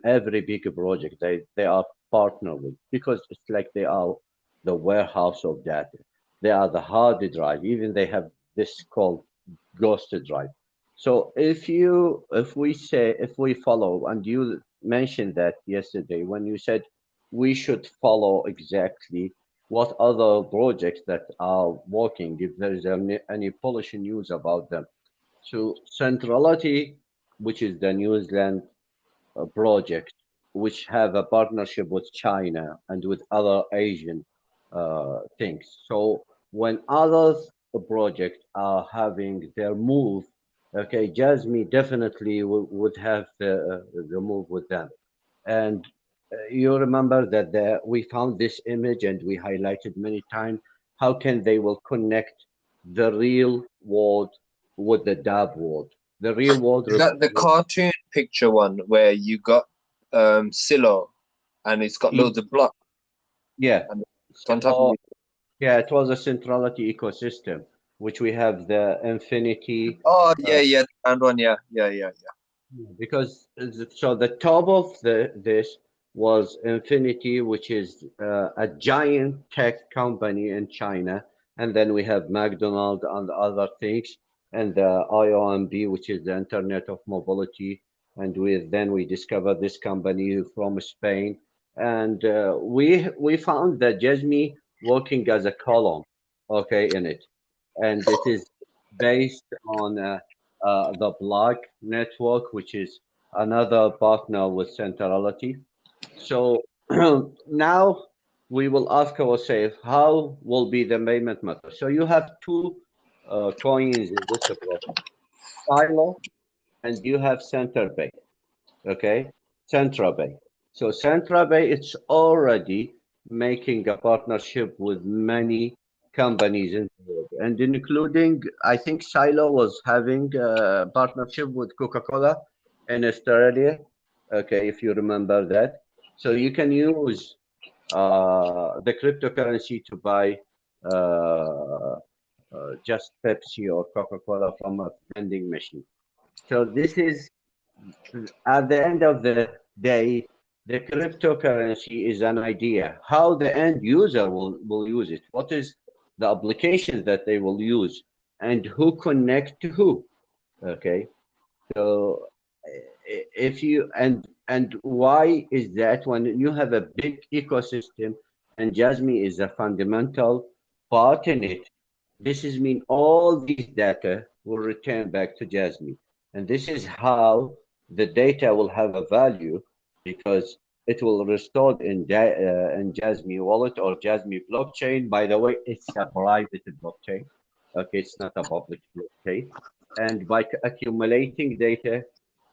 every big project they are partner with because it's like they are the warehouse of data. They are the hard drive. Even they have this called ghost drive. So if we follow, and you mentioned that yesterday when you said we should follow exactly what other projects that are working, if there is any Polish news about them. So Centrality, which is the New Zealand project, which have a partnership with China and with other Asian things. So when others projects are having their move, okay, Jasmy definitely would have the move with them. And you remember that we found this image and we highlighted many times how can they will connect the real world with the dab world. The real world, Is that the cartoon picture one where you got Silo and it's got loads of block yeah. and on top of So it? yeah, it was a centrality ecosystem, which we have the infinity. Oh Uh, yeah, and one, yeah. because so the top of this was Infinity, which is a giant tech company in China and then we have McDonald and other things, and the IOMB, which is the Internet of Mobility, and we discovered this company from Spain, and we found that Jasmy working as a column, okay, in it, and it is based on the block network, which is another partner with Centrality. So now we will ask ourselves, how will be the payment method? So you have two coins in this problem, Silo and you have Centerbay. Okay, Centrabay. So Centrabay, it's already making a partnership with many companies in the world, and including, I think Silo was having a partnership with Coca-Cola in Australia. Okay, if you remember that. So you can use the cryptocurrency to buy just Pepsi or Coca-Cola from a vending machine. So this is, at the end of the day, the cryptocurrency is an idea. How the end user will use it, what is the application that they will use, and who connect to who. Okay, so if you and why is that when you have a big ecosystem and Jasmy is a fundamental part in it, this is mean all these data will return back to Jasmy. And this is how the data will have a value because it will restored in Jasmy wallet or Jasmy blockchain. By the way, it's a private blockchain. Okay, it's not a public blockchain. And by accumulating data,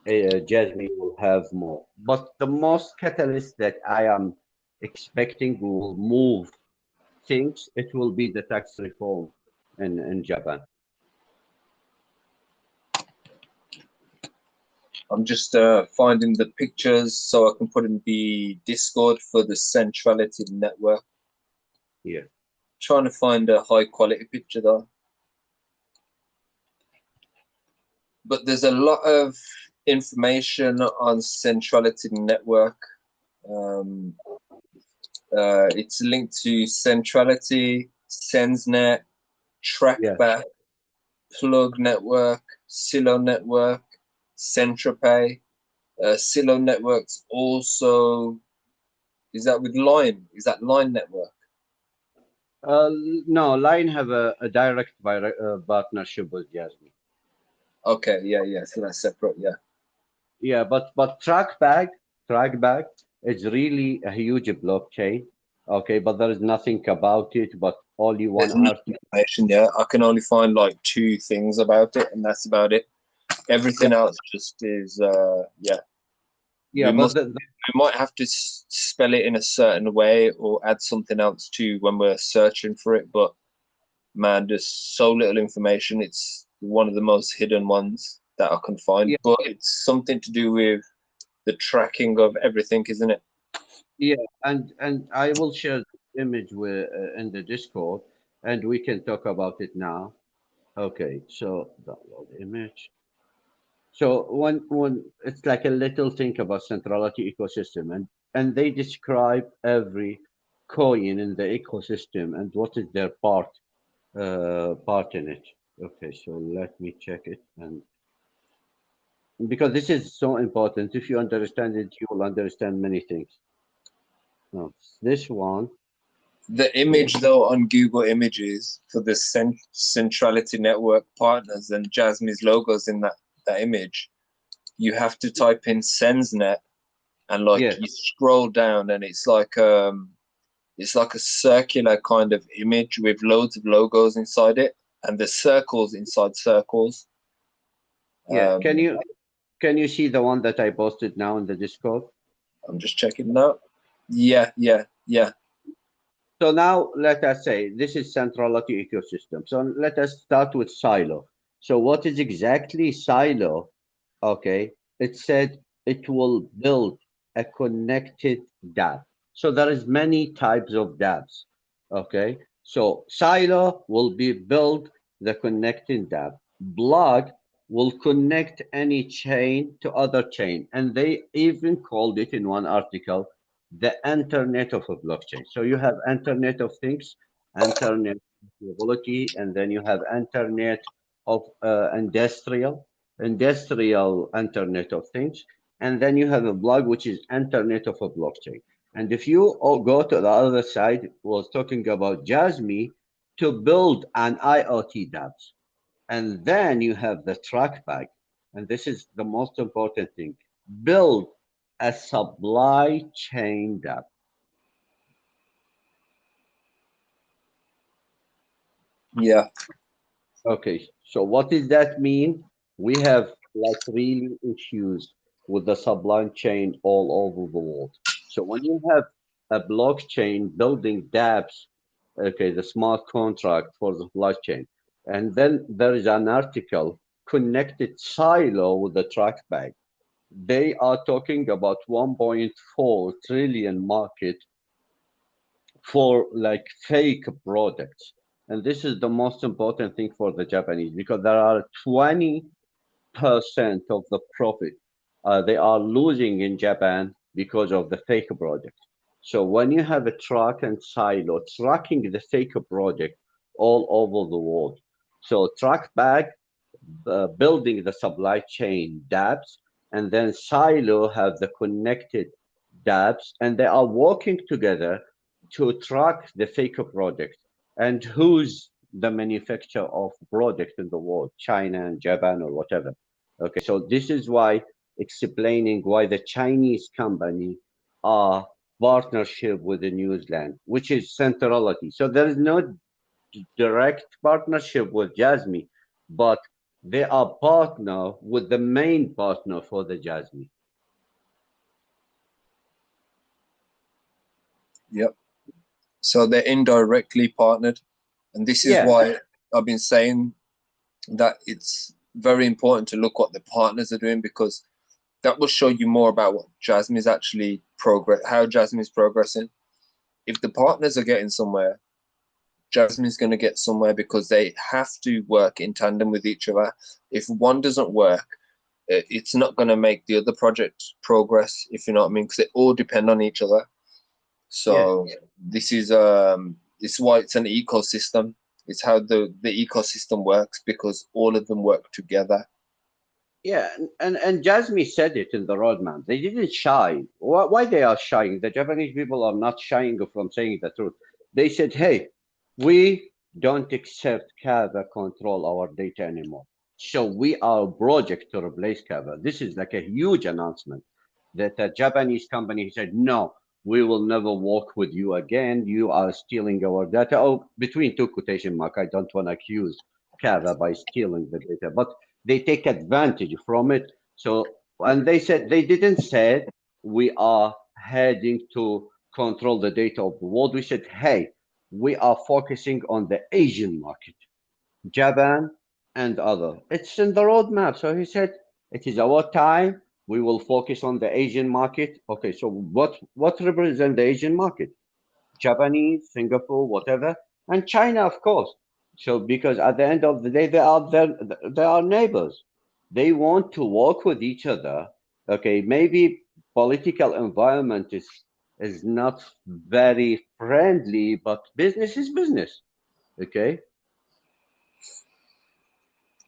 Jasmine will have more. But the most catalyst that I am expecting will move things, it will be the tax reform in Japan. I'm just finding the pictures so I can put in the Discord for the centrality network. Yeah. Trying to find a high quality picture though. But there's a lot of information on centrality network. It's linked to centrality, SensNet, Yeah. Trackback, Plug Network, Silo Network, Centrapay. Silo Networks also, is that with Line? Is that Line Network? No, Line have a direct partnership with Jasmine. Okay, yeah. So that's separate, yeah. Yeah, but trackback is really a huge blockchain. Okay, but there is nothing about it. But only one There's no article. information, yeah. I can only find like two things about it, and that's about it. Everything Yeah, else just is, yeah. yeah, but We might have to spell it in a certain way or add something else too when we're searching for it. But man, there's so little information. It's one of the most hidden ones that I can find. yeah, But it's something to do with the tracking of everything, isn't it? yeah, and I will share the image with in the Discord, and we can talk about it now. Okay, so download image. So when it's like a little thing about centrality ecosystem, and they describe every coin in the ecosystem and what is their part in it. Okay, so let me check it, and because this is so important, if you understand it, you will understand many things. No, this one. The Okay. image though on Google Images for the Centrality Network partners and Jasmy's logos in that image, you have to type in SensNet and like Yeah, you scroll down and it's like a circular kind of image with loads of logos inside it and the circles inside circles. yeah. Can Um, you see the one that I posted now in the Discord? I'm just checking now. Yeah. So now let us say this is centrality ecosystem. So let us start with silo. So what is exactly silo? Okay, it said it will build a connected dApp. So there is many types of dApps. Okay, so silo will be build the connecting dApp. Block will connect any chain to other chain, and they even called it in one article the internet of a blockchain. So you have internet of things, internet mobility, and then you have internet of industrial internet of things, and then you have a blog which is internet of a blockchain. And if you all go to the other side, was talking about jasmy to build an IoT dApps, and then you have the track bag, and this is the most important thing: build a supply chain dApp. Yeah. Okay, so what does that mean? We have like really issues with the supply chain all over the world. So when you have a blockchain building dApps, okay, the smart contract for the supply chain, and then there is an article connected silo with the track bag. They are talking about 1.4 trillion market for like fake products. And this is the most important thing for the Japanese because there are 20% of the profit they are losing in Japan because of the fake project. So when you have a truck and silo tracking the fake project all over the world, so track bag building the supply chain dApps, and then Silo have the connected dApps, and they are working together to track the fake product and who's the manufacturer of product in the world, China and Japan or whatever. Okay, so this is why explaining why the Chinese company are partnership with the New Zealand, which is centrality. So there is no direct partnership with Jasmy, but they are partner with the main partner for the Jasmy. Yep. So they're indirectly partnered, and this is Yeah, why I've been saying that it's very important to look what the partners are doing, because that will show you more about what Jasmine is actually how Jasmine is progressing. If the partners are getting somewhere, Jasmine's going to get somewhere because they have to work in tandem with each other. If one doesn't work, it's not going to make the other project progress, if you know what I mean, because they all depend on each other. yeah, So this is why it's an ecosystem. It's how the ecosystem works, because all of them work together. yeah. And Jasmy said it in the roadmap. They didn't shy. Why they are shying? The Japanese people are not shying from saying the truth. They said, "Hey, we don't accept Kava control our data anymore. So we are a project to replace Kava." This is like a huge announcement that a Japanese company said, "No, we will never work with you again. You are stealing our data." Oh, between two quotation mark, I don't want to accuse Kava by stealing the data, but they take advantage from it. So, and they said they didn't say we are heading to control the data of the world. We said, hey, we are focusing on the Asian market, Japan and other. It's in the roadmap. So he said, it is our time. We will focus on the Asian market. Okay, so what represent the Asian market? Japanese, Singapore, whatever, and China, of course. So because at the end of the day, they are neighbors. They want to work with each other. Okay, maybe political environment is not very friendly, but business is business. Okay.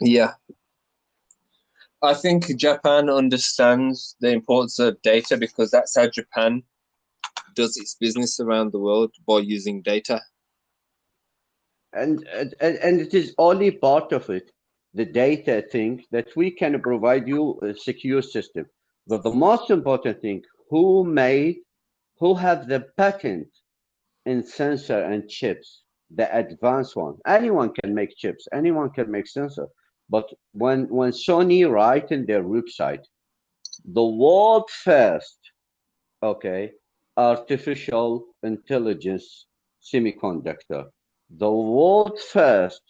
Yeah, I think Japan understands the importance of data, because that's how Japan does its business around the world, by using data. And it is only part of it, the data thing, that we can provide you a secure system. But the most important thing, who have the patent in sensor and chips, the advanced one. Anyone can make chips, anyone can make sensor. But when Sony write in their website, the world first, okay, artificial intelligence semiconductor, the world first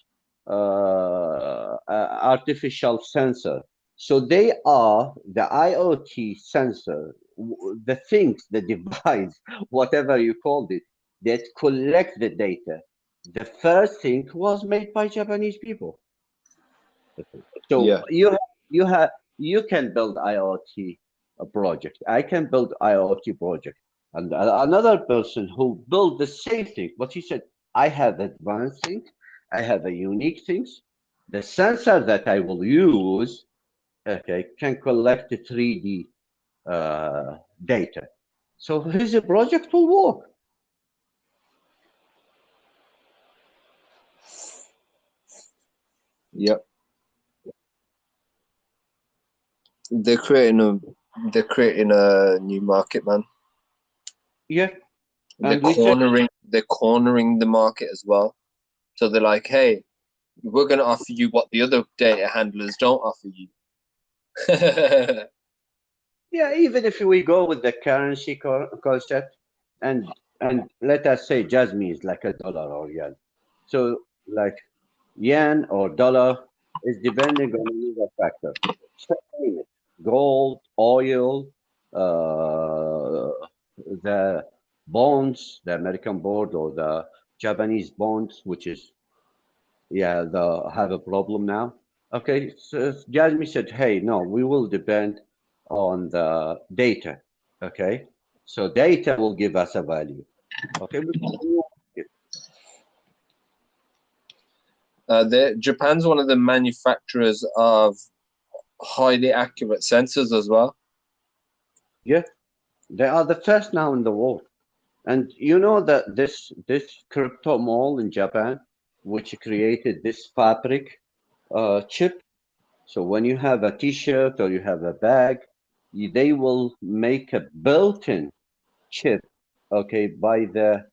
artificial sensor. So they are the IoT sensor, the things, the device, whatever you called it, that collect the data. The first thing was made by Japanese people. So Yeah. you can build IoT project. I can build IoT project, and another person who built the same thing, but he said I have advanced thing, I have a unique things. The sensor that I will use, okay, can collect the 3D data. So his project will work. Yep. They're creating a new market, man. Yeah, They're and we said, cornering the market as well. So they're like, hey, we're gonna offer you what the other data handlers don't offer you. yeah, even if we go with the currency concept, and let us say jasmine is like a dollar or yen. So like yen or dollar is depending on another factor. So, name it. Gold, oil, the bonds, the American bond or the Japanese bonds, which is yeah, the have a problem now. Okay, so Jasmine said, hey, no, we will depend on the data. Okay, so data will give us a value. Okay, Japan's one of the manufacturers of highly accurate sensors as well. yeah, they are the first now in the world. And you know that this crypto mall in Japan, which created this fabric chip. So when you have a T-shirt or you have a bag, they will make a built-in chip, okay, by the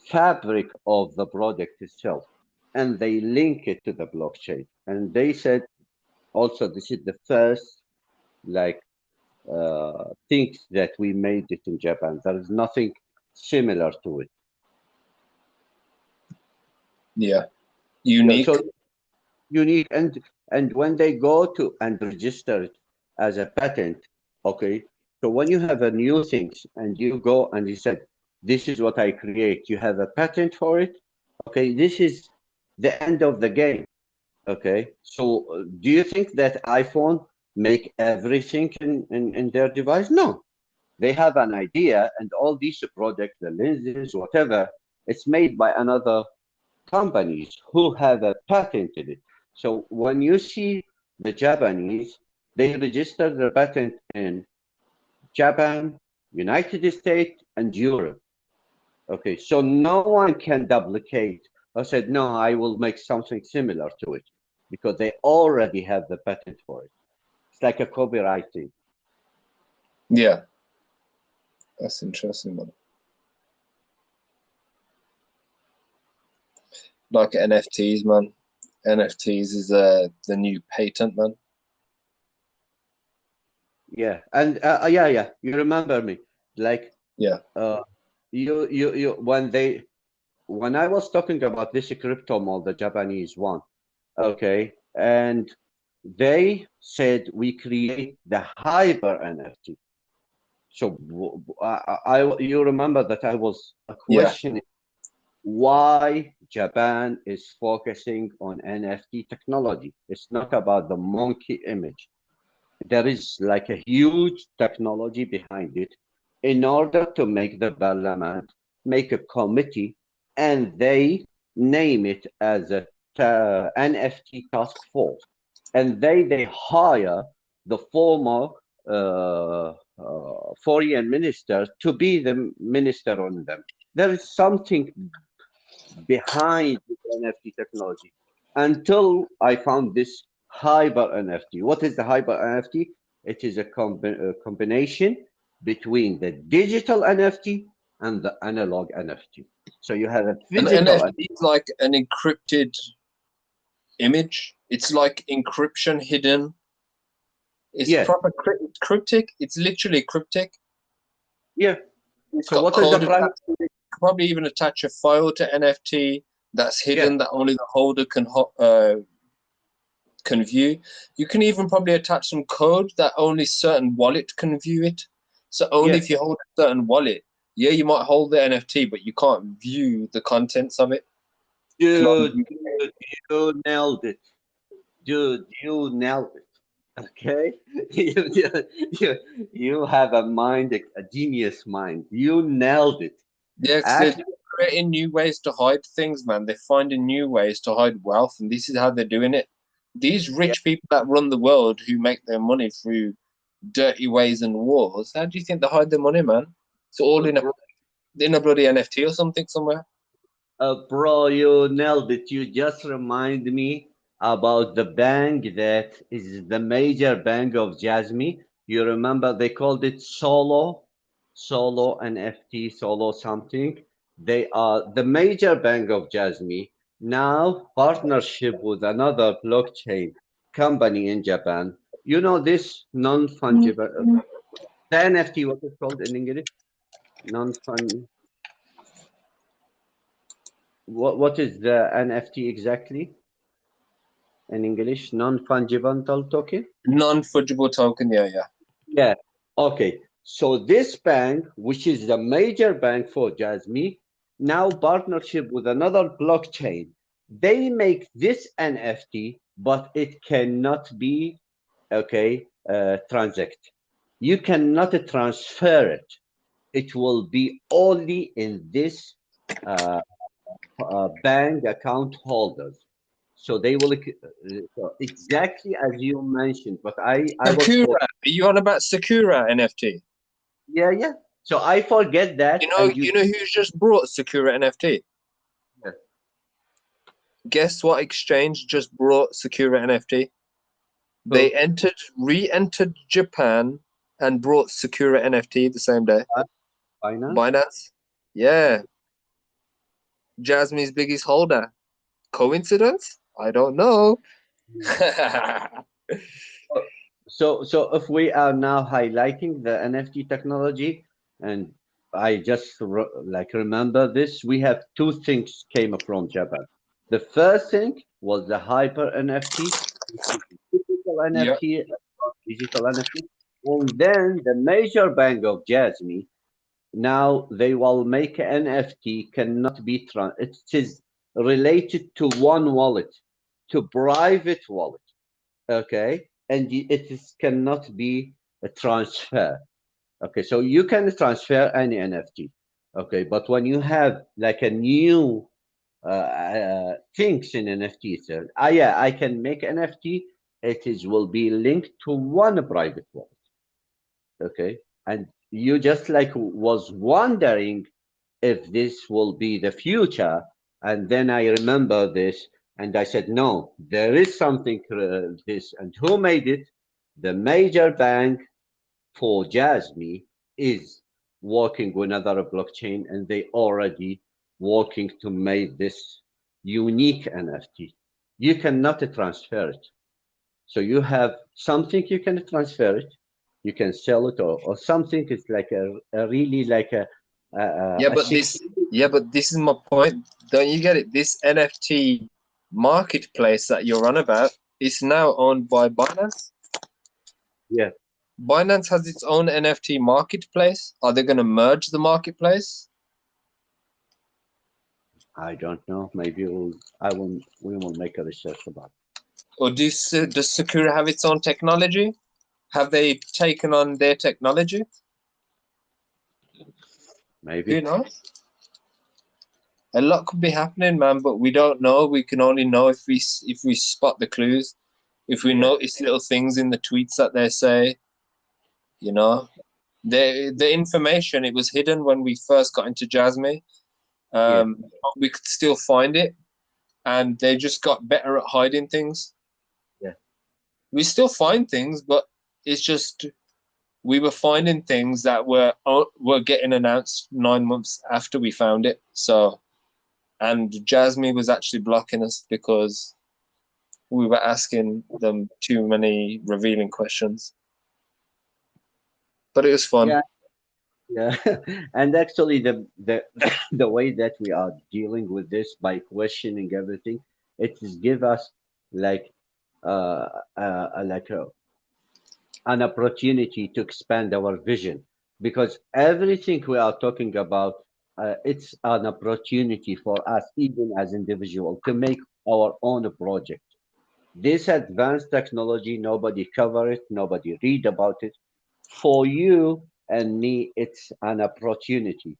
fabric of the product itself, and they link it to the blockchain. And they said also this is the first like things that we made it in Japan. There is nothing similar to it. Yeah, Yeah, unique. so unique, and when they go to and register it as a patent, okay. So when you have a new things and you go and you said, "This is what I create," you have a patent for it. Okay, this is the end of the game. Okay, so do you think that iPhone make everything in their device? No, they have an idea, and all these products, the lenses, whatever, it's made by another companies who have a patented it. So when you see the Japanese, they register the patent in Japan, United States, and Europe. Okay, so no one can duplicate or said, no, I will make something similar to it because they already have the patent for it. It's like a copyright thing. Yeah, that's interesting, man. Like NFTs, man. NFTs is the new patent, man. Yeah, and yeah, you remember me. Like Yeah, you when I was talking about this crypto mall, the Japanese one, okay, and they said we create the hyper NFT. So you remember that I was yeah. questioning why Japan is focusing on NFT technology. It's not about the monkey image. There is like a huge technology behind it in order to make the parliament make a committee and they name it as a NFT task force, and they hire the former foreign minister to be the minister on them. There is something behind this NFT technology until I found this hyper NFT. What is the hyper NFT? It is a combination between the digital NFT and the analog NFT. So you have a An physical NFT is like an encrypted image. It's like encryption hidden. It's yeah, proper cryptic. It's literally cryptic. yeah. It's So got what is the code price? attached. You could probably even attach a file to NFT that's Yeah, hidden that only the holder can view. You can even probably attach some code that only certain wallet can view it. So only yeah. if you hold a certain wallet, yeah, you might hold the NFT, but you can't view the contents of it. Dude, you nailed it. Dude, you nailed it. Okay, you have a mind, a genius mind. You nailed it. Yeah, 'cause Actually, creating new ways to hide things, man. They're finding new ways to hide wealth, and this is how they're doing it. These rich people that run the world who make their money through dirty ways and wars, how do you think they hide their money, man? It's all in a bloody NFT or something somewhere. Bro, you nailed it. You just remind me about the bank that is the major bank of Jasmy. You remember they called it Solo NFT, Solo something. They are the major bank of Jasmy. Now partnership with another blockchain company in Japan. You know this non-fungible, the NFT, what is called in English? Non-fun. What is the NFT exactly in English? Non-fungible token? Non-fungible token, yeah. Yeah. Okay. So this bank, which is the major bank for Jasmy, now partnership with another blockchain. They make this NFT, but it cannot be transact. You cannot transfer it. It will be only in this uh, bank account holders. So they will so exactly as you mentioned, but I was Sakura, for are you on about Sakura NFT? yeah. So I forget that, You know, and you you know who's just brought Sakura NFT? yeah. Guess what exchange just brought Sakura NFT? They So re-entered Japan and brought Sakura NFT the same day. finance. Binance. Yeah. Jasmine's biggest holder. Coincidence? I don't know. So if we are now highlighting the NFT technology, and I just remember this, we have two things came from Japan. The first thing was the hyper NFT, digital Yep. NFT, digital NFT, and then the major bank of Jasmine. Now they will make NFT cannot be it is related to one wallet, to private wallet. Okay, and it is cannot be a transfer. Okay, so you can transfer any NFT. Okay, but when you have like a new things in NFT, so yeah, I can make NFT. It is will be linked to one private wallet. Okay, and you just like was wondering if this will be the future. And then I remember this and I said, no, there is something this. And who made it? The major bank for Jasmy is working with another blockchain and they already working to make this unique NFT. You cannot transfer it. So you have something you can transfer it, you can sell it, or something is like a really like Yeah, a but secure. this is my point. Don't you get it? This NFT marketplace that you're on about is now owned by Binance. Yeah, Binance has its own NFT marketplace. Are they going to merge the marketplace? I don't know. Maybe we will make a research about it. Or does Sakura have its own technology? Have they taken on their technology? Who Maybe. knows? A lot could be happening, man, but we don't know. We can only know if we spot the clues, if we Yeah, notice little things in the tweets that they say. You know, the information, it was hidden when we first got into Jasmy. yeah, We could still find it, and they just got better at hiding things. yeah. We still find things, but it's just we were finding things that were getting announced 9 months after we found it. So, and Jasmy was actually blocking us because we were asking them too many revealing questions. But it was fun. Yeah, yeah. And actually, the the way that we are dealing with this by questioning everything, it is give us like like an opportunity to expand our vision because everything we are talking about it's an opportunity for us even as individual to make our own project. This advanced technology, nobody cover it, nobody read about it. For you and me, it's an opportunity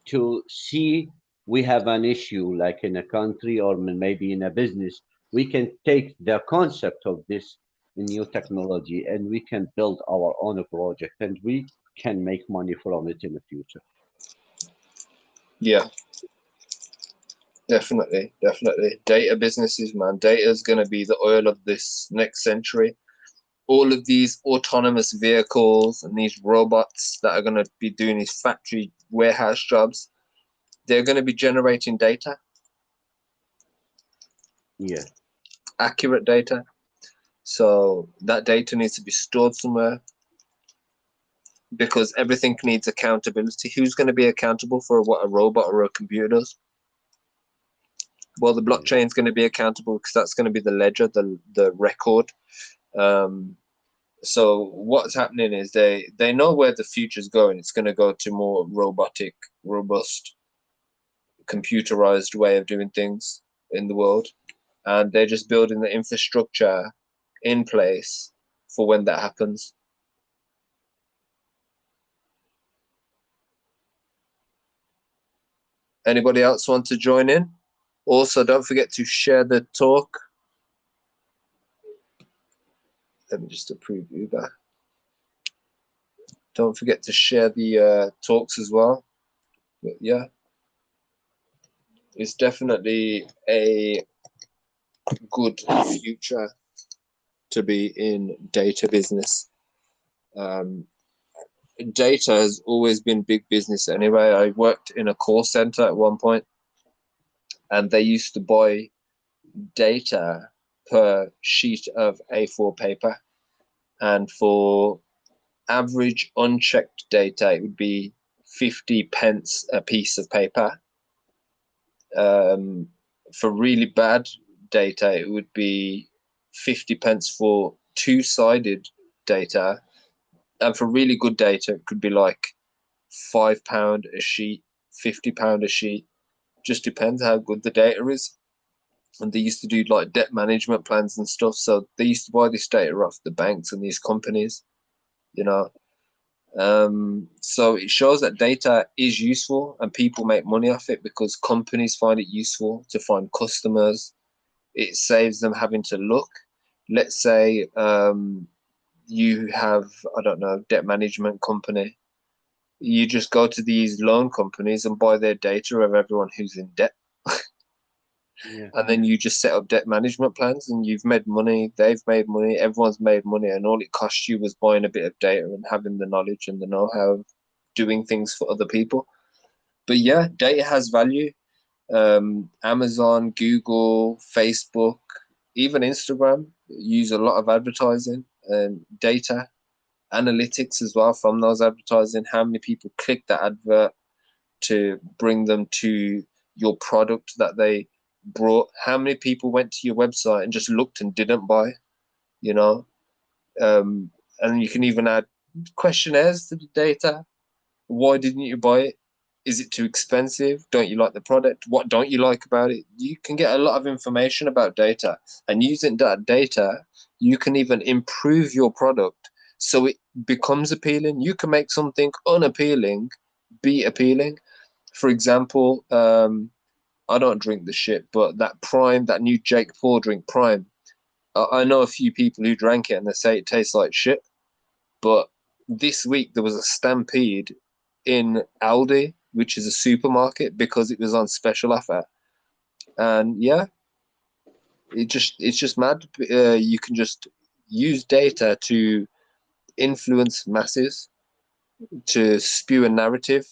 to see we have an issue like in a country or maybe in a business, we can take the concept of this new technology and we can build our own project and we can make money from it in the future. Yeah, definitely, definitely. Data businesses, man. Data is going to be the oil of this next century. All of these autonomous vehicles and these robots that are going to be doing these factory warehouse jobs, they're going to be generating data, Yeah, accurate data. So that data needs to be stored somewhere because everything needs accountability. Who's going to be accountable for what a robot or a computer does? Well, the yeah, blockchain is going to be accountable because that's going to be the ledger, the record. Um, so what's happening is they know where the future's going. It's going to go to more robotic, robust, computerized way of doing things in the world, and they're just building the infrastructure in place for when that happens. Anybody else want to join in? Also, don't forget to share the talk. Let me just approve you that. Don't forget to share the talks as well. But yeah, it's definitely a good future to be in data business. Um, Data has always been big business anyway. I worked in a call center at one point, and they used to buy data per sheet of A4 paper. And for average unchecked data, it would be 50 pence a piece of paper. For really bad data, it would be 50 pence for two-sided data. And for really good data, it could be like £5 a sheet, £50 a sheet. Just depends how good the data is. And they used to do like debt management plans and stuff. So they used to buy this data off the banks and these companies, you know. So it shows that data is useful and people make money off it because companies find it useful to find customers. It saves them having to look. Let's say you have, I don't know, debt management company. You just go to these loan companies and buy their data of everyone who's in debt. yeah, And then you just set up debt management plans and you've made money, they've made money, everyone's made money, and all it cost you was buying a bit of data and having the knowledge and the know-how of doing things for other people. But yeah, data has value. Amazon, Google, Facebook, even Instagram use a lot of advertising and data analytics as well from those advertising. How many people click that advert to bring them to your product that they brought? How many people went to your website and just looked and didn't buy? You know, and you can even add questionnaires to the data. Why didn't you buy it? Is it too expensive? Don't you like the product? What don't you like about it? You can get a lot of information about data, and using that data, you can even improve your product so it becomes appealing. You can make something unappealing be appealing. For example, I don't drink the shit, but that Prime, that new Jake Paul drink Prime, I know a few people who drank it and they say it tastes like shit. But this week there was a stampede in Aldi, which is a supermarket, because it was on special offer. And yeah, it's just mad. You can just use data to influence masses, to spew a narrative,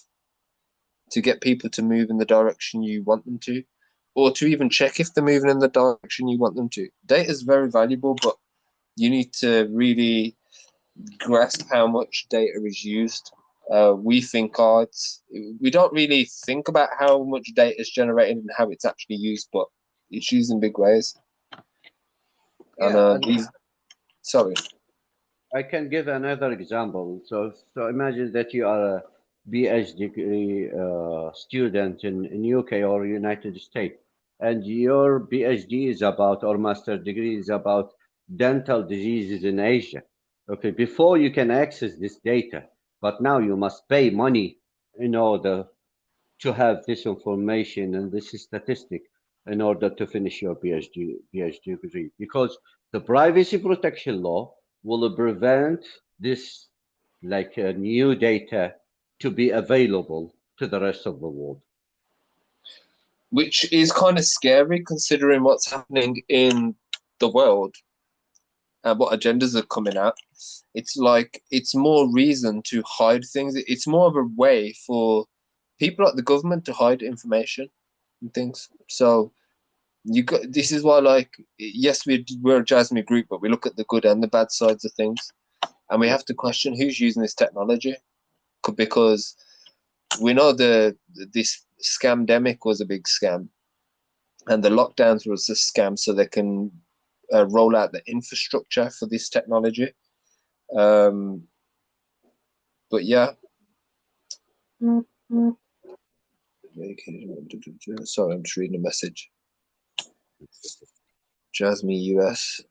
to get people to move in the direction you want them to, or to even check if they're moving in the direction you want them to. Data is very valuable, but you need to really grasp how much data is used. We think, we don't really think about how much data is generated and how it's actually used, but it's used in big ways. And yeah. And sorry, I can give another example. So imagine that you are a PhD degree student in UK or United States, and your PhD is about or master degree is about dental diseases in Asia. Okay, before you can access this data, but now you must pay money in order to have this information and this statistic in order to finish your PhD degree, because the privacy protection law will prevent this like new data to be available to the rest of the world. Which is kind of scary considering what's happening in the world and what agendas are coming out. It's like it's more reason to hide things. It's more of a way for people like the government to hide information and things. So you got this is why, like, yes, we're a Jasmy group, but we look at the good and the bad sides of things, and we Yeah. have to question who's using this technology, because we know this scamdemic was a big scam, and the lockdowns was a scam, so they can roll out the infrastructure for this technology. Um, but yeah, sorry, I'm just reading a message. Jasmy US.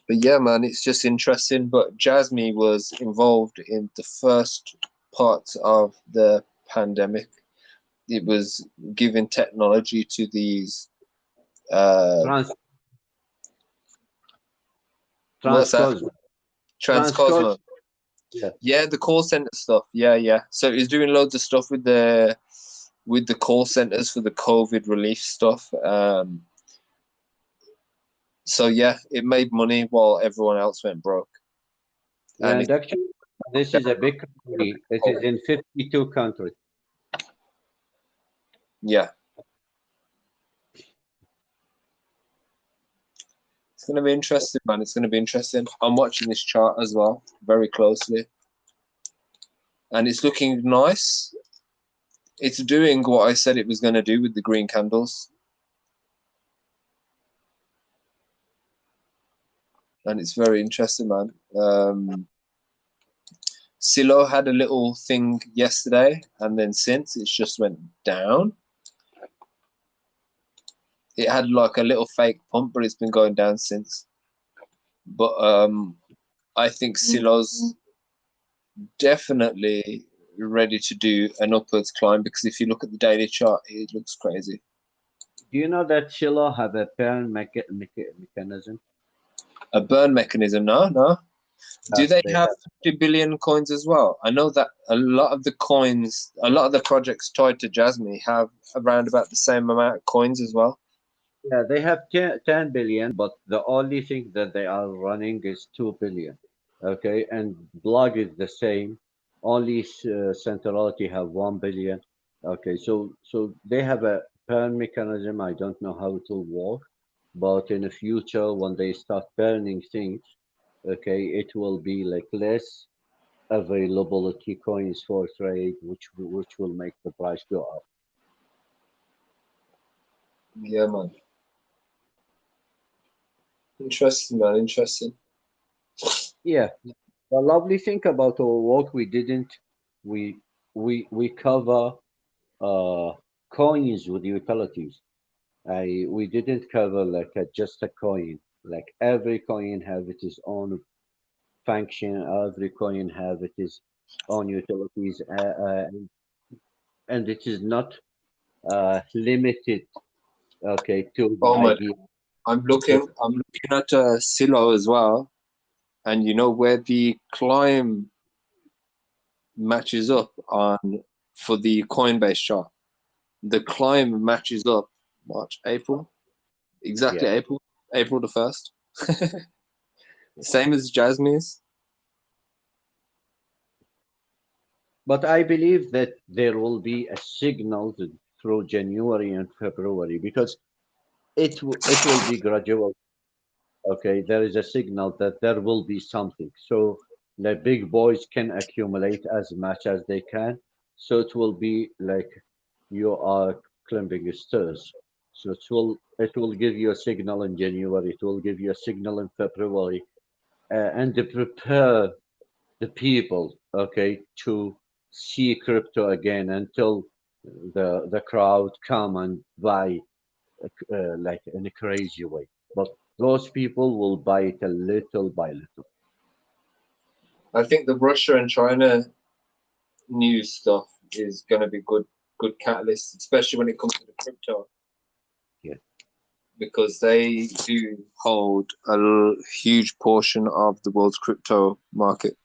But yeah, man, it's just interesting. But Jasmy was involved in the first part of the pandemic. It was giving technology to these. Trans What's that? Transcosmo. Transcosmo. Transcosmo. Yeah. Yeah, the call center stuff. Yeah, yeah. So he's doing loads of stuff with the call centers for the COVID relief stuff. So yeah, it made money while everyone else went broke. And And actually, this is a big company. It is in 52 countries. yeah, it's gonna be interesting, man. It's gonna be interesting. I'm watching this chart as well very closely, and it's looking nice. It's doing what I said it was gonna do with the green candles, and it's very interesting, man. Silo had a little thing yesterday, and then since it's just went down. It had like a little fake pump, but it's been going down since. But I think Silo's definitely ready to do an upwards climb, because if you look at the daily chart, it looks crazy. Do you know that Chilo have a parent mechanism? A burn mechanism, no, no. Do they They have have. 50 billion coins as well? I know that a lot of the coins, a lot of the projects tied to Jasmy have around about the same amount of coins as well. Yeah, they have 10 billion, but the only thing that they are running is 2 billion. Okay, and blog is the same. Only Centrality have 1 billion. Okay, so they have a burn mechanism. I don't know how it will work, but in the future, when they start burning things, okay, it will be like less availability coins for trade, which will make the price go up. Yeah, man. Interesting, man. Interesting. Yeah. The lovely thing about our work, we we cover uh coins with utilities. We didn't cover like just a coin. Like every coin have its own function. Every coin have its own utilities, and it is not limited. Okay, to the Oh my! idea. I'm looking at Silo as well, and you know where the climb matches up on for the Coinbase chart. The climb matches up March, April, exactly Yeah. April the 1st. Same as Jasmy's. But I believe that there will be a signal through January and February, because it will be gradual. Okay, there is a signal that there will be something, so the big boys can accumulate as much as they can. So it will be like you are climbing stairs. So it will give you a signal in January. It will give you a signal in February, and to prepare the people, okay, to see crypto again until the crowd come and buy like in a crazy way. But those people will buy it a little by little. I think the Russia and China news stuff is going to be good. good catalyst, especially when it comes to the crypto. Yeah. Because they do hold a huge portion of the world's crypto market.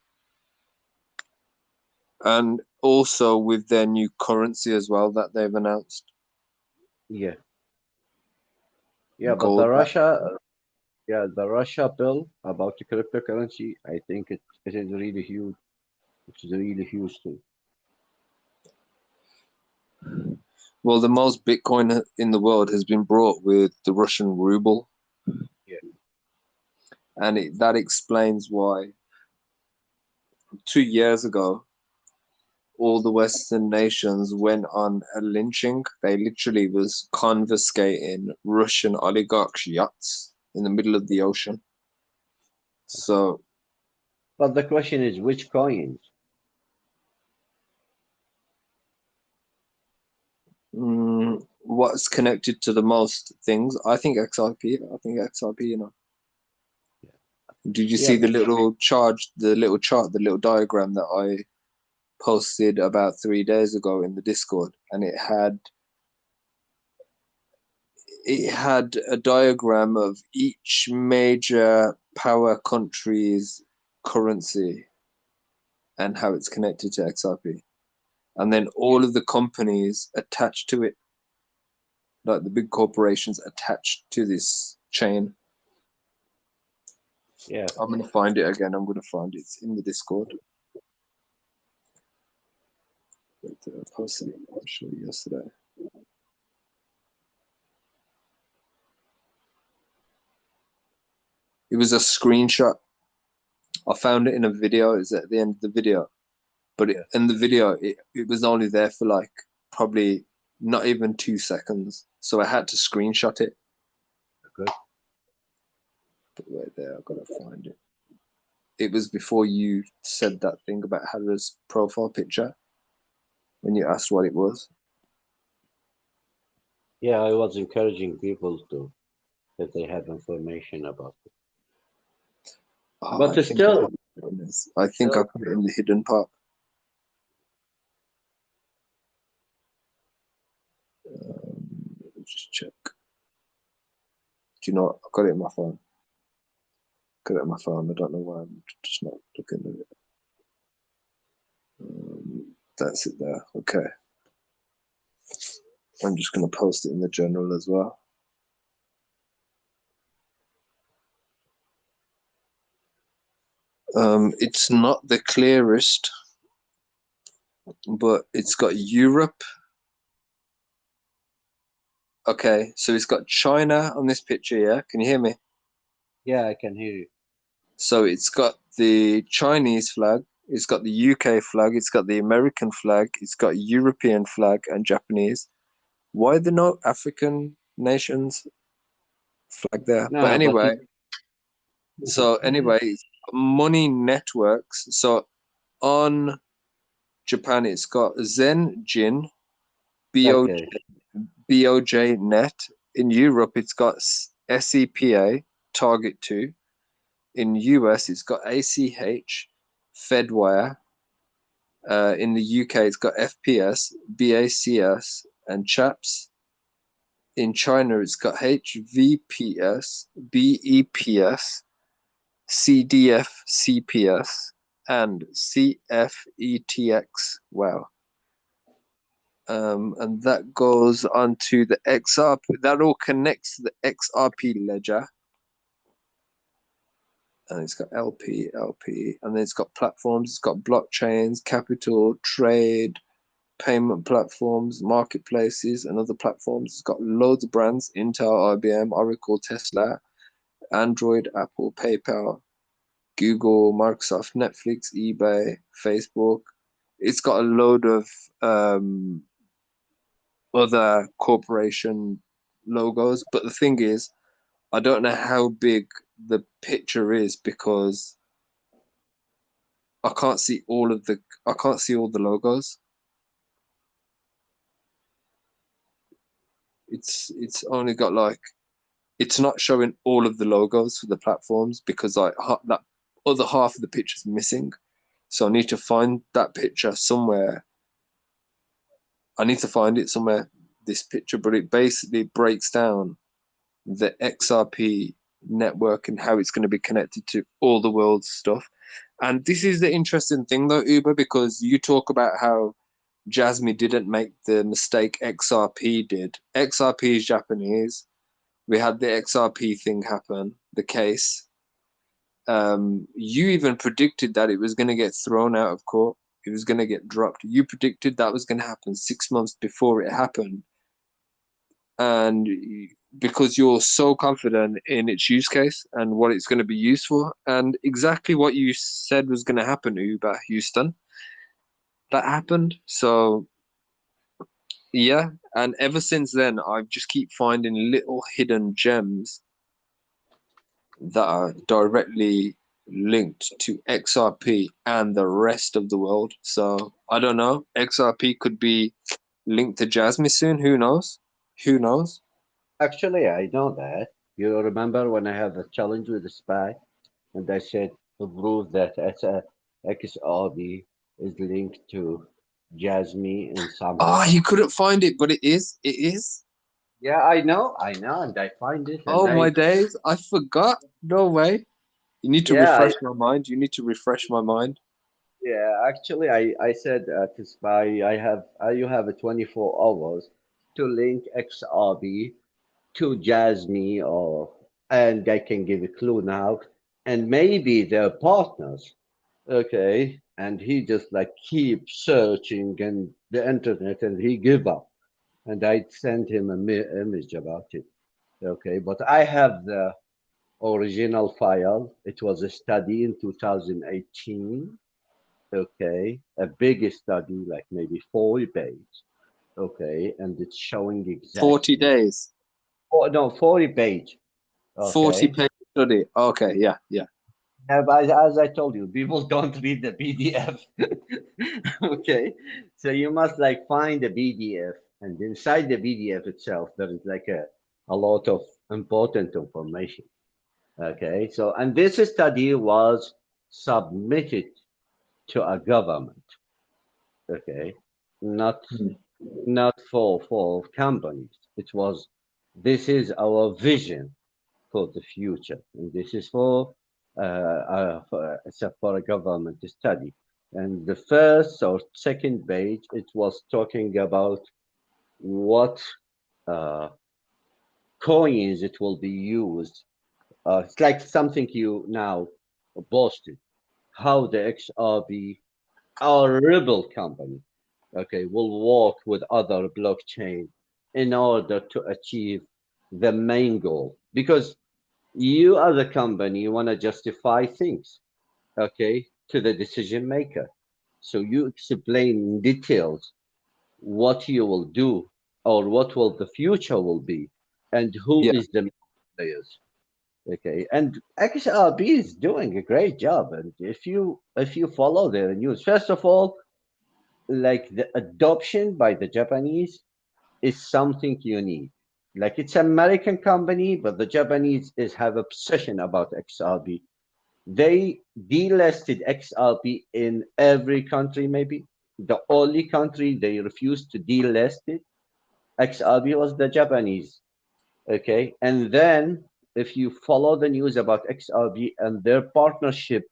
And also with their new currency as well that they've announced. Yeah. Yeah, but Gold. the Russia bill about the cryptocurrency, I think it is really huge. It's really huge too. Well, the most Bitcoin in the world has been brought with the Russian ruble. Yeah. And that explains why 2 years ago, all the Western nations went on a lynching. They literally was confiscating Russian oligarchs' yachts in the middle of the ocean. So But the question is, which coins? what's connected to the most things? I think XRP. You know. Did you Yeah, see the little diagram that I posted about 3 days ago in the Discord? And it had a diagram of each major power country's currency and how it's connected to XRP. And then all of the companies attached to it, like the big corporations attached to this chain. yeah. I'm going to find it again. I'm going to find it. It's in the Discord. I posted it actually yesterday. It was a screenshot. I found it in a video. It's at the end of the video. But in the video, it was only there for like probably not even 2 seconds. So I had to screenshot it. Good. But right there, I've got to find it. It was before you said that thing about Hara's profile picture when you asked what it was. Yeah, I was encouraging people to, if they have information about it. Oh, But I it's think I still, put it in the hidden part. Just check. Do you know what? I've got it in my phone. Got it in my phone. I don't know why I'm just not looking at it. That's it there. Okay. I'm just going to post it in the general as well. It's not the clearest, but it's got Europe. Okay, so it's got China on this picture, yeah? Can you hear me? yeah, I can hear you. So it's got the Chinese flag, it's got the UK flag, it's got the American flag, it's got European flag and Japanese. Why are there no African nations flag there? But No, but anyway, money networks. So on Japan, it's got Zen Jin, okay, BOJ Net. In Europe, it's got SEPA, Target 2. In US, it's got ACH, Fedwire. In the UK, it's got FPS, BACS, and CHAPS. In China, it's got HVPS, BEPS, CDF, CPS, and CFETX. Wow. And that goes onto the XRP. That all connects to the XRP ledger. And it's got LP, and then it's got platforms. It's got blockchains, capital, trade, payment platforms, marketplaces, and other platforms. It's got loads of brands: Intel, IBM, Oracle, Tesla, Android, Apple, PayPal, Google, Microsoft, Netflix, eBay, Facebook. It's got a load of other corporation logos. But the thing is, I don't know how big the picture is because I can't see all the logos. It's only got like, it's not showing all of the logos for the platforms because like that other half of the picture's missing. So I need to find that picture somewhere I need to find it somewhere, this picture, but it basically breaks down the XRP network and how it's going to be connected to all the world's stuff. And this is the interesting thing though, Uber, because you talk about how Jasmy didn't make the mistake XRP did. XRP is Japanese. We had the XRP thing happen, the case. You even predicted that it was going to get thrown out of court. It was going to get dropped. You predicted that was going to happen 6 months before it happened. And because you're so confident in its use case and what it's going to be used for, and exactly what you said was going to happen, Uber Houston, that happened. So yeah, and ever since then, I just keep finding little hidden gems that are directly linked to XRP and the rest of the world. So I don't know. XRP could be linked to Jasmy soon. Who knows? Who knows? Actually, I know that. You remember when I had the challenge with the spy, and I said to prove that XRB is linked to Jasmy in some way. Oh, you couldn't find it, but it is. It is. Yeah, I know, and I find it, and Oh I my days. I forgot. No way. You need to yeah, refresh my mind. You need to refresh my mind. yeah. Actually, I said to spy, you have a 24 hours to link XRB to Jasmy, or and I can give a clue now, and maybe they're partners. Okay, and he just like keep searching and the internet, and he give up. And I sent him a image about it. Okay, but I have the original file. It was a study in 2018. Okay, a big study, like maybe 40 pages. Okay, and it's showing 40 exactly. days. Oh no, 40 page. 40 Okay. page study. Okay, yeah, yeah. But as I told you, people don't read the PDF. Okay, so you must like find the PDF, and inside the PDF itself, there is like a lot of important information. Okay, so and this study was submitted to a government. Okay, not Hmm. not for companies. It was this is our vision for the future. And this is for a government study. And the first or second page, it was talking about what uh, coins it will be used. It's like something you now posted, how the XRB, our rebel company, okay, will work with other blockchain in order to achieve the main goal. Because you as a company want to justify things, okay, to the decision maker. So you explain in details what you will do or what will the future will be and who Yeah. is the players. Okay, and XRB is doing a great job. And if you follow their news, first of all, like the adoption by the Japanese is something unique. Like it's American company, but the Japanese is have obsession about XRB. They delisted XRP in every country, maybe. The only country they refused to delist it, XRP, was the Japanese. Okay. And then if you follow the news about XRP and their partnership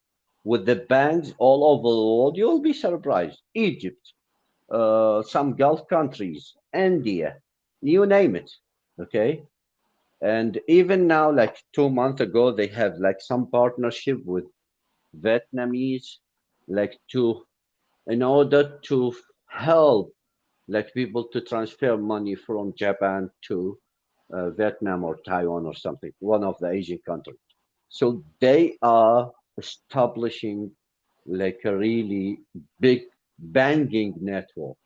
with the banks all over the world, you'll be surprised. Egypt, some Gulf countries, India, you name it. Okay. And even now, like 2 months ago, they have like some partnership with Vietnamese, like to in order to help like people to transfer money from Japan to Vietnam or Taiwan or something, one of the Asian countries. So they are establishing like a really big banking network.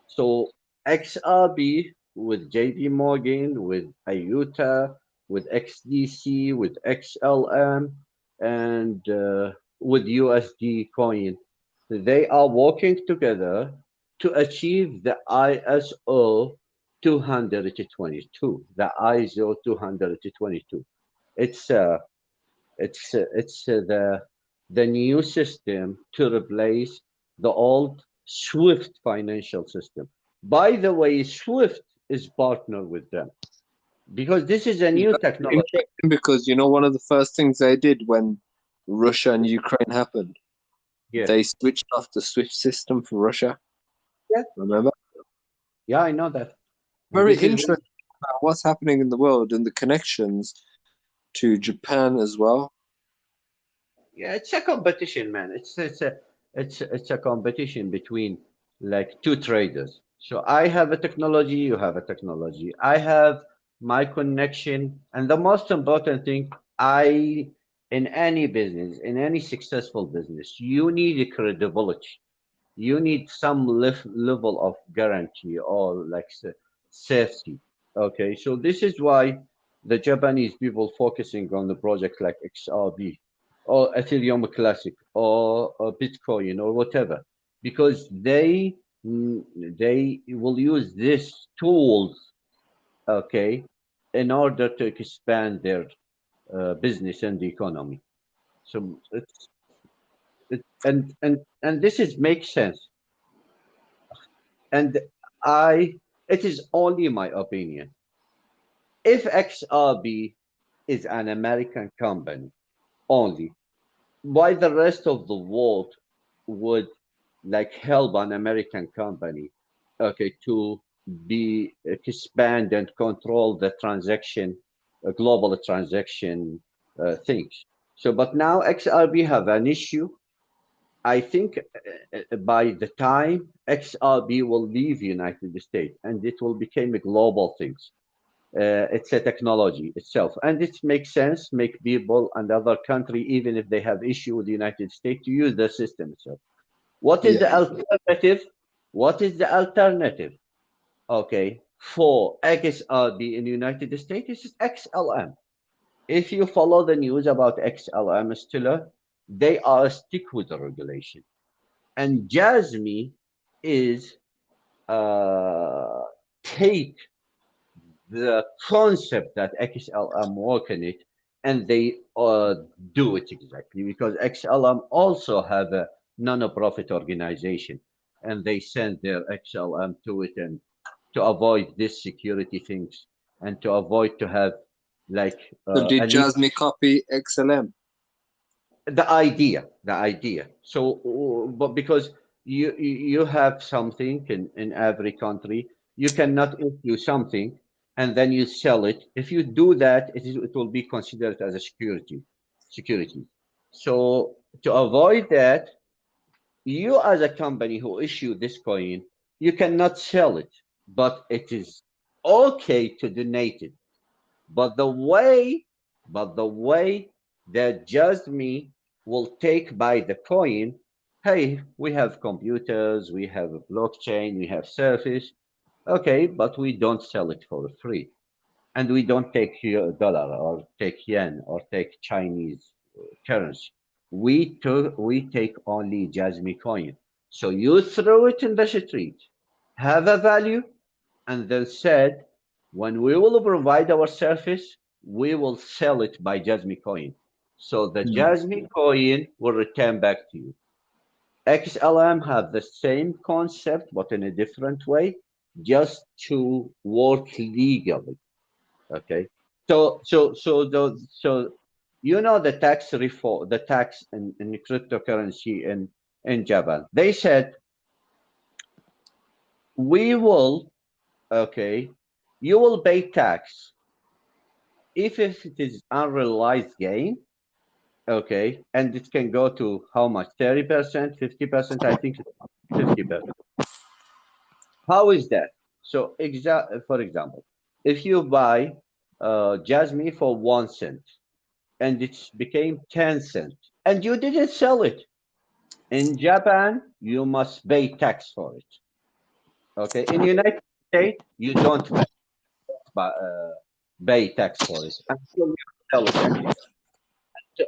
So XRB with JP Morgan, with IOTA, with XDC, with XLM, and with USD coin, they are working together to achieve the ISO 222. The ISO 222. It's uh, it's the new system to replace the old SWIFT financial system. By the way, Swift is partner with them because this is a new That's technology. interesting because one of the first things they did when Russia and Ukraine happened, Yeah, they switched off the SWIFT system for Russia. yeah, Remember? yeah. I know that, and Very this is interesting about what's happening in the world and the connections to Japan as well. yeah. It's a competition, man. It's a competition between like two traders. So I have a technology, you have a technology. I have my connection, and the most important thing, I in any business, in any successful business, you need a credibility. You need some level of guarantee or like safety. Okay, so this is why the Japanese people focusing on the project like XRB or Ethereum Classic or Bitcoin or whatever, because they will use these tools, okay, in order to expand their business and the economy. So and this is makes sense. And I, it is only my opinion. If XRB is an American company only, why the rest of the world would like help an American company, okay, to be expand and control the transaction, global transaction things. So, but now XRB have an issue. I think by the time XRB will leave United States and it will become a global thing. It's a technology itself, and it makes sense. Make people and other country, even if they have issue with the United States, to use the system itself. What is the Yeah. alternative? What is the alternative? Okay, for XRB in the United States, is XLM. If you follow the news about XLM, Stiller, they are stick with the regulation. And jasmy is take the concept that XLM work in it, and they do it exactly because XLM also have a non-profit organization, and they send their XLM to it and to avoid this security things and to avoid to have like So did a leak. Jasmy copy XLM? The idea. So but because you have something in every country, you cannot issue something and then you sell it. If you do that, it will be considered as a security. So to avoid that, you as a company who issue this coin, you cannot sell it, but it is okay to donate it. But the way that Jasmy will take by the coin, hey, we have computers, we have a blockchain, we have service, okay, but we don't sell it for free. And we don't take dollar or take yen or take Chinese currency. We take only Jasmy coin. So you throw it in the street, have a value, and then said, when we will provide our service, we will sell it by Jasmy coin. So the Jasmy coin will return back to you. XLM have the same concept, but in a different way, just to work legally. Okay. So the tax reform, the tax in cryptocurrency in Japan. They said we will, okay, you will pay tax if it is unrealized gain, okay, and it can go to how much? 30%, 50%, I think 50%. How is that? So for example, if you buy Jasmine for 1 cent and it became 10 cents and you didn't sell it, in Japan, you must pay tax for it. Okay. In United States, you don't pay tax for it until you sell it again,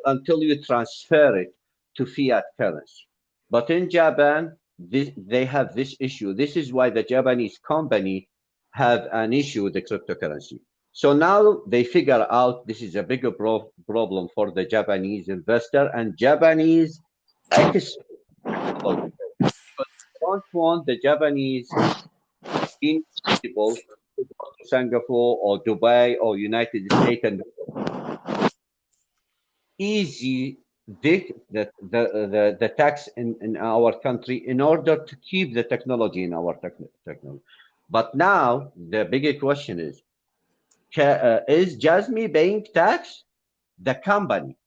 until you transfer it to fiat currency. But in Japan, they have this issue. This is why the Japanese company have an issue with the cryptocurrency. So now they figure out this is a bigger problem for the Japanese investor and Japanese experts. Because they don't want the Japanese in people to go to Singapore or Dubai or United States and easy the tax in our country in order to keep the technology in our technology. But now the bigger question is Jasmy paying tax? The company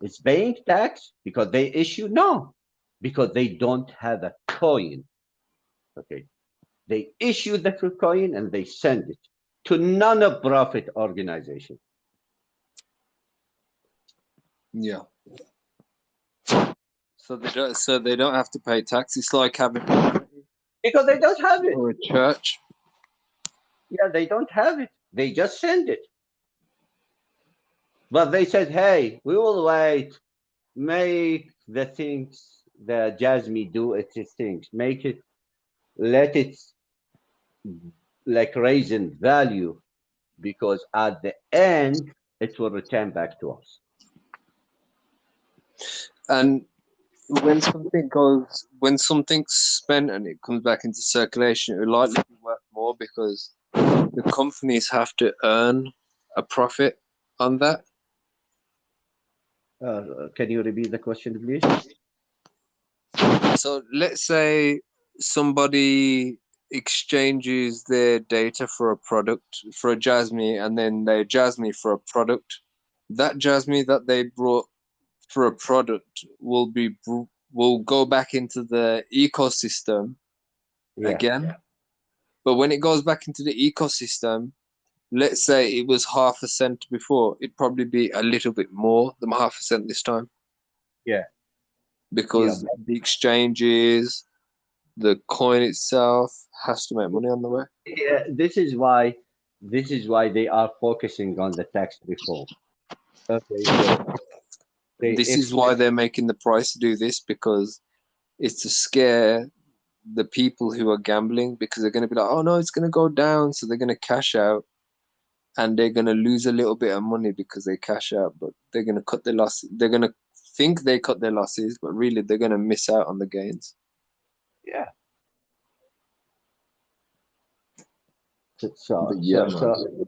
is paying tax because they issue? No, because they don't have a coin. Okay, they issue the coin and they send it to non-profit organization. Yeah. So they don't have to pay tax. It's like having Because they don't have it. or a church. Yeah, they don't have it. They just send it. But they said, hey, we will wait. Make the things that Jasmy do its things. Make it, let it like raise in value because at the end, it will return back to us. And when something's spent and it comes back into circulation, it will likely be worth more because the companies have to earn a profit on that. Can you repeat the question, please? So let's say somebody exchanges their data for a product, for a jasmy, and then they jasmy for a product. That jasmy that they brought for a product will go back into the ecosystem Yeah. again. But when it goes back into the ecosystem, let's say it was half a cent before, it'd probably be a little bit more than half a cent this time. Yeah. Because the exchanges, the coin itself has to make money on the way. Yeah, this is why they are focusing on the tax reform. Okay, so they This is why expect they're making the price do this, because it's to scare the people who are gambling, because they're going to be like, oh no, it's going to go down. So they're going to cash out and they're going to lose a little bit of money because they cash out, but they're going to cut their losses. They're going to think they cut their losses, but really they're going to miss out on the gains. yeah. So But yeah, man.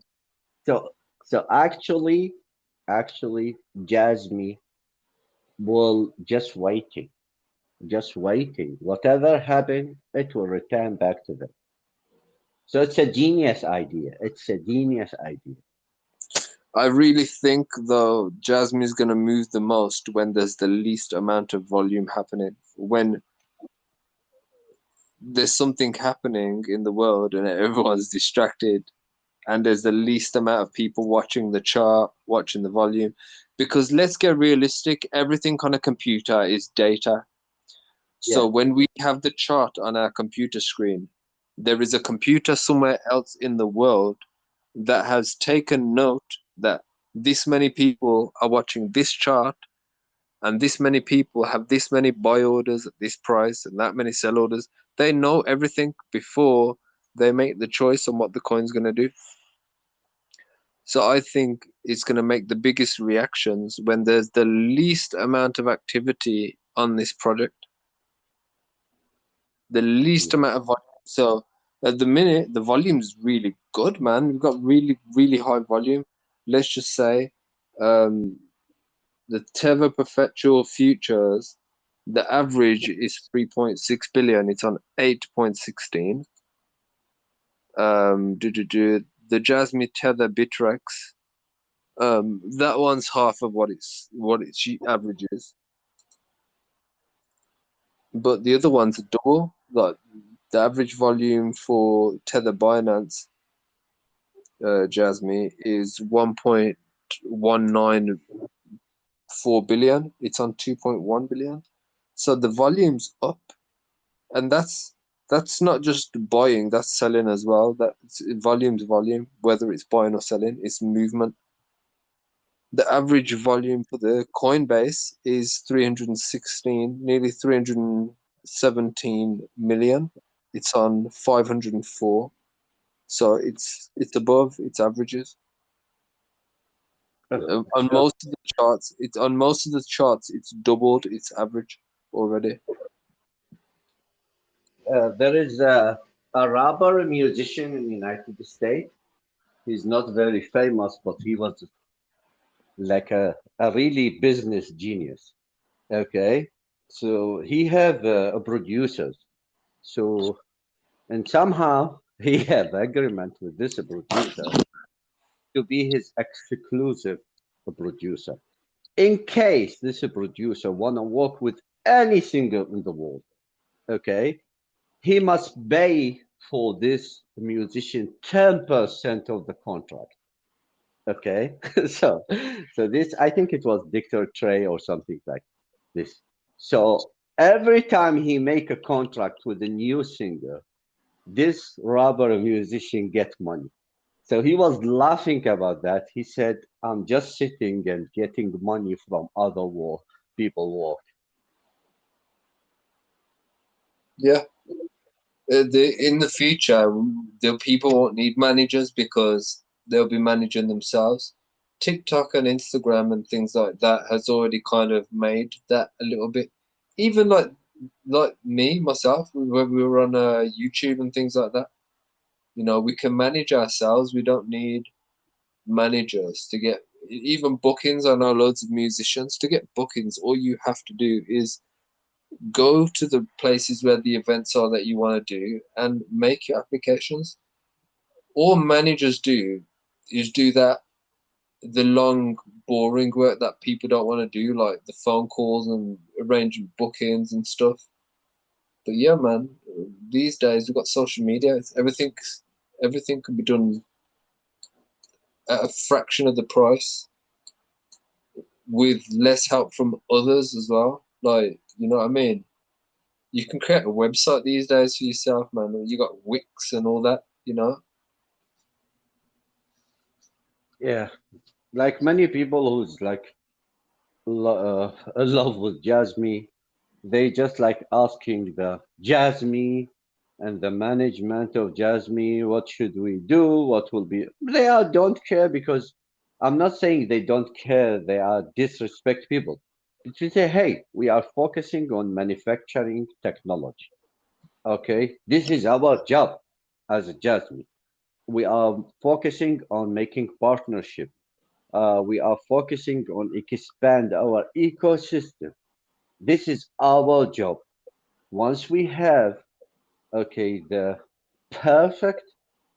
actually, Jasmy will just waiting. Whatever happened, it will return back to them. So it's a genius idea. It's a genius idea. I really think though Jasmine is going to move the most when there's the least amount of volume happening. When there's something happening in the world and everyone's distracted, and there's the least amount of people watching the chart, watching the volume. Because let's get realistic, everything on a computer is data. Yeah, So when we have the chart on our computer screen, there is a computer somewhere else in the world that has taken note that this many people are watching this chart and this many people have this many buy orders at this price and that many sell orders. They know everything before they make the choice on what the coin's going to do. So I think it's going to make the biggest reactions when there's the least amount of activity on this project, the least yeah. amount of volume. So at the minute, the volume's really good, man. We've got really, really high volume. Let's just say um, the Tether Perpetual Futures, the average is 3.6 billion. It's on 8.16. The Jasmy Tether Bitrex, that one's half of what its average is, but the other ones are double. Like the average volume for Tether Binance Jasmy is 1.194 billion. It's on 2.1 billion. So the volume's up, and that's not just buying, that's selling as well. That's volume's volume, whether it's buying or selling, it's movement. The average volume for the Coinbase is 316, nearly 317 million. It's on 504, so it's above its averages. On So most of the charts, it's doubled its average already. there is a rapper, a musician in the United States. He's not very famous, but he was like a really business genius. Okay, so he have a producer. So and somehow he have agreement with this producer to be his exclusive producer. In case this producer wanna work with any singer in the world, okay, he must pay for this musician 10% of the contract. Okay, so this I think it was Dictor Trey or something like this. So every time he make a contract with a new singer, this rapper musician get money. So he was laughing about that. He said, "I'm just sitting and getting money from other people work." Yeah. In the future, the people won't need managers because they'll be managing themselves. TikTok and Instagram and things like that has already kind of made that a little bit. Even like me myself, when we were on YouTube and things like that, we can manage ourselves. We don't need managers to get even bookings. I know loads of musicians to get bookings. All you have to do is go to the places where the events are that you want to do and make your applications. All managers do is do that the long boring work that people don't want to do, like the phone calls and arranging bookings and stuff. But yeah, man, these days we've got social media. Everything can be done at a fraction of the price with less help from others as well. Like, you know what I mean? You can create a website these days for yourself, man. You got Wix and all that. Yeah, like many people who's like in love with Jasmy, they just like asking the Jasmy and the management of Jasmy, what should we do? What will be? They are don't care because I'm not saying they don't care. They are disrespect people. To say, hey, we are focusing on manufacturing technology. Okay, this is our job as a Jasmy. We are focusing on making partnership. We are focusing on expand our ecosystem. This is our job. Once we have, okay, the perfect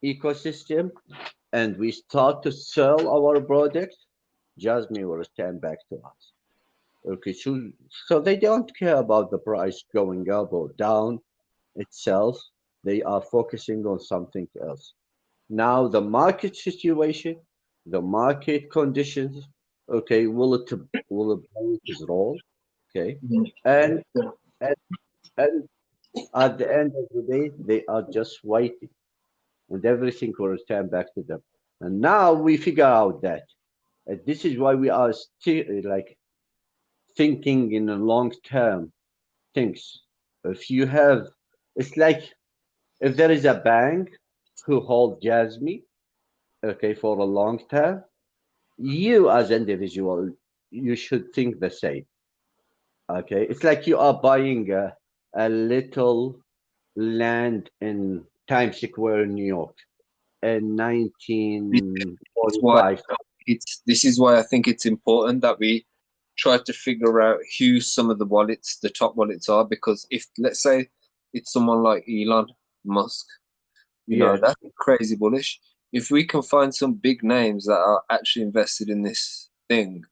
ecosystem and we start to sell our product, Jasmine will stand back to us. Okay, so they don't care about the price going up or down itself. They are focusing on something else. Now the market situation, the market conditions, okay, will it play its role? Okay, Mhm. and Yeah. and, and at the end of the day, they are just waiting, and everything will return back to them. And now we figure out that this is why we are still like thinking in a long term things. If you have, it's like if there is a bank who hold Jasmine, okay, for a long term, you as individual, you should think the same. Okay, it's like you are buying a little land in Times Square, New York, in That's why 1945. this is why I think it's important that we try to figure out who some of the top wallets are, because if let's say it's someone like Elon Musk, Yeah, that's crazy bullish. If we can find some big names that are actually invested in this thing,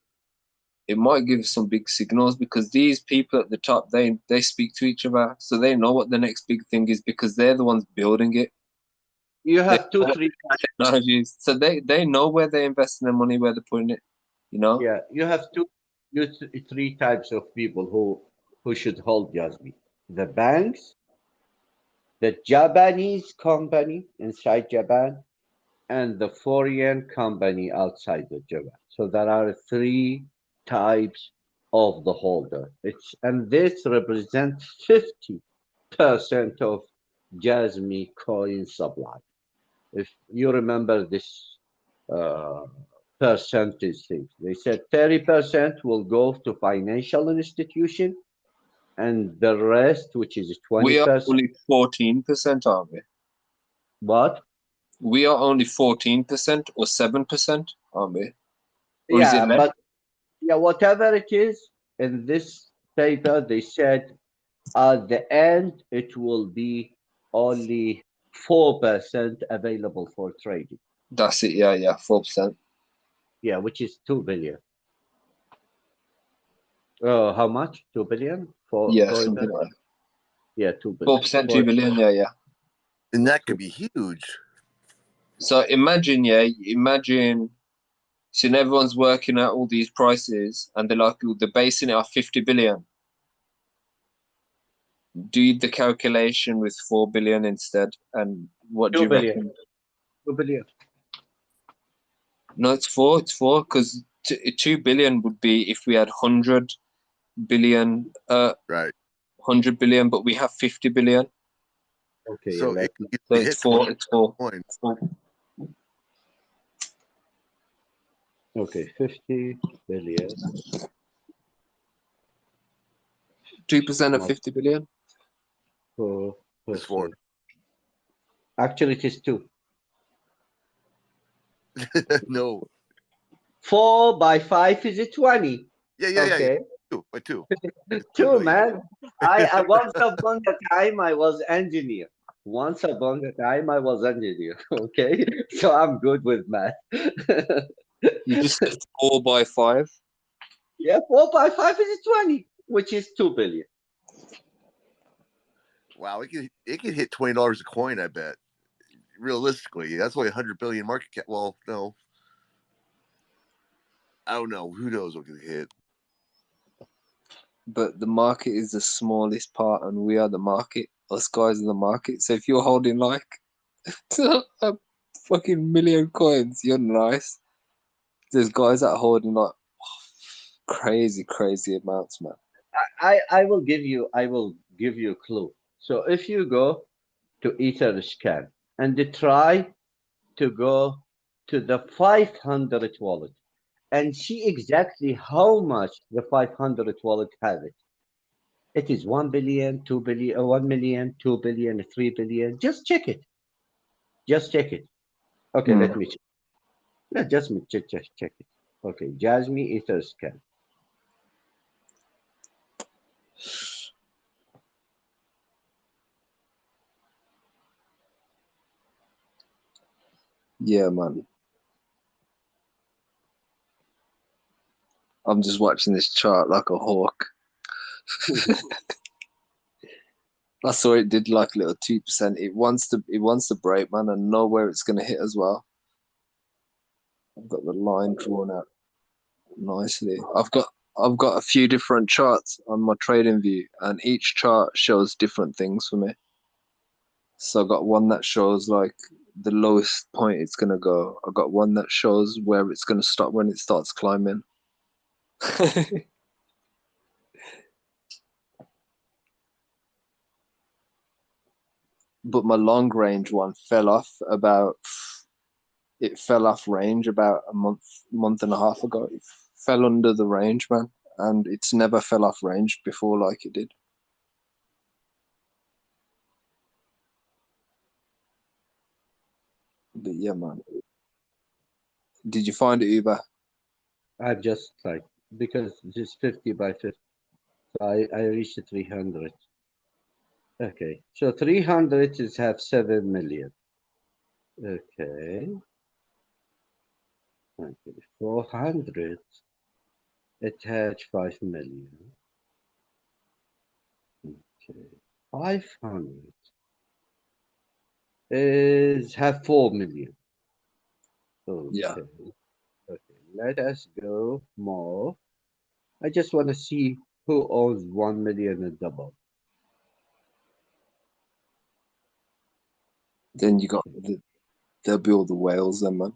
it might give some big signals because these people at the top they speak to each other, so they know what the next big thing is because they're the ones building it. you They have two, know what three. technologies, so they know where they're investing their money, where they're putting it. You know, Yeah, you have three types of people who should hold Jasmine. The banks, the Japanese company inside Japan, and the foreign company outside of Japan. So there are three types of the holder. It's and this represents 50% of Jasmine coin supply. If you remember this uh, percentage thing, they said 30% will go to financial institution, and the rest, which is we are 20%, only 14%, aren't we? What? We are only 14% or 7%, aren't we? Or is it Yeah, less? but yeah, whatever it is, in this paper, they said at the end it will be only 4% available for trading. That's it. Yeah, yeah, 4%. Yeah, which is 2 billion. Oh, how much? 2 billion for Yeah, for something the like that. yeah 2 billion 4%, for 2 billion. Yeah, yeah. And that could 2. be huge. So imagine. So everyone's working out all these prices, and they're basing it off 50 billion. Do the calculation with 4 billion instead, and what do 2 you billion. reckon? 2 billion. No, it's four. It's four because 2 billion would be if we had 100 billion, Right. 100 billion, but we have 50 billion. Okay, So let it me. could So easily it's hit 20 four. It's four. coins. It's four. Okay, 50 billion 2% of multiplied 50 billion. It's 4. 4%. Actually, it is 2. No. 4 by 5 is it 20? Yeah. Okay. 2 by 2. It's 2 Two, billion. man. I once upon a time I was engineer. Once upon a time I was engineer. Okay, so I'm good with math. You just said 4 by 5. Yeah, 4 by 5 is 20, which is 2 billion. Wow, it could hit $20 a coin, I bet. Realistically, that's only 100 billion market cap. Well, no. I don't know. Who knows what could hit? But the market is the smallest part, and we are the market. Us guys are the market. So if you're holding like a fucking million coins, you're nice. There's guys that are holding like crazy amounts, man. I will give you a clue. So if you go to Etherscan and they try to go to the 500 wallet and see exactly how much the 500 wallet has it. It is 1 billion, 2 billion, 1 million, 2 billion, 3 billion. Just check it. Just check it. Okay, Hmm. let me check. Let just me check it. Okay, Jasmy Etherscan. Yeah, man. I'm just watching this chart like a hawk. I saw it did like a little 2%. It wants to break, man, and know where it's gonna hit as well. I've got the line drawn out nicely. I've got a few different charts on my trading view, and each chart shows different things for me. So I got one that shows like the lowest point it's gonna go. I got one that shows where it's gonna stop when it starts climbing. But my long range one fell off about it fell off range about a month and a half ago. It fell under the range, man, and it's never fell off range before like it did. But yeah, man. Did you find it, Uber? I've just like because this 50 by 50. So I reached 300. Okay, so 300 is have 7 million. Okay, okay. 400 it had 5 million. Okay, 500 is have 4 million. Yeah. Okay, okay. Let us go more. I just want to see who owns 1 million and double. Then you got there'll be all the whales then, man.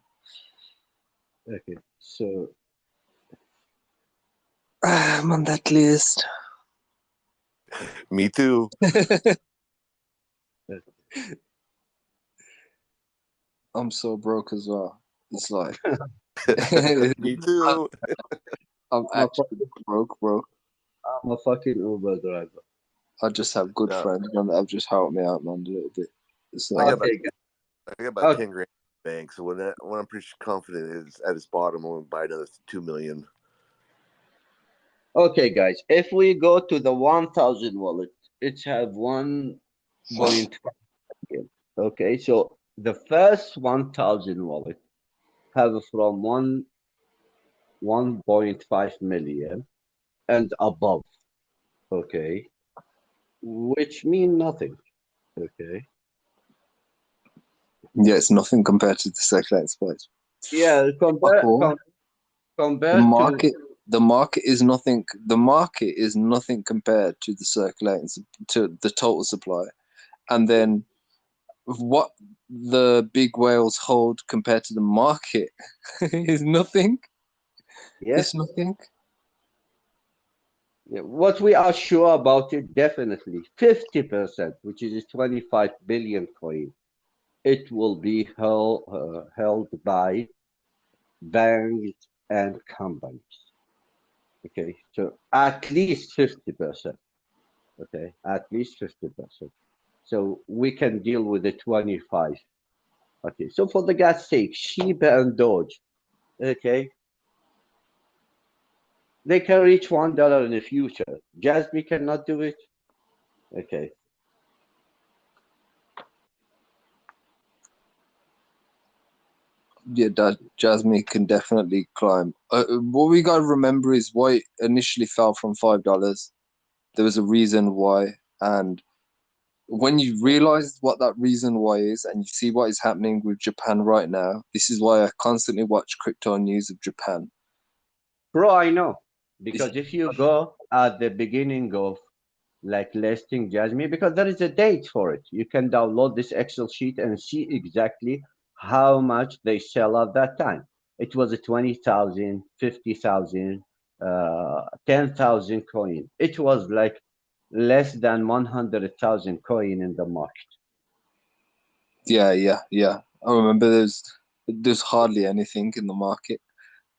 Okay, so I'm on that list. Me too. I'm so broke as well. It's like Me too. I'm I'm a actually broke, bro. I'm a fucking Uber driver. I just have good Yeah. friends, man, that have just helped me out, man, a little bit. It's I not got like about Okay, guys. I got about Okay, 10 grand in the bank, so when I'm pretty confident it's at its bottom, I'm gonna buy another 2 million. okay, guys. If we go to the 1,000 wallet, it's have 1.5 million. Okay, so the first 1,000 wallet have from 1.5 million and above. Okay, which mean nothing. Okay. Yeah, it's nothing compared to the circulating space. Yeah, Fuck all. The compared to market, the market is nothing. The market is nothing compared to the to the total supply. And then what the big whales hold compared to the market is nothing. yeah, It's nothing. yeah, what we are sure about it, definitely 50%, which is 25 billion coin, it will be held by banks and companies. Okay, so at least 50%. Okay, at least 50%. So we can deal with the 25. Okay, so for the God's sake, Shiba and Doge, okay, they can reach $1 in the future. Jasmy cannot do it. Okay, Yeah, that Jasmine can definitely climb. What we gotta remember is why it initially fell from $5. There was a reason why, and when you realize what that reason why is, and you see what is happening with Japan right now, this is why I constantly watch crypto news of Japan. bro, I know It's, because if you go at the beginning of like listing Jasmine, because there is a date for it, you can download this Excel sheet and see exactly how much they sell at that time. It was a 20,000, 50,000, 10,000 coin. It was like less than 100,000 coin in the market. yeah. I remember there's hardly anything in the market.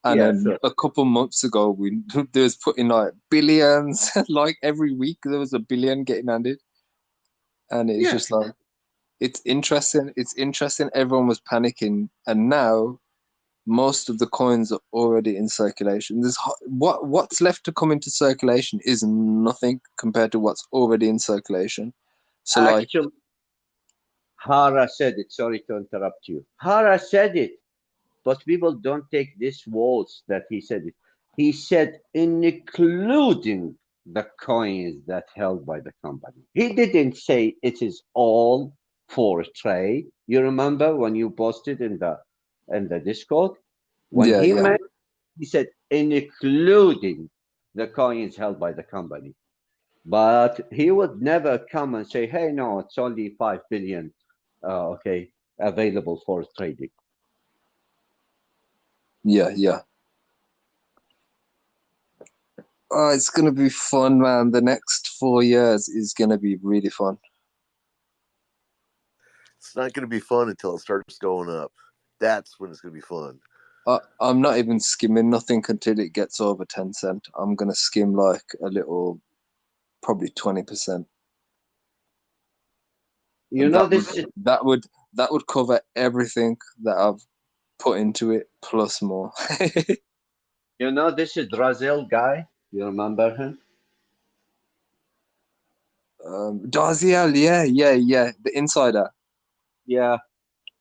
And Yeah, then so a couple months ago, we there was putting like billions, like every week there was a billion getting added, and it's yeah, just like it's interesting. It's interesting. Everyone was panicking, and now most of the coins are already in circulation. What's left to come into circulation is nothing compared to what's already in circulation. So like, actually, Hara said it. Sorry to interrupt you. Hara said it. But people don't take this words that he said it. He said including the coins that held by the company. He didn't say it is all for trade. You remember when you posted in the Discord? When yeah, he yeah, meant he said including the coins held by the company. But he would never come and say, hey, no, it's only 5 billion okay, available for trading. yeah. Oh, it's gonna be fun, man. The next 4 years is gonna be really fun. It's not going to be fun until it starts going up. That's when it's going to be fun. I'm not even skimming nothing until it gets over 10 cent. I'm gonna skim like a little, probably 20%. You And know, this is that would cover everything that I've put into it plus more. You know, this is Brazil guy. You remember him? Daziel, yeah, the insider. Yeah.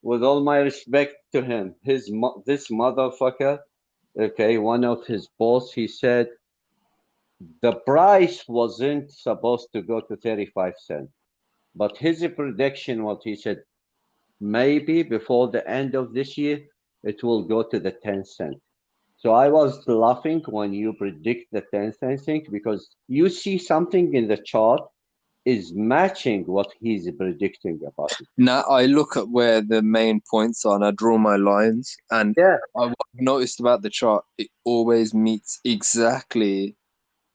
With all my respect to him, this motherfucker. Okay, one of his boss. He said the price wasn't supposed to go to 35 cents, but his prediction, what he said, maybe before the end of this year, it will go to the 10 cent. So I was laughing when you predict the 10 cent thing because you see something in the chart is matching what he's predicting about it. Now I look at where the main points are and I draw my lines. And Yeah, I've noticed about the chart, it always meets exactly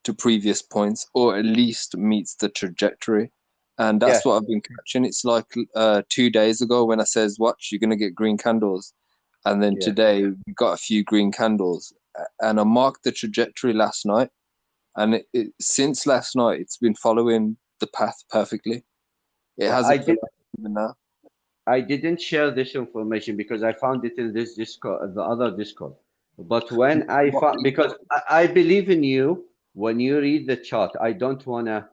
to previous points, or at least meets the trajectory. And yeah, that's what I've been catching. It's like 2 days ago when I says, "Watch, you're gonna get green candles," and then yeah. today we got a few green candles. And I marked the trajectory last night, and since last night it's been following the path perfectly. It Yeah, I hasn't did. collapsed even now. I didn't share this information because I found it in this Discord, the other Discord. But when I What found, because I believe in you, when you read the chart, I don't wanna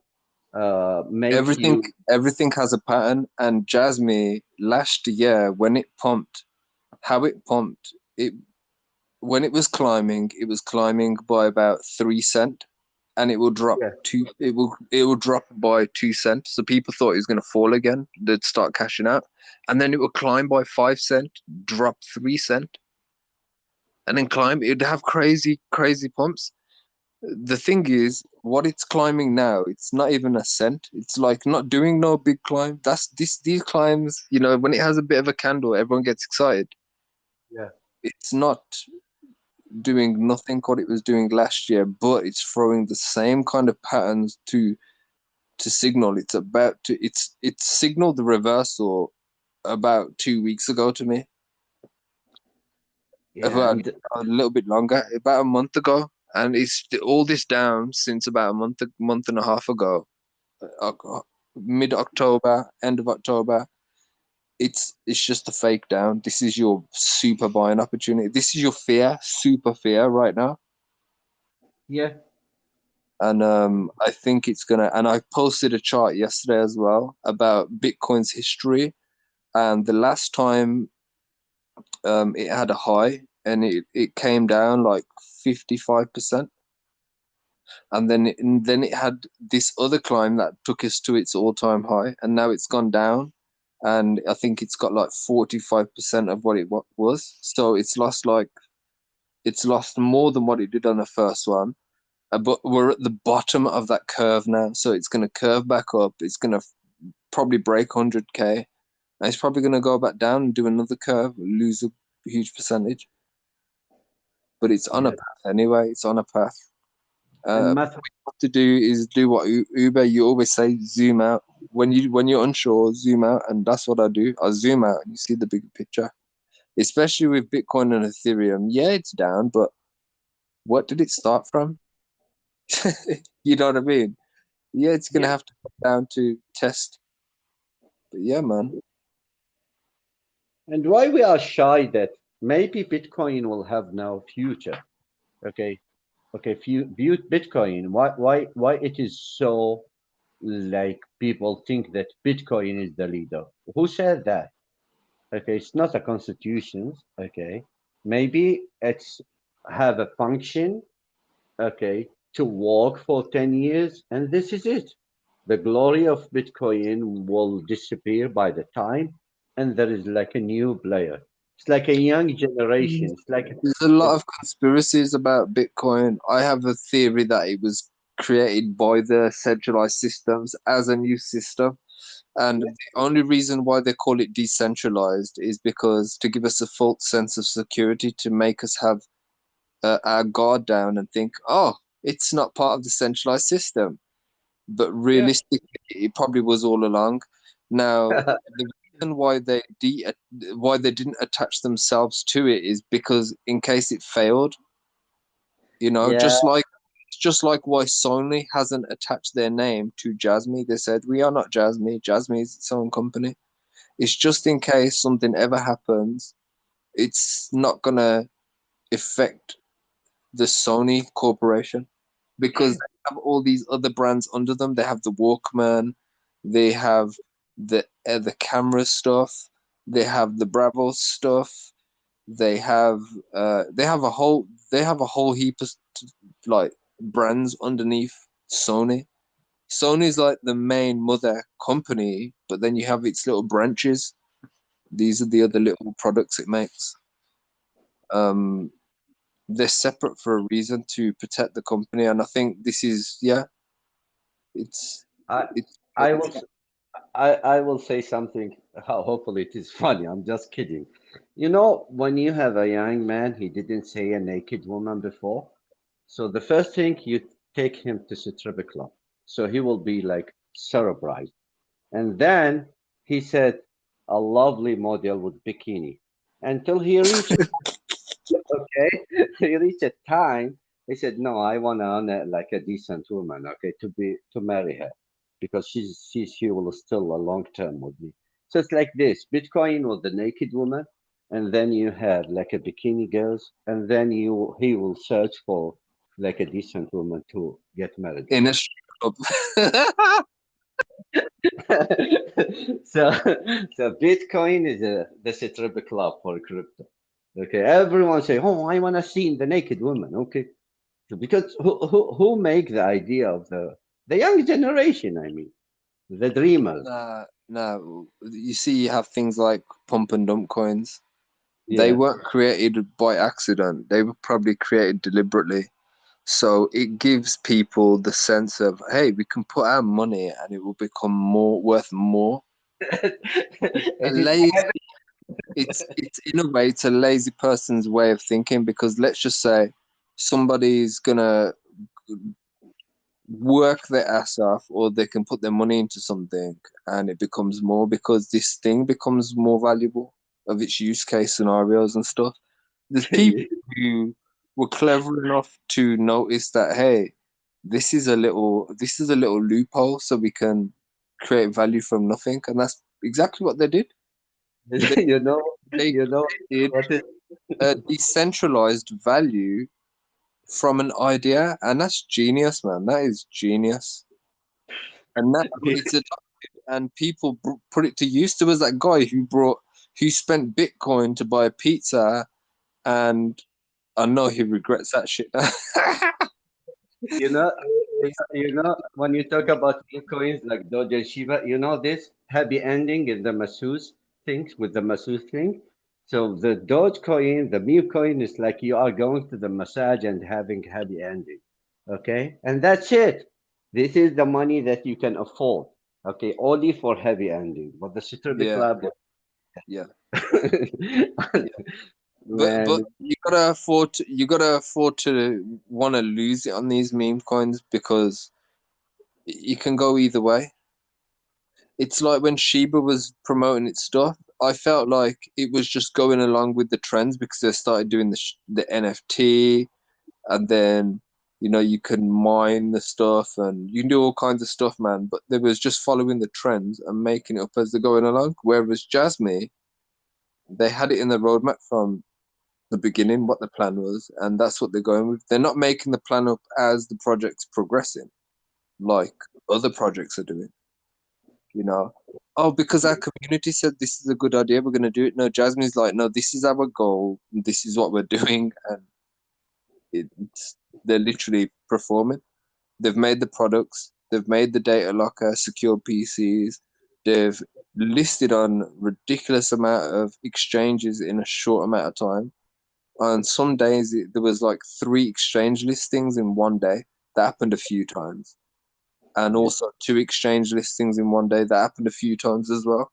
make everything you. everything has a pattern, and jasmy last year when it pumped, how it pumped it, when it was climbing by about 3 cent, and it will drop Yeah, two it will drop by 2 cents, so people thought it was going to fall again, they'd start cashing out, and then it would climb by 5 cent, drop 3 cent, and then climb. It'd have crazy pumps. The thing is, what it's climbing now, it's not even a cent. It's like not doing no big climb. That's this these climbs, when it has a bit of a candle, everyone gets excited. yeah, It's not doing nothing what it was doing last year, but it's throwing the same kind of patterns to signal. It's signaled the reversal about 2 weeks ago to me. yeah, About and a little bit longer, about a month ago, and it's all this down since about month and a half ago, mid October, end of October. It's just a fake down. This is your super buying opportunity. This is your super fear right now. yeah, And I think it's gonna. And I posted a chart yesterday as well about Bitcoin's history. And the last time it had a high, and it came down like 55%, and then it had this other climb that took us to its all-time high, and now it's gone down, and I think it's got like 45% of what it was. So it's lost more than what it did on the first one. But we're at the bottom of that curve now, so it's going to curve back up. It's going to probably break 100K, and it's probably going to go back down and do another curve, lose a huge percentage. But it's on a yeah. path anyway. It's on a path. And What math, you have to do is do what Uber. You always say, zoom out. When you're unsure, zoom out, and that's what I do. I zoom out, and you see the bigger picture. Especially with Bitcoin and Ethereum. Yeah, it's down, but what did it start from? You know what I mean? Yeah, it's gonna yeah. have to come down to test. But yeah, man. And why we are shy that maybe Bitcoin will have no future? Okay, okay. If you view Bitcoin, why it is so like people think that Bitcoin is the leader? Who said that? Okay, it's not a constitution. Okay, maybe it's have a function. Okay, to work for 10 years, and this is it. The glory of Bitcoin will disappear by the time, and there is like a new player. It's like a young generation. It's like There's a lot it's of conspiracies about Bitcoin. I have a theory that it was created by the centralized systems as a new system. And yeah, the only reason why they call it decentralized is because to give us a false sense of security, to make us have our guard down and think, oh, it's not part of the centralized system. But yeah, realistically, it probably was all along. Now, the reason why they didn't attach themselves to it is because in case it failed, yeah, just like why Sony hasn't attached their name to Jasmy. They said we are not Jasmy. Jasmy is its own company. It's just in case something ever happens, it's not gonna affect the Sony corporation, because they have all these other brands under them. They have the Walkman, they have the camera stuff, they have the Bravo stuff, they have they have a whole heap of like brands underneath Sony. Sony's like the main mother company, but then you have its little branches. These are the other little products it makes. Um, they're separate for a reason, to protect the company, and I think this is, yeah, it's I it's I will I will say something. Hopefully it is funny. I'm just kidding. You know, when you have a young man, he didn't say a naked woman before. So the first thing you take him to strip club. So he will be like cerebralized. And then he said a lovely model with bikini until he reached, okay, he reached a time. He said, no, I want to own like a decent woman, okay, to marry her because she will still a long term with me. So it's like this: Bitcoin was the naked woman, and then you have like a bikini girls, and then he will search for like a decent woman to get married In with. a strip club. so so Bitcoin is the strip club for crypto. Okay, everyone say, "Oh, I want to see the naked woman." Okay, so because who make the idea of the young generation? I mean, the dreamers. Nah. You see, you have things like pump and dump coins. They Yeah, weren't created by accident. They were probably created deliberately. So it gives people the sense of, hey, we can put our money and it will become more worth more. A it is. lazy, it's in a way, it's a lazy person's way of thinking because let's just say somebody's gonna work their ass off or they can put their money into something and it becomes more because this thing becomes more valuable of its use case scenarios and stuff. There's people who were clever enough to notice that, hey, this is a little loophole so we can create value from nothing, and that's exactly what they did. They you know, they you know did what is a decentralized value from an idea, and that's genius, man. That is genius. And now it's adopted, and people put it to use. There was that guy who spent Bitcoin to buy a pizza, and I know he regrets that shit now. you know when you talk about coins like Doge and Shiba, you know this happy ending in the masseuse things with the masseuse thing. So the Dogecoin, the meme coin is like you are going to the massage and having happy ending. Okay, and that's it. This is the money that you can afford. Okay, only for happy ending. But the Citric Yeah, Club, yeah, yeah. But man, you gotta afford to want to lose it on these meme coins because you can go either way. It's like when Shiba was promoting its stuff. I felt like it was just going along with the trends because they started doing the NFT, and then you can mine the stuff and you can do all kinds of stuff, man. But they was just following the trends and making it up as they're going along. Whereas Jasmy, they had it in the roadmap from the beginning what the plan was, and that's what they're going with. They're not making the plan up as the project's progressing, like other projects are doing. You know, oh, because our community said this is a good idea, we're going to do it. No, Jasmine's like, no, this is our goal. This is what we're doing, and it's they're literally performing. They've made the products. They've made the data locker, secure PCs. They've listed on ridiculous amount of exchanges in a short amount of time. On some days, there was like 3 exchange listings in one day. That happened a few times, and yeah, also 2 exchange listings in one day. That happened a few times as well.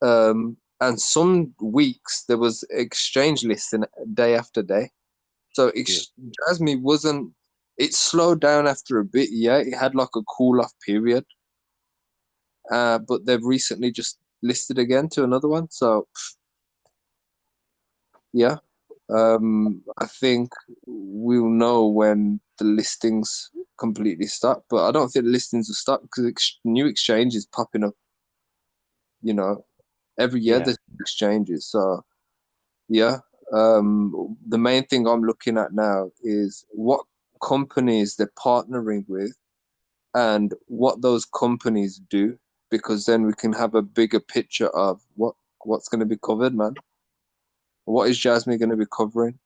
And some weeks there was exchange listing day after day. So yeah. Jasmine wasn't. It slowed down after a bit. Yeah, it had like a cool off period. But they've recently just listed again to another one. So yeah, I think we'll know when the listings completely stop. But I don't think the listings will stop because new exchanges popping up. You know, every year Yeah. there's exchanges. So yeah, the main thing I'm looking at now is what companies they're partnering with and what those companies do, because then we can have a bigger picture of what's going to be covered, man. What is Jasmine going to be covering,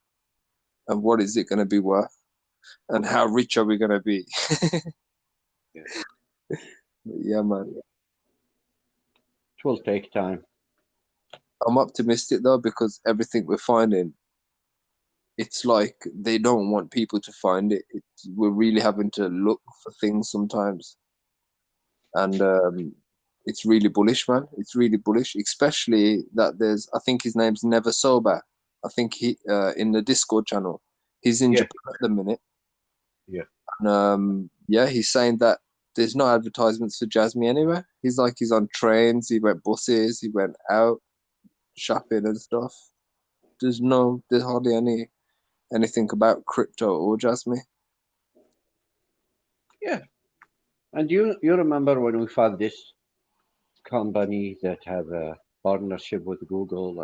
and what is it going to be worth, and how rich are we going to be? Yeah. Yeah, man. It will take time. I'm optimistic though because everything we're finding, it's like they don't want people to find it. We're really having to look for things sometimes, and it's really bullish, man. It's really bullish, especially that there's. I think his name's Never Sober. I think he in the Discord channel. He's in Yeah, Japan at the minute, yeah. and yeah, he's saying that there's no advertisements for Jasmine anywhere. He's on trains, he went buses, he went out shopping and stuff. There's hardly anything about crypto or Jasmine. Yeah. And you remember when we found this? company that have a partnership with Google,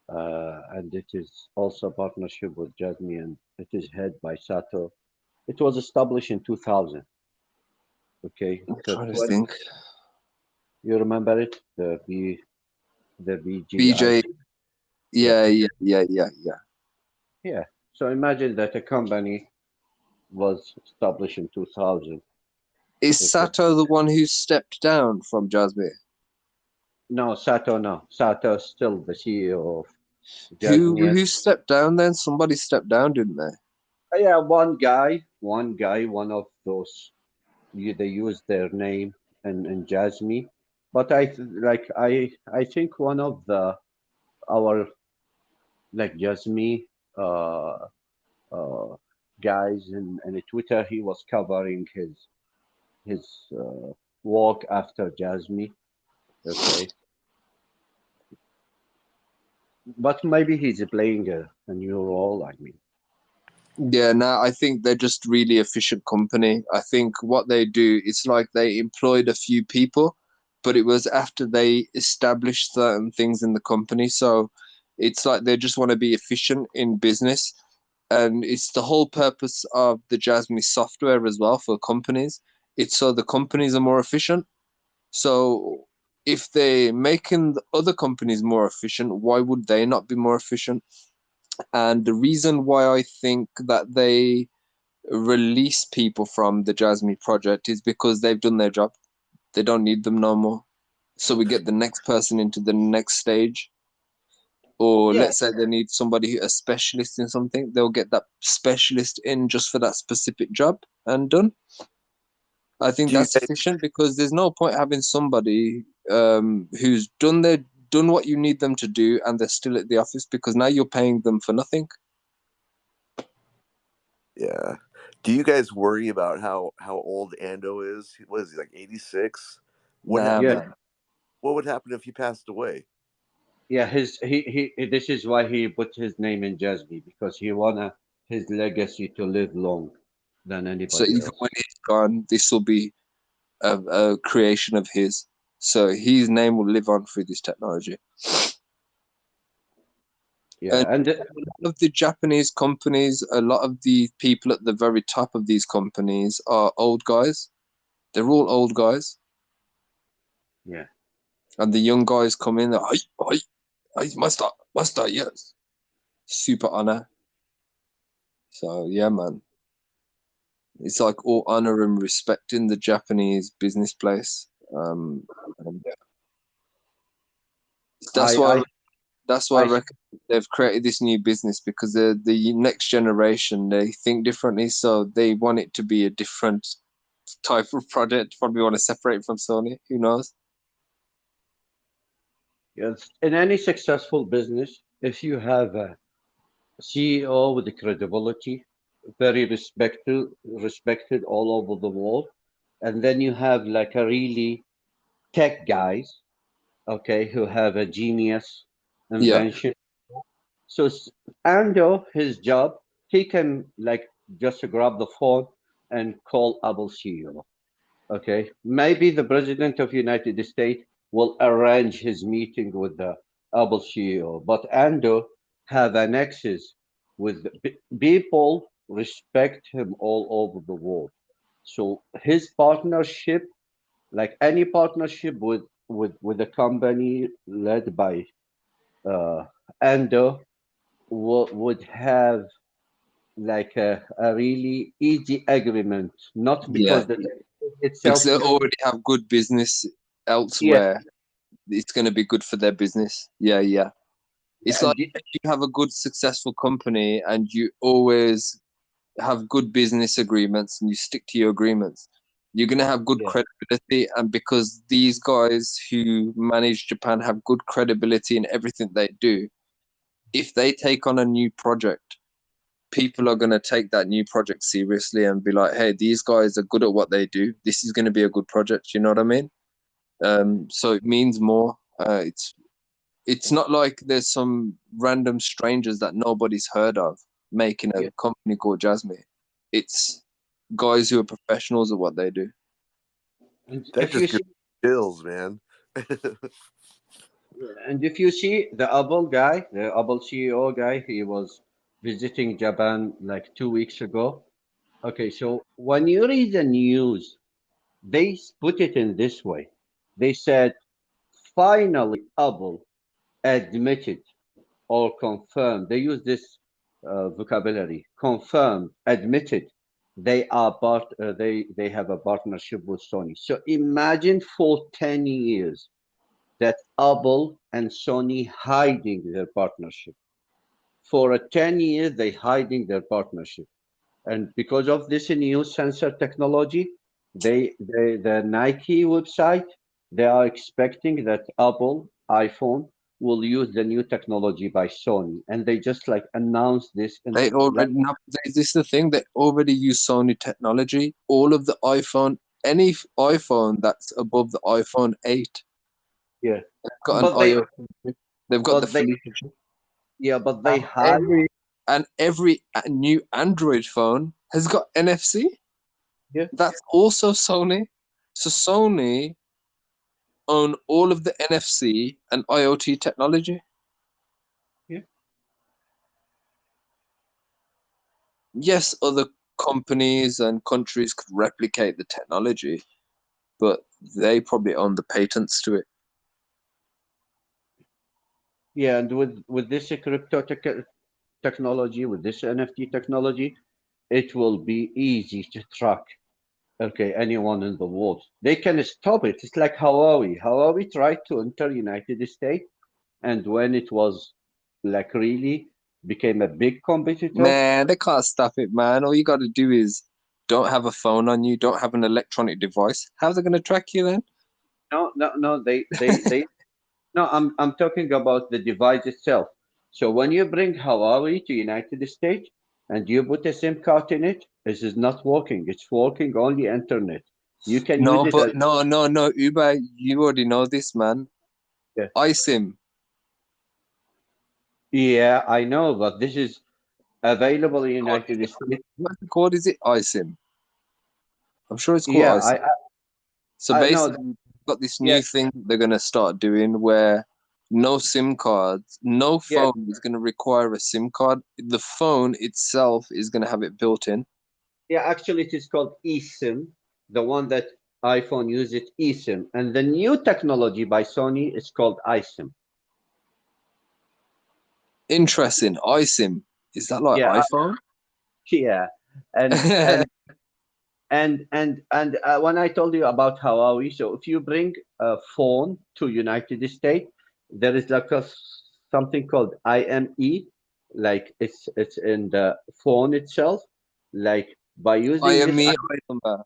and it is also a partnership with Jasmy, and it is head by Sato. It was established in 2000. Okay, I'm so trying to 20, think. you remember it? The BJ. BGIC. Yeah, Yeah. yeah. So imagine that a company was established in 2000. Is Okay. Sato the one who stepped down from Jasmine? No, Sato, no. Sato is still the CEO of Who Jasmy. who stepped down then? Somebody stepped down, didn't they? Yeah, one of those. They use their name and Jasmy, but I think one of the our like Jasmy uh uh guys in Twitter, he was covering his walk after Jasmy. Okay, but maybe he's playing a new role. I mean, Yeah, no, I think they're just really efficient company. I think what they do, it's like they employed a few people, but it was after they established certain things in the company. So it's like they just want to be efficient in business. And it's the whole purpose of the Jasmine software as well for companies. It's so the companies are more efficient. So if they're making the other companies more efficient, why would they not be more efficient? And the reason why I think that they release people from the Jasmine project is because they've done their job. They don't need them no more. So we get the next person into the next stage. Or yeah, let's say they need somebody, a specialist in something, they'll get that specialist in just for that specific job and done. I think Do you that's guys efficient because there's no point having somebody who's done what you need them to do and they're still at the office because now you're paying them for nothing. Yeah. Do you guys worry about how old Ando is? What is he, like 86? Nah, yeah, man. What would happen if he passed away? yeah. His he. This is why he put his name in Jasmy, because he wanna his legacy to live long than So anybody even else. when he's gone, this will be a creation of his. So his name will live on through this technology. And Yeah, and a lot of the Japanese companies, a lot of the people at the very top of these companies are old guys. They're all old guys. yeah. And the young guys come in, master, yes. Super honor. So yeah, man. It's like all honor and respect in the Japanese business place. And yeah, that's why I that's why I I reckon they've created this new business because the next generation they think differently, so they want it to be a different type of product. Probably want to separate it from Sony. Who knows? Yes, in any successful business, if you have a CEO with the credibility, very respected all over the world, and then you have like a really tech guys, okay, who have a genius Yeah, invention. So Ando, his job, he can like just grab the phone and call Apple CEO. Okay, maybe the president of United States will arrange his meeting with the Apple CEO, but Ando have an access with people respect him all over the world. So his partnership, like any partnership with a company led by uh, Ando, would have like a really easy agreement, not yeah, because the because itself. they already have good business Yeah, elsewhere. It's going to be good for their business. Yeah. yeah, It's like if you have a good, successful company and you always have good business agreements and you stick to your agreements, you're going to have good yeah, credibility. And because these guys who manage Japan have good credibility in everything they do, if they take on a new project, people are going to take that new project seriously and be like, hey, these guys are good at what they do. This is going to be a good project. You know what I mean? So it means more. It's not like there's some random strangers that nobody's heard of making a yeah. company called Jasmy. It's guys who are professionals at what they do. And That if you just see, goes chills, man. And if you see the Apple guy, the Apple CEO guy, he was visiting Japan like 2 weeks ago. Okay, so when you read the news, they put it in this way. They said, finally, Apple admitted or confirmed. They use this vocabulary: confirmed, admitted. They have a partnership with Sony. So imagine for 10 years that Apple and Sony hiding their partnership. For a 10 years, they hiding their partnership. And because of this new sensor technology, the Nike website, they are expecting that Apple iPhone will use the new technology by Sony. And they just like announced this in They like, already no, this is the thing. They already use Sony technology. All of the iPhone, any iPhone that's above the iPhone 8, yeah. got an But they iOS chip. They've got the but they Felicia chip. yeah, but they And hide. every new Android phone has got NFC. Yeah, That's also Sony. So Sony own all of the NFC and IoT technology. yeah. Yes, other companies and countries could replicate the technology, but they probably own the patents to it. Yeah, and with this technology, with this NFT technology, it will be easy to track. Okay, anyone in the world, they can stop it. It's like Huawei. Huawei tried to enter United States, and when it was like really became a big competitor. Man, they can't stop it, man. All you got to do is don't have a phone on you, don't have an electronic device. How's it going to track you then? No, no, no. They. No, I'm talking about the device itself. So when you bring Huawei to United States and you put a SIM card in it, this is not working. It's working only internet. You can use No, it as but no, Uber, you already know this, man. yeah, iSIM. yeah, I know, but this is available in United States. What's it called? Is it iSIM? I'm sure it's called Yeah, iSIM. So I know. basically, we've got this Yeah, new thing they're going to start doing where no SIM cards, no yeah, phone is going to require a SIM card. The phone itself is going to have it built in. yeah. Actually, it is called eSIM. The one that iPhone uses eSIM, and the new technology by Sony is called iSIM. Interesting. iSIM. Is that like Yeah, iPhone? yeah, and and when I told you about Huawei, so if you bring a phone to United States, there is like something called IME, like it's in the phone itself. Like by using this, IME number.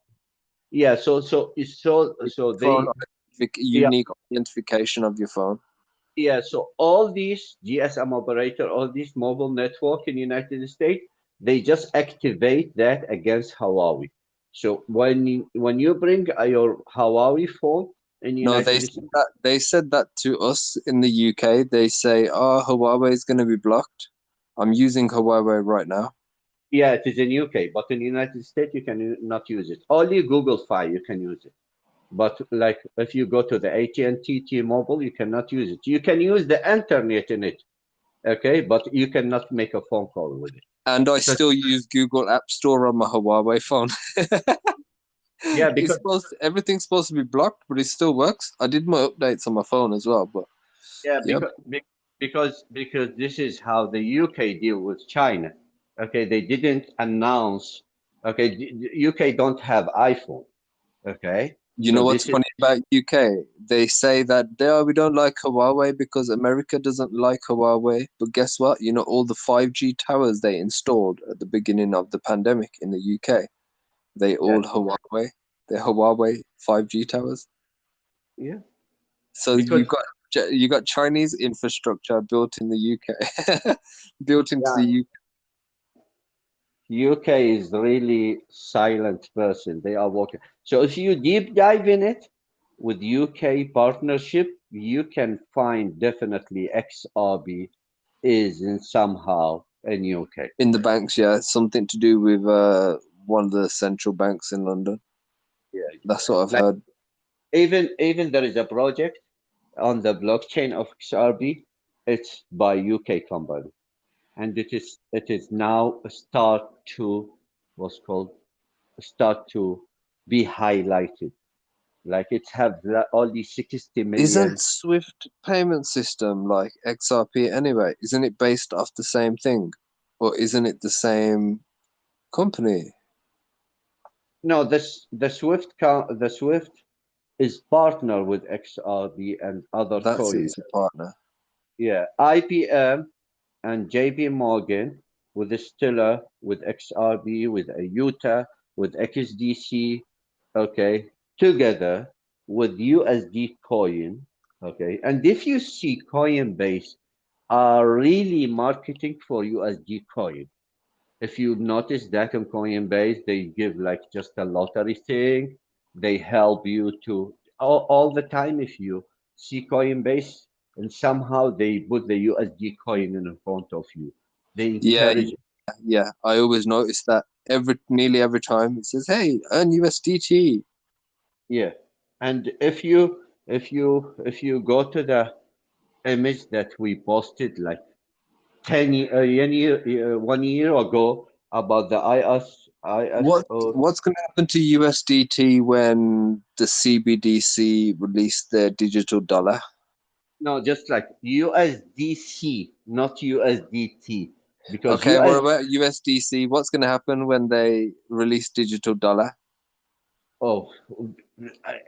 yeah. So Phone they yeah unique identification of your phone. yeah. So all these GSM operator, all these mobile network in United States, they just activate that against Huawei. So when you bring your Huawei phone in No, United States, they said that to us in the UK. They say, "Oh, Huawei is going to be blocked." I'm using Huawei right now. yeah, it is in UK, but in United States you can not use it. Only Google Fi you can use it. But like if you go to the AT&T T-Mobile, you cannot use it. You can use the internet in it, okay, but you cannot make a phone call with it. And I So still use Google App Store on my Huawei phone. yeah, It's because everything's supposed to be blocked, but it still works. I did my updates on my phone as well, but yeah, yep. because this is how the UK deal with China. Okay, they didn't announce. Okay, UK don't have iPhone. Okay, You know so what's this is funny about UK? They say that we don't like Huawei because America doesn't like Huawei. But guess what? You know all the 5G towers they installed at the beginning of the pandemic in the UK. They yeah, all Huawei. They're Huawei 5G towers. yeah, So because you got Chinese infrastructure built in the UK, built into yeah, the UK. UK is really silent person. They are working. So if you deep dive in it with UK partnership, you can find definitely XRB is in somehow in UK. In the banks. Yeah, something to do with one of the central banks in London. Yeah, That's what I've like heard. Even there is a project on the blockchain of XRB. It's by UK company, and it is now what's called start to be highlighted. Like it's have only 60 Isn't million. Swift payment system like XRP anyway? Isn't it based off the same thing? Or isn't it the same company? No, the Swift is partner with XRB and other That's it, coins. it's a partner. Yeah, IBM and JP Morgan with the Stella, with XRB, with Utah, with XDC, okay, together with USD coin, okay. And if you see Coinbase are really marketing for USD coin, if you notice that on Coinbase, they give like just a lottery thing. They help you to all the time. If you see Coinbase and somehow they put the USD coin in front of you, they Yeah, encourage. yeah. I always notice that nearly every time it says, "Hey, earn USDT." Yeah, and if you go to the image that we posted like 1 year ago about the ISO. What's going to happen to USDT when the CBDC release their digital dollar? No, just like USDC, not USDT, because Okay, what about USDC? What's going to happen when they release digital dollar? oh,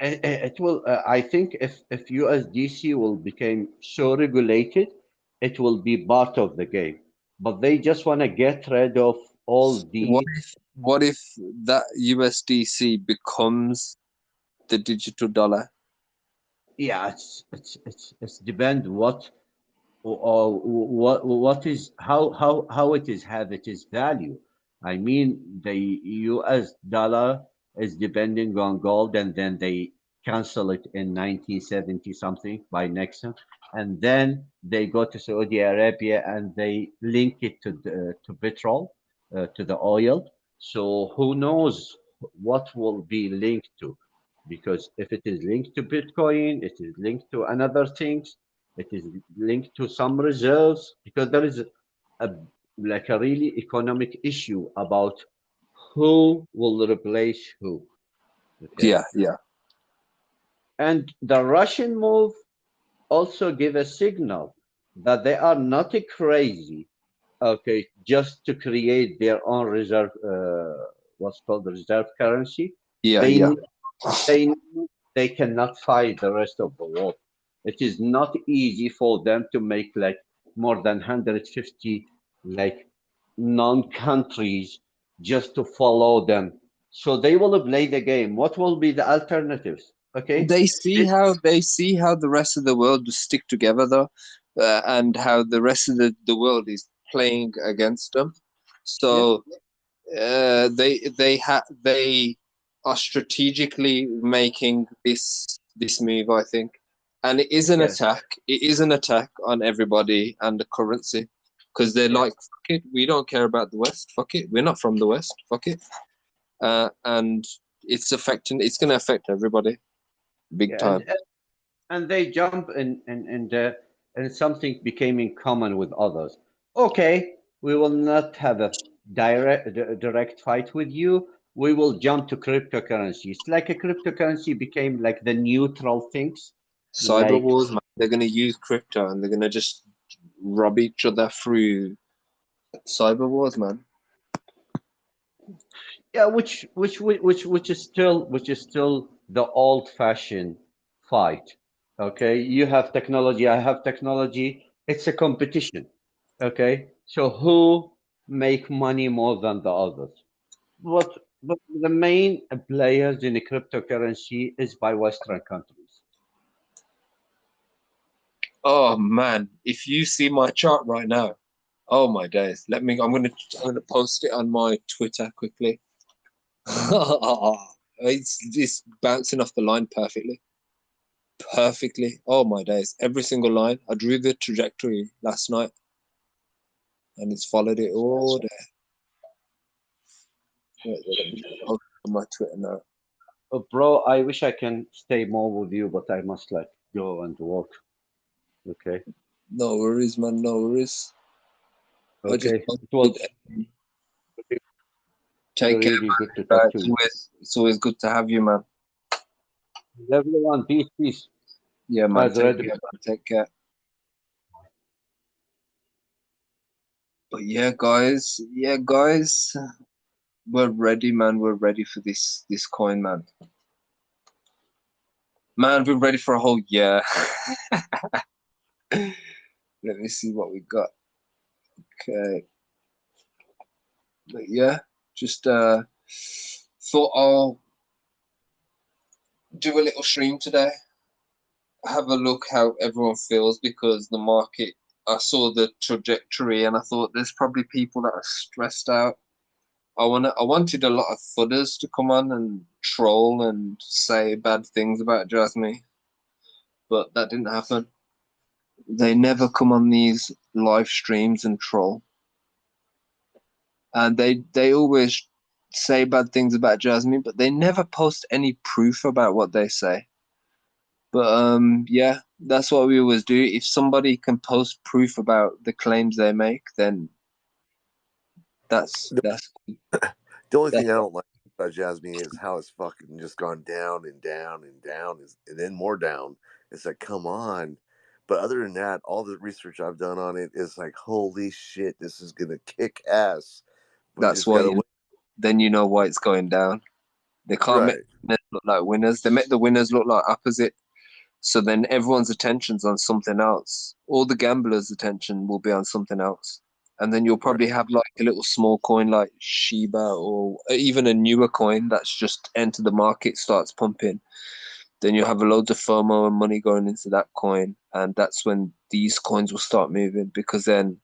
it will. I think if USDC will become so regulated, it will be part of the game. But they just want to get rid of all What the. what if that USDC becomes the digital dollar? Yeah, it's depend or what is how it is have it is value. I mean, the U.S. dollar is depending on gold, and then they cancel it in 1970 something by Nixon, and then they go to Saudi Arabia and they link it to petrol, to the oil. So who knows what will be linked to? Because if it is linked to Bitcoin, it is linked to another things, it is linked to some reserves, because there is a like a really economic issue about who will replace who. Okay, Yeah, yeah. and the Russian move also give a signal that they are not crazy. Okay, just to create their own reserve, what's called the reserve currency. Yeah, They yeah. they know they cannot fight the rest of the world. It is not easy for them to make like more than 150 like non-countries just to follow them. So they will play the game. What will be the alternatives? Okay. They see how the rest of the world will stick together though, and how the rest of the world is playing against them. Yeah. So they are strategically making this move, I think, and it is an Yeah. attack. It is an attack on everybody and the currency, because they're Yeah. like, fuck it, we don't care about the West. Fuck it, we're not from the West. Fuck it, and it's going to affect everybody big Yeah. And time. and they jump and something became in common with others. Okay, we will not have a direct fight with you. We will jump to cryptocurrencies. Like a cryptocurrency became like the neutral things. Cyber Like wars, man. They're going to use crypto and they're going to just rob each other through cyber wars, man. yeah, which is still the old-fashioned fight. Okay, you have technology, I have technology. It's a competition. Okay, so who make money more than the others? But the main players in the cryptocurrency is by Western countries. Oh man, if you see my chart right now, oh my days. I'm gonna post it on my Twitter quickly. It's bouncing off the line perfectly. Perfectly. Oh my days. Every single line. I drew the trajectory last night and it's followed it all day. Wait, let me just post it on my Twitter now. Bro, I wish I can stay more with you, but I must like go and work. Okay. No worries, man. No worries. I just Okay. It wanted was to take care, really good to man. talk to you. It's always good to have you, man. Everyone, peace, peace. Yeah, man. As Take ready. care, man. Take care. But yeah, guys, we're ready, man. We're ready for this coin, man. Man, we're ready for a whole year. Let me see what we got. Okay. But yeah, just thought I'll do a little stream today. Have a look how everyone feels because the market. I saw the trajectory and I thought there's probably people that are stressed out. I wanted a lot of fudders to come on and troll and say bad things about Jasmy, but that didn't happen. They never come on these live streams and troll, and they always say bad things about Jasmy, but they never post any proof about what they say. But yeah, that's what we always do. If somebody can post proof about the claims they make, then that's The, that's the only that's thing I don't like about Jasmine is how it's fucking just gone down and down and down, and then more down. It's like, come on. But other than that, all the research I've done on it is like, holy shit, this is gonna kick ass. But you that's just why gotta wait. then you know why it's going down. They can't make Right. the winners look like winners. They make the winners look like opposite. So then everyone's attention's on something else. All the gamblers' attention will be on something else. And then you'll Right. probably have like a little small coin like Shiba or even a newer coin that's just entered the market, starts pumping. Then you'll have a load of FOMO and money going into that coin. And that's when these coins will start moving because then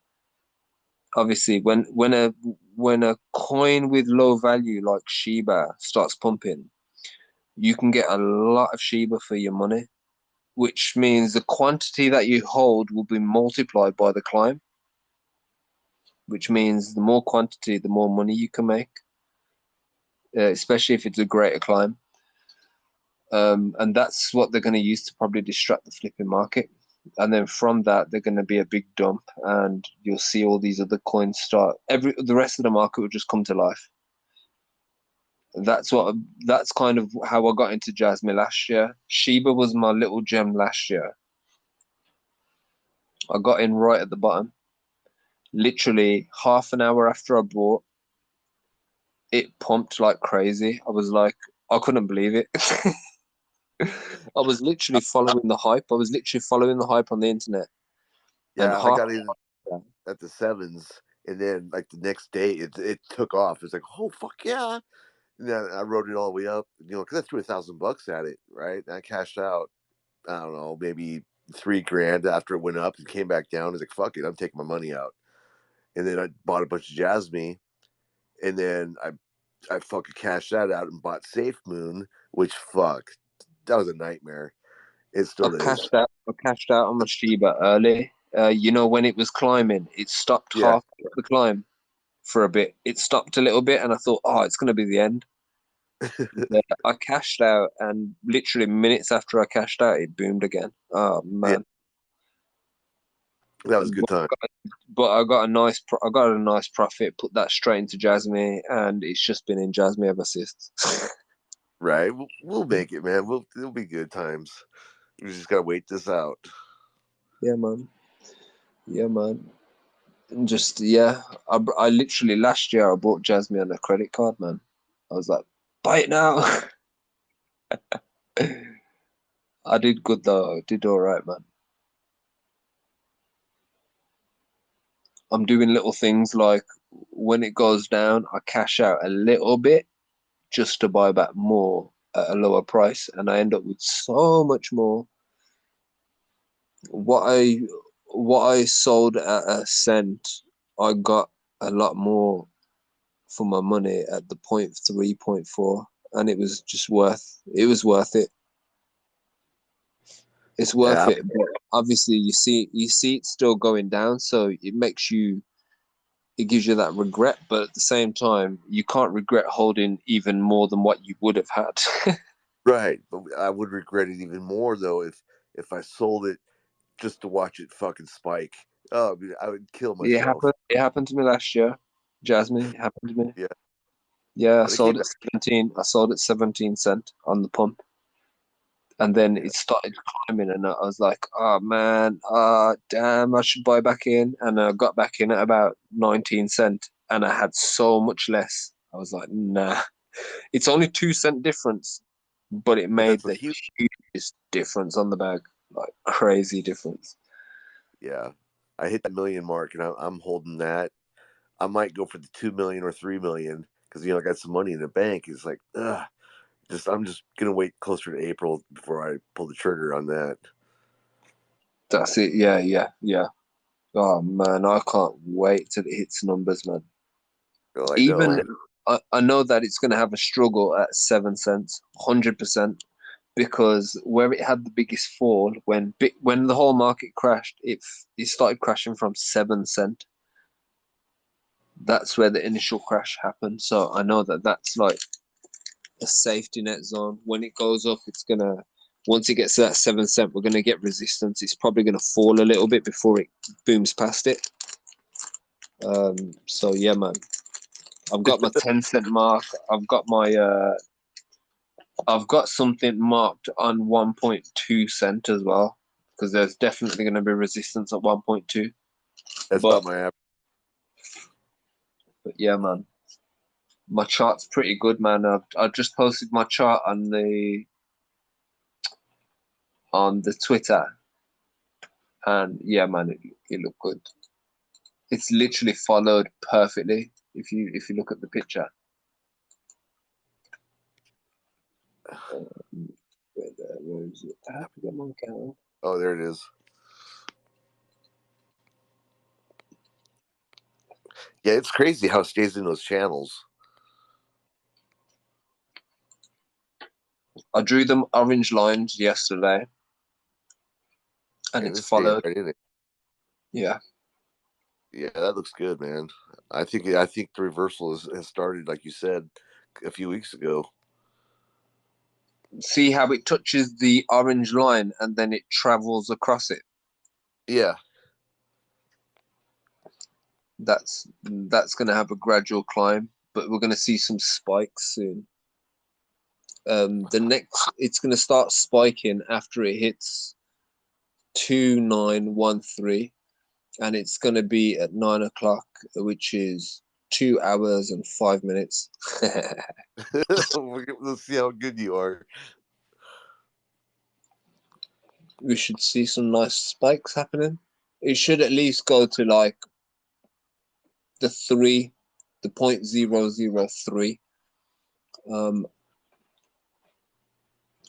obviously when a coin with low value like Shiba starts pumping, you can get a lot of Shiba for your money, which means the quantity that you hold will be multiplied by the climb, which means the more quantity, the more money you can make, especially if it's a greater climb. And that's what they're going to use to probably distract the flipping market. And then from that, they're going to be a big dump, and you'll see all these other coins start. The rest of the market will just come to life. That's kind of how I got into Jasmine last year. Shiba was my little gem last year. I got in right at the bottom. Literally half an hour after I bought, it pumped like crazy. I was like, I couldn't believe it. I was literally following the hype. I was literally following the hype on the internet. And Yeah, I half got in at the sevens, and then like the next day, it took off. It's like, oh fuck yeah! And then I wrote it all the way up, because I threw $1,000 at it, right? And I cashed out. I don't know, maybe 3 grand after it went up and came back down. I was like, fuck it, I'm taking my money out. And then I bought a bunch of Jasmy, and then I fucking cashed that out and bought Safe Moon, which fuck, that was a nightmare. It I still is. cashed out, I cashed out on my Shiba early. When it was climbing, it stopped Yeah. half the climb for a bit. It stopped a little bit, and I thought, oh, it's going to be the end. Yeah, I cashed out, and literally minutes after I cashed out, it boomed again. Oh Yeah, man! that was a good But, time. but I got a nice profit. Put that straight into Jasmy, and it's just been in Jasmy ever since. Right. We'll make it, man. It'll be good times. We just gotta wait this out. Yeah, man. Yeah, man. And just yeah, I literally last year I bought Jasmy on a credit card, man. I was like, buy it now. I did good though. I did all right, man. I'm doing little things like when it goes down, I cash out a little bit just to buy back more at a lower price, and I end up with so much more. What I what I sold at a cent, I got a lot more for my money at the 0.3, 0.4, and it was just worth it. It's worth Yeah. it, but obviously you see it's still going down, so it gives you that regret, but at the same time, you can't regret holding even more than what you would have had. Right, but I would regret it even more though if I sold it just to watch it fucking spike. Oh, I mean, I would kill It myself. happened. It happened to me last year. Jasmine, it happened to me. Yeah, Yeah, I but it sold came it back. 17. I sold it 17 cent on the pump, and then Yeah, it started climbing, and I was like, "Oh man, damn, I should buy back in." And I got back in at about 19 cent, and I had so much less. I was like, "Nah." It's only 2 cent difference, but it but made that's a the huge. hugest difference on the bag, like crazy difference. Yeah, I hit that million mark, and I'm holding that. I might go for the 2 million or 3 million because I got some money in the bank. It's like, I'm just gonna wait closer to April before I pull the trigger on that. That's it. Yeah, yeah, yeah. Oh man, I can't wait till it hits numbers, man. Oh, I know, Even man. I know that it's going to have a struggle at 7 cents, 100%, because where it had the biggest fall when the whole market crashed, it started crashing from 7 cent. That's where the initial crash happened. So I know that that's like a safety net zone. When it goes up, it's gonna once it gets to that 7 cent, we're gonna get resistance. It's probably gonna fall a little bit before it booms past it. So yeah, man. I've got my 10 cent mark. I've got something marked on 1.2 cent as well, because there's definitely going to be resistance at 1.2. That's But about my average. but yeah, man, my chart's pretty good, man. I've just posted my chart on the Twitter, and yeah, man, it looked good. It's literally followed perfectly if you look at the picture. Where is it? I have to get my account. Oh, there it is. Yeah, it's crazy how it stays in those channels. I drew them orange lines yesterday, and And it's it stays followed. right in it. Yeah. Yeah, that looks good, man. I think the reversal has started, like you said, a few weeks ago. See how it touches the orange line and then it travels across it. Yeah. That's going to have a gradual climb, but we're going to see some spikes soon. The next it's going to start spiking after it hits 2913, and it's going to be at 9 o'clock, which is 2 hours and 5 minutes. Let's see how good you are. We should see some nice spikes happening. It should at least go to like the 0.003. Um,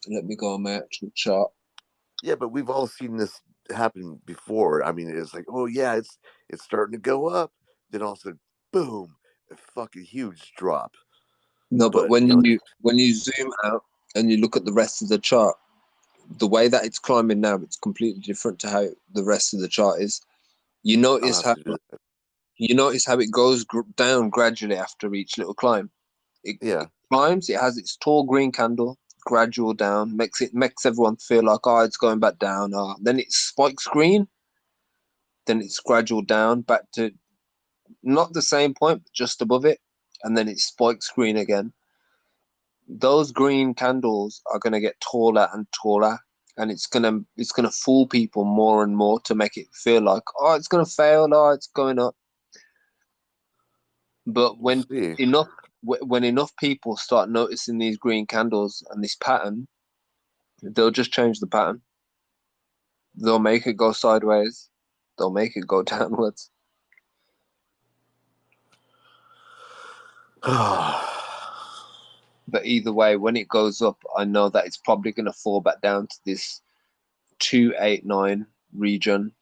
Let me go on my actual chart. Yeah, but we've all seen this happen before. I mean, it's like, oh yeah, it's starting to go up. Then all of a sudden, boom, a fucking huge drop. No, but But when you zoom out and you look at the rest of the chart, the way that it's climbing now, it's completely different to how the rest of the chart is. You I'll notice have how to do that. you notice how it goes down gradually after each little climb. It Yeah. climbs. It has its tall green candle, gradual down, makes everyone feel like it's going back down. Then it spikes green, then it's gradual down back to not the same point, but just above it, and then it spikes green again. Those green candles are going to get taller and taller, and it's gonna fool people more and more to make it feel like it's going to fail, it's going up. But We'll see. when enough people start noticing these green candles and this pattern, they'll just change the pattern. They'll make it go sideways, they'll make it go downwards. But either way, when it goes up, I know that it's probably going to fall back down to this 289 region,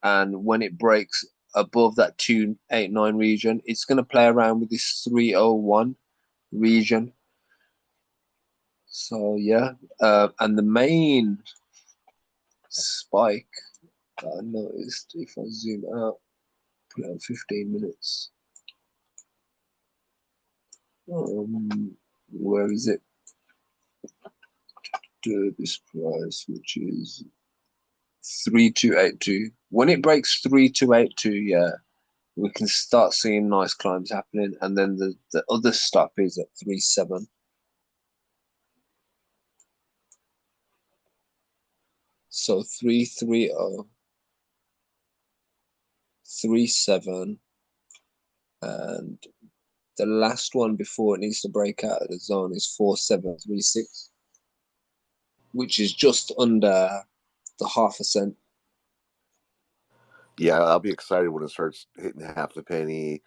and when it breaks above that 289 region, it's going to play around with this 301 region. So yeah, and the main spike that I noticed, if I zoom out, put it on 15 minutes. Where is it? this price, which is 3282. When it breaks 3282, yeah, we can start seeing nice climbs happening, and then the other stop is at 37. So 330, 37, and the last one before it needs to break out of the zone is 4736, which is just under the half a cent. Yeah, I'll be excited when it starts hitting half a penny,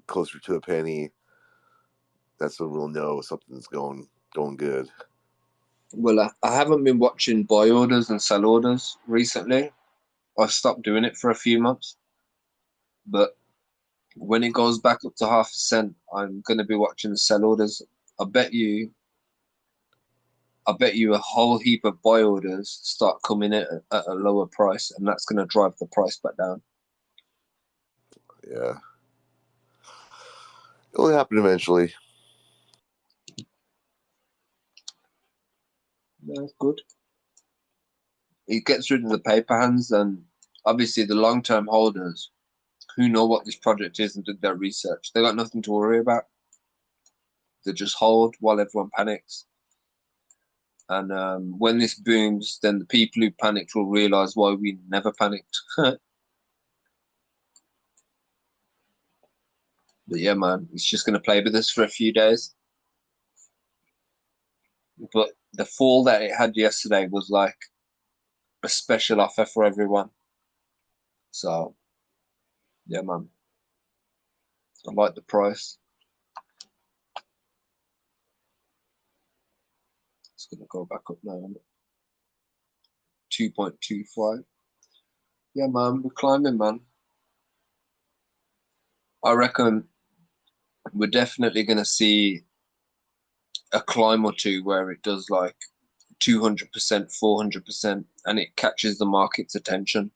closer to a penny. That's when we'll know something's going good. Well, I haven't been watching buy orders and sell orders recently. I stopped doing it for a few months, but when it goes back up to half a cent, I'm going to be watching the sell orders. I bet you a whole heap of buy orders start coming in at a lower price, and that's going to drive the price back down. Yeah. It'll happen eventually. That's good. It gets rid of the paper hands, and obviously the long-term holders who know what this project is and did their research, they got nothing to worry about. They just hold while everyone panics. And when this booms, then the people who panicked will realize why we never panicked. But yeah, man, it's just going to play with us for a few days. But the fall that it had yesterday was like a special offer for everyone. So, yeah, man, I like the price. It's going to go back up now. 2.25. Yeah, man, we're climbing, man. I reckon we're definitely going to see a climb or two where it does like 200%, 400%, and it catches the market's attention.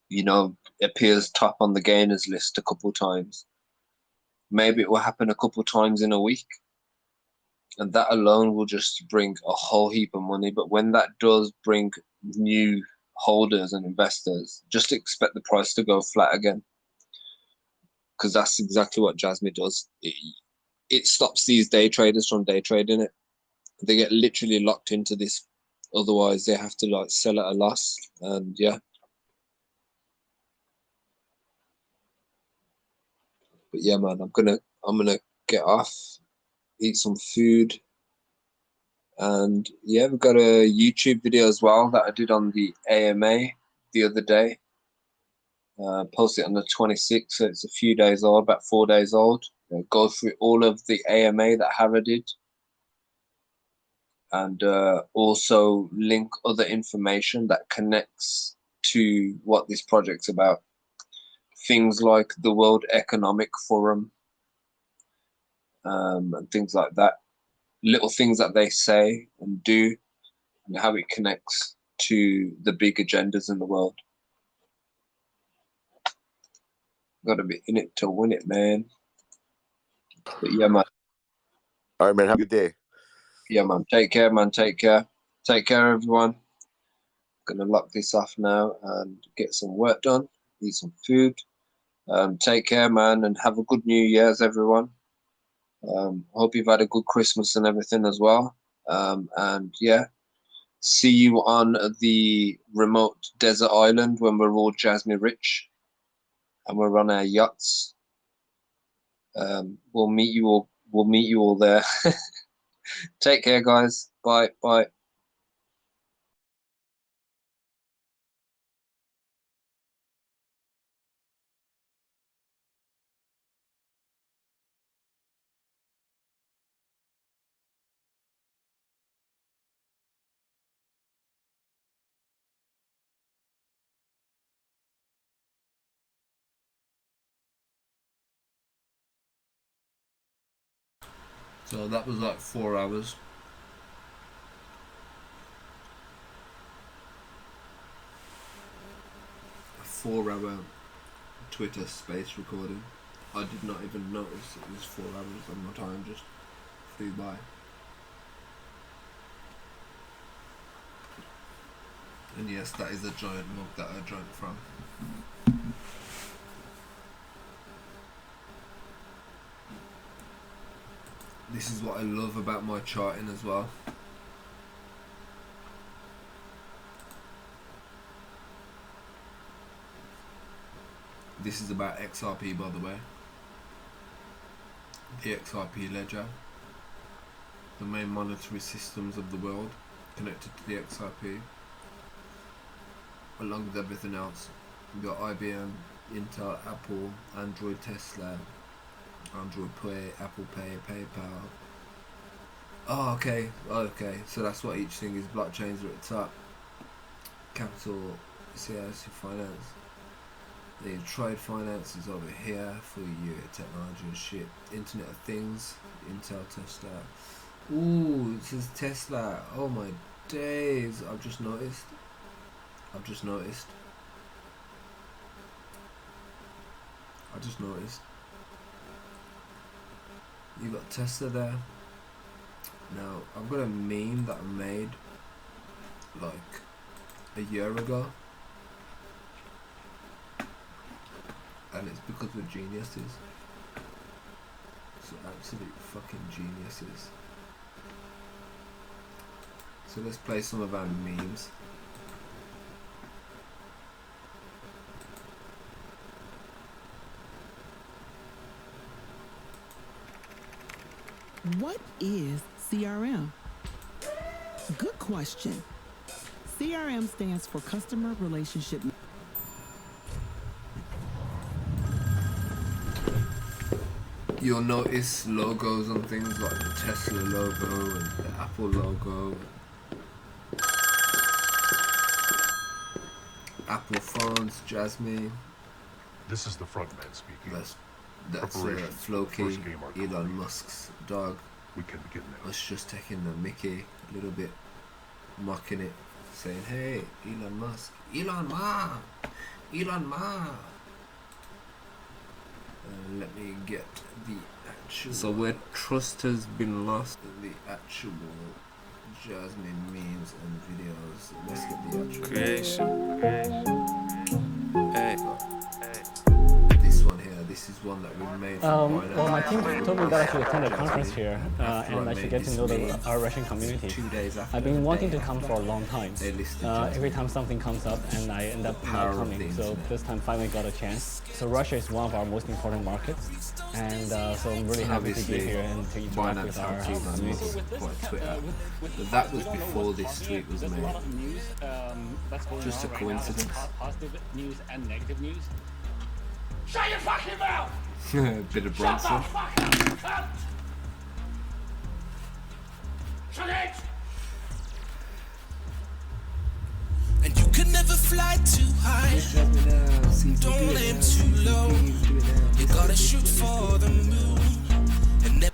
You know, appears top on the gainers list a couple times. Maybe it will happen a couple times in a week, and that alone will just bring a whole heap of money. But when that does bring new holders and investors, just expect the price to go flat again, because that's exactly what jasmy does. It stops these day traders from day trading it. They get literally locked into this, otherwise they have to like sell at a loss. And yeah, but yeah, man, I'm gonna get off, eat some food, and yeah, we've got a YouTube video as well that I did on the AMA the other day. Posted it on the 26th, so it's a few days old, about 4 days old. Go through all of the AMA that Hara did, and also link other information that connects to what this project's about. Things like the World Economic Forum, and things like that. Little things that they say and do, and how it connects to the big agendas in the world. Got to be in it to win it, man. But yeah, man. All right, man. Have a good day. Yeah, man. Take care, man. Take care. Take care, everyone. Gonna lock this off now and get some work done. Eat some food. Take care, man, and have a good New Year's, everyone. Hope you've had a good Christmas and everything as well. And yeah, see you on the remote desert island when we're all jasmy rich and we're on our yachts. We'll meet you all. We'll meet you all there. Take care, guys. Bye. Bye. So that was like 4 hours. A 4 hour Twitter space recording. I did not even notice it was 4 hours, and my time just flew by. And yes, that is a giant mug that I drank from. This is what I love about my charting as well. This is about XRP, by the way. The XRP ledger. The main monetary systems of the world connected to the XRP. Along with everything else. You've got IBM, Intel, Apple, Android, Tesla, Android Pay, Apple Pay, PayPal. Oh, okay. So that's what each thing is. Blockchains are at the top. Capital, CIS, finance. The trade finance is over here for your technology and shit. Internet of Things, Intel, Tesla. Ooh, it says Tesla. Oh my days. I've just noticed. You got Tesla there. Now, I've got a meme that I made like a year ago. And it's because we're geniuses. So absolute fucking geniuses. So let's play some of our memes. What is CRM? Good question. CRM stands for Customer Relationship. You'll notice logos on things like the Tesla logo and the Apple logo. Apple phones, Jasmy. This is the front man speaking. That's Floki, Elon Musk's dog. We can begin now. Us just taking the mickey a little bit, mocking it, saying, "Hey, Elon Musk, Elon Ma." Let me get the actual. So where trust has been lost, the actual Jasmine memes and videos. Let's get the actual creation. Hey. This one here. This is one that we made. Well, my team told me that I should attend a conference here and I should get to know our Russian community. 2 days after I've been wanting to come for a long time. They listed Every time something comes up and I end up not coming, so this time finally got a chance. So Russia is one of our most important markets, and so I'm really happy to be here and to interact with our community. Twitter. But that was before this tweet was made. Just a coincidence. Positive news and negative news. Shut your fucking mouth! Bit of Bronson. Shut it! And you can never fly too high. Don't aim too low. You gotta shoot for the moon. And never.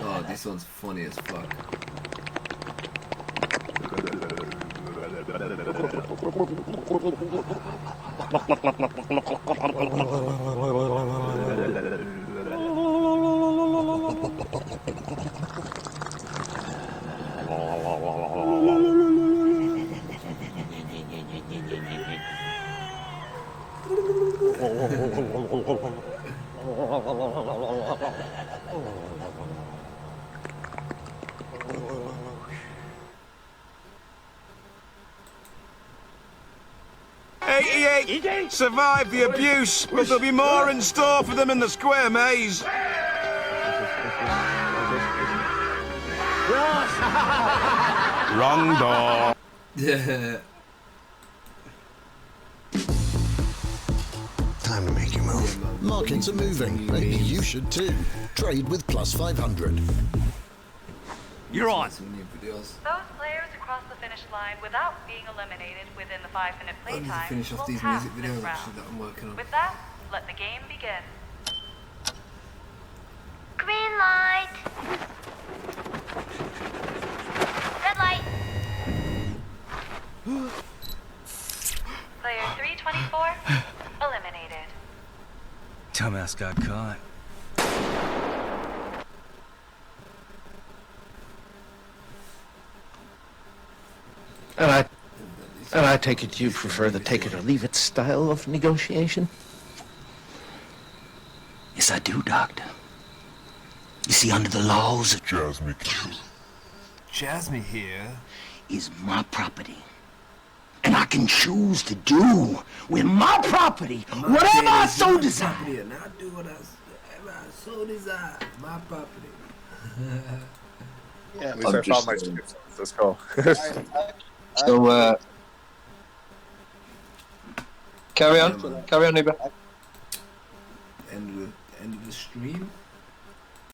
Oh, this one's funny as fuck. Survived the abuse, but there'll be more in store for them in the square maze. Wrong door. Yeah. Time to make your move. Markets are moving. Maybe you should too. Trade with plus 500. You're on. Those players across the finish line without being eliminated within the 5-minute I need to playtime finish off will these pass music this videos round. that I'm working on. With that, let the game begin. Green light. Red light. Player 324 eliminated. Dumbass got caught. And I take it you prefer the take it or leave it style of negotiation? Yes, I do, Doctor. You see, under the laws of Jasmy here is my property. And I can choose to do with my property whatever I so desire. And I do whatever I so desire. My property. At least I found my skips. Let's go. So, carry on, Iba. End of the stream.